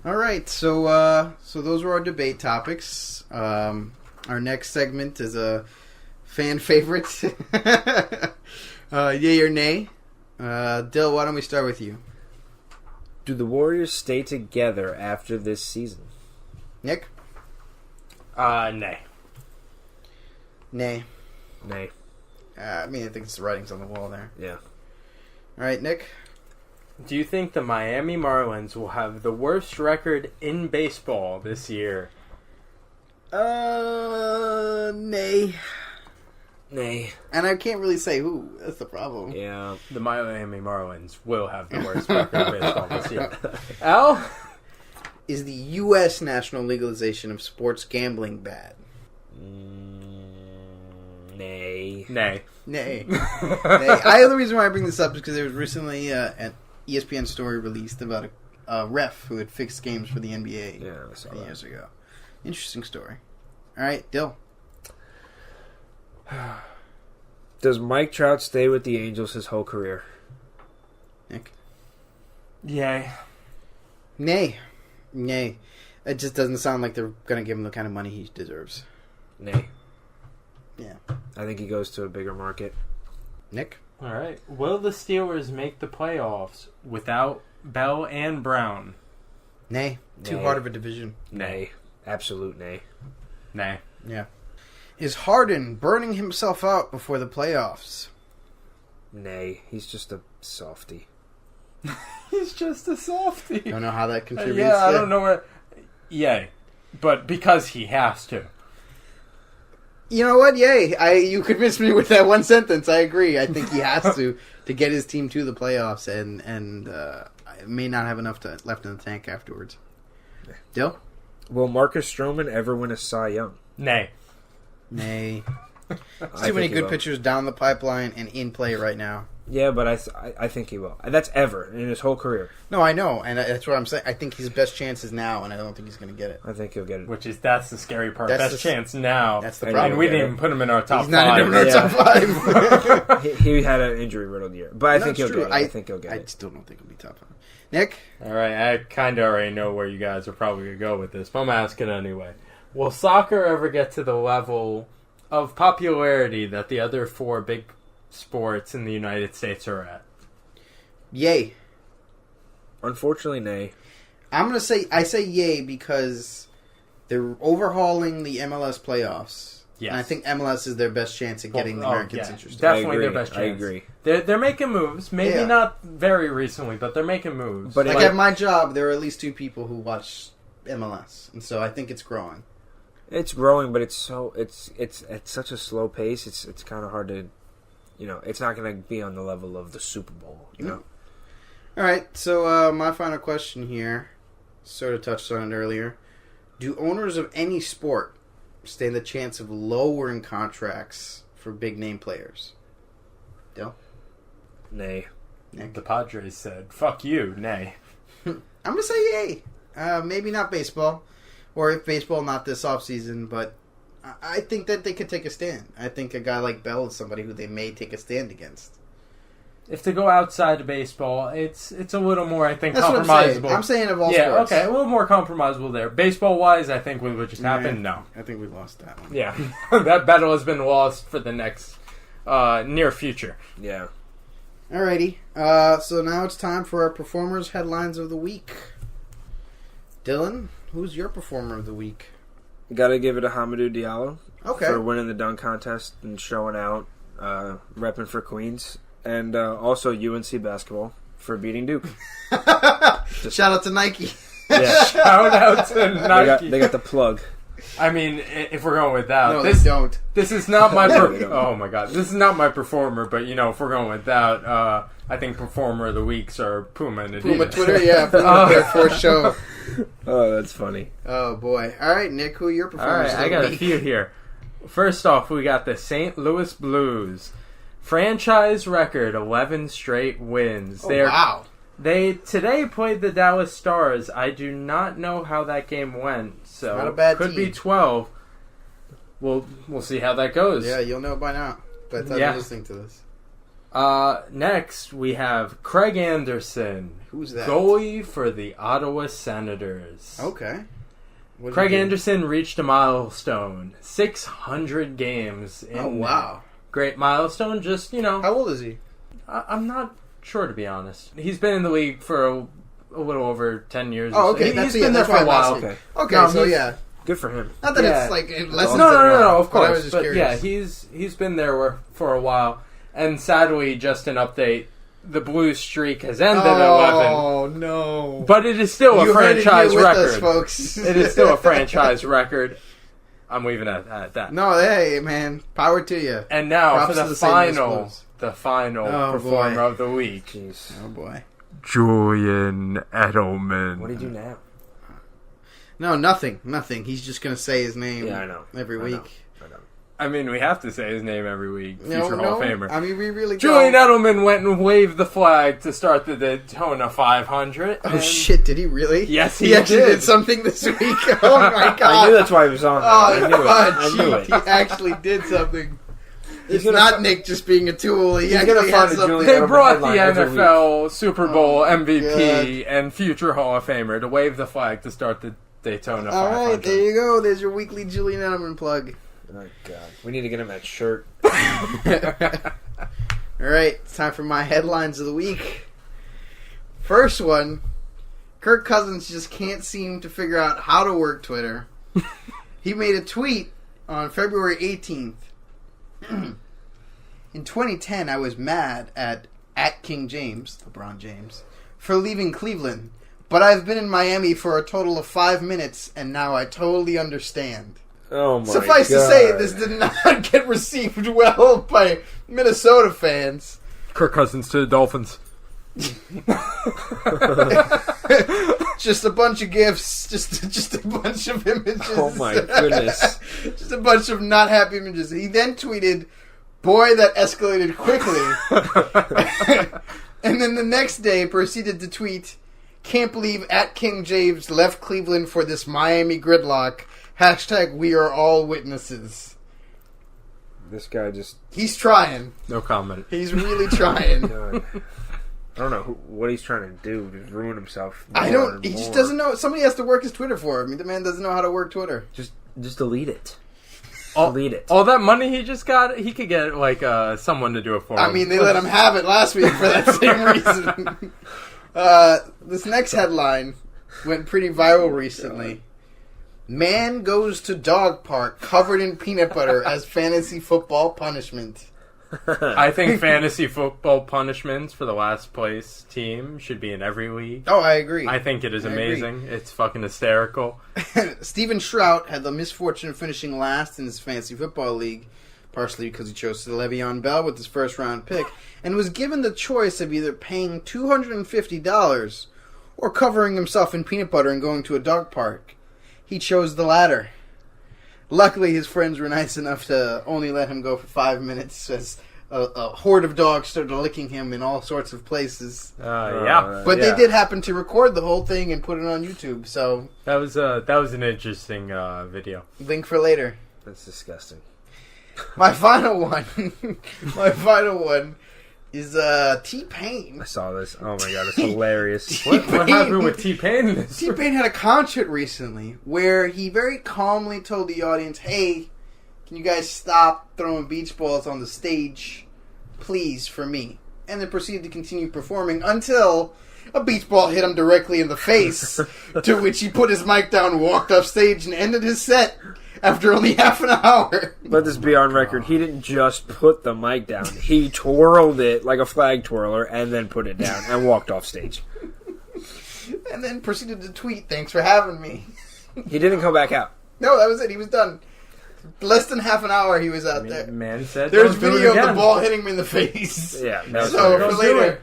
All right, so those were our debate topics. Our next segment is a fan favorite. Yay or nay? Dill, why don't we start with you? Do the Warriors stay together after this season? Nick? Nay. Nay. Nay. I think it's the writing's on the wall there. Yeah. All right, Nick? Do you think the Miami Marlins will have the worst record in baseball this year? Nay. Nay. And I can't really say who. That's the problem. Yeah. The Miami Marlins will have the worst record in baseball this year. Al? Is the U.S. national legalization of sports gambling bad? Nay. Nay. Nay. Nay. The reason why I bring this up is because there was recently an ESPN story released about a ref who had fixed games for the NBA Yeah, I saw that. years ago. Interesting story. All right, Dill. Does Mike Trout stay with the Angels his whole career? Nick? Yay. Nay. It just doesn't sound like they're going to give him the kind of money he deserves. Nay. Yeah. I think he goes to a bigger market. Nick? All right. Will the Steelers make the playoffs without Bell and Brown? Nay. Too Nay. hard of a division. Nay. Absolute nay. Nay. Yeah. Is Harden burning himself out before the playoffs? Nay. He's just a softie. He's just a softie. Don't know how that contributes. Yeah, I don't know where. Yay. But because he has to. You know what? Yay! You convinced me with that one sentence. I agree. I think he has to get his team to the playoffs, and may not have enough left in the tank afterwards. Dill? Will Marcus Stroman ever win a Cy Young? Nay. Nay. Too many good pitchers down the pipeline and in play right now. Yeah, but I think he will. That's ever in his whole career. No, I know, and that's what I'm saying. I think his best chance is now, and I don't think he's going to get it. I think he'll get it. That's the scary part. That's Best chance now. That's the And problem. And we didn't even put him in our top He's not 5. even in our top 5. he had an injury-riddled year, but I think he'll get it. I think he'll get I it. still don't think he'll be top 5. Nick? All right, I kind of already know where you guys are probably going to go with this, but I'm asking anyway. Will soccer ever get to the level of popularity that the other 4 big sports in the United States are at? Yay. Unfortunately, nay. I'm going to say, I say yay because they're overhauling the MLS playoffs. Yes. And I think MLS is their best chance at getting the Americans interested. Definitely I their agree. best chance. I agree. They're making moves. Maybe Yeah. not very recently, but they're making moves. But Like it- at my job, there are at least 2 people who watch MLS. And so I think it's growing. It's growing, but it's at such a slow pace. It's kind of hard to, it's not going to be on the level of the Super Bowl. You know. All right, so my final question here, sort of touched on it earlier. Do owners of any sport stand the chance of lowering contracts for big-name players? Dill? Nay. Nick? The Padres said, fuck you, nay. I'm going to say yay. Maybe not baseball, or if baseball, not this offseason, but I think that they could take a stand. I think a guy like Bell is somebody who they may take a stand against. If they go outside of baseball, it's a little more, I think, That's what compromisable. I'm saying of all yeah, sports. okay, a little more compromisable there. Baseball-wise, I think what just happened, no. I think we lost that one. Yeah, that battle has been lost for the next near future. Yeah. Alrighty, so now it's time for our performers' headlines of the week. Dylan, Who's your performer of the week? Got to give it to Hamidou Diallo for winning the dunk contest and showing out, repping for Queens, and also UNC basketball for beating Duke. Shout out to Nike. Yeah. Shout out to Nike. They got the plug. I mean, if we're going with that, No, they don't. This is not my. Don't. Oh my god, this is not my performer. But if we're going with that, I think performer of the weeks are Puma and Adidas. Puma Twitter, yeah, Puma for sure. Oh, that's funny. Oh boy! All right, Nick, who are your performers? All right, I got a few here. First off, we got the St. Louis Blues, franchise record 11 straight wins. Oh, wow! They today played the Dallas Stars. I do not know how that game went, so not a bad could team. be 12. We'll see how that goes. Yeah, you'll know by now. By the time you're listening to this. Next, we have Craig Anderson. Who's that? Goalie for the Ottawa Senators. Okay. Craig Anderson reached a milestone. 600 games. Oh, wow. Great milestone. Just, How old is he? I'm not sure, to be honest. He's been in the league for a little over 10 years. Oh, okay. He's been there for a while. Okay, so yeah. Good for him. Not that it's like lessons. No, of course. I was just but curious. yeah, he's been there for a while. And sadly, just an update, the Blues streak has ended at 11. Oh, no. But it is still a franchise record. Us, folks. It is still a franchise record. I'm leaving it at that. No, hey, man. Power to you. And now Props for to the the final Oh, performer boy. of the week. Jeez. Oh, boy. Julian Edelman. What do you do now? No, nothing. He's just going to say his name every week. I know. I mean, we have to say his name every week. Future No, Hall of Famer. I mean, we really Julian don't. Edelman went and waved the flag to start the Daytona 500. Oh, shit. Did he really? Yes, he actually did something this week. Oh, my God. I knew that's why he was on. Oh, I knew God. it. I knew it. He actually did something. It's gonna not Nick just being a tool. He's gonna actually find had a something. Julian They Edelman brought the headline every NFL Super Bowl MVP God. and future Hall of Famer to wave the flag to start the Daytona 500. All right, there you go. There's your weekly Julian Edelman plug. Oh, God. We need to get him that shirt. All right, it's time for my headlines of the week. First one, Kirk Cousins just can't seem to figure out how to work Twitter. He made a tweet on February 18th. In 2010, I was mad at King James, LeBron James, for leaving Cleveland. But I've been in Miami for a total of 5 minutes, and now I totally understand. Oh, my Suffice God. to say, this did not get received well by Minnesota fans. Kirk Cousins to the Dolphins. Just a bunch of gifs, just a bunch of images. Oh, my goodness. Just a bunch of not happy images. He then tweeted, "Boy, that escalated quickly." And then the next day proceeded to tweet, "Can't believe King James left Cleveland for this Miami gridlock. Hashtag we are all witnesses." This guy just... He's trying. No comment. He's really trying. God. I don't know what he's trying to do to ruin himself. He just doesn't know. Somebody has to work his Twitter for him. I mean, the man doesn't know how to work Twitter. Just delete it. Delete it. All that money he just got, he could get someone to do it for him. I mean, they let him have it last week for that same reason. This next headline went pretty viral recently. Man goes to dog park covered in peanut butter as fantasy football punishment. I think fantasy football punishments for the last place team should be in every league. Oh, I agree. I think it is amazing. It's fucking hysterical. Steven Strout had the misfortune of finishing last in his fantasy football league, partially because he chose Le'Veon Bell with his first-round pick, and was given the choice of either paying $250 or covering himself in peanut butter and going to a dog park. He chose the latter. Luckily, his friends were nice enough to only let him go for 5 minutes as a horde of dogs started licking him in all sorts of places. Yeah. But they did happen to record the whole thing and put it on YouTube, so... That was an interesting video. Link for later. That's disgusting. My final one is T-Pain. I saw this. Oh my God, it's hilarious. What happened with T-Pain? T-Pain had a concert recently where he very calmly told the audience, "Hey, can you guys stop throwing beach balls on the stage, please, for me?" and then proceeded to continue performing until a beach ball hit him directly in the face, to which he put his mic down, walked off stage, and ended his set after only half an hour. Let this be on record. He didn't just put the mic down. He twirled it like a flag twirler and then put it down and walked off stage. And then proceeded to tweet, "Thanks for having me." He didn't come back out. No, that was it. He was done. Less than half an hour he was out there. Man said, "There's video of the ball hitting him in the face." Yeah, that was so hilarious. for later,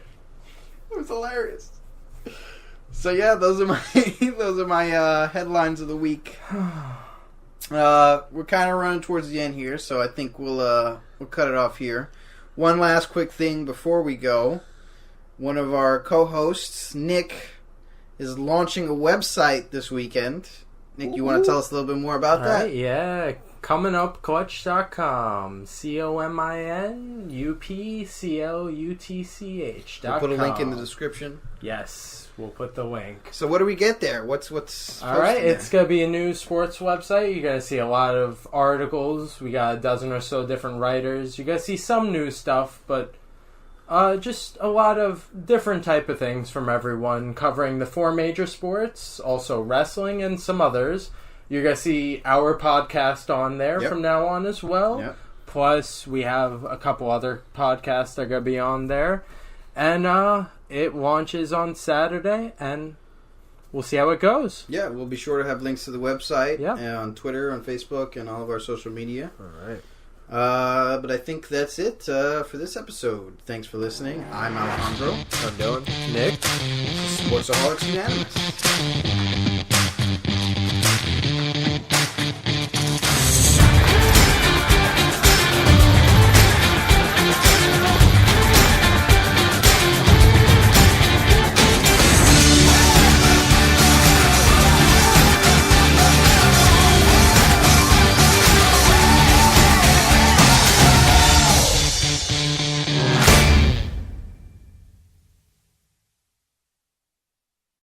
it was hilarious. So yeah, those are my headlines of the week. We're kind of running towards the end here, so I think we'll cut it off here. One last quick thing before we go. One of our co-hosts, Nick, is launching a website this weekend. Nick, you want to tell us a little bit more about that? Right, yeah. Coming up, Clutch.com. COMINUPCLUTCH.com. We'll put a link in the description. Yes, we'll put the link. So what do we get there? What's all right, it's going to be a new sports website. You're going to see a lot of articles. We got a dozen or so different writers. You're going to see some new stuff, but just a lot of different type of things from everyone, covering the 4 major sports, also wrestling and some others. You're going to see our podcast on there from now on as well. Yep. Plus, we have a couple other podcasts that are going to be on there. And it launches on Saturday, and we'll see how it goes. Yeah, we'll be sure to have links to the website on Twitter, on Facebook, and all of our social media. All right. But I think that's it for this episode. Thanks for listening. I'm Alejandro. I'm Dylan. Nick? Sportsaholics Unanimous.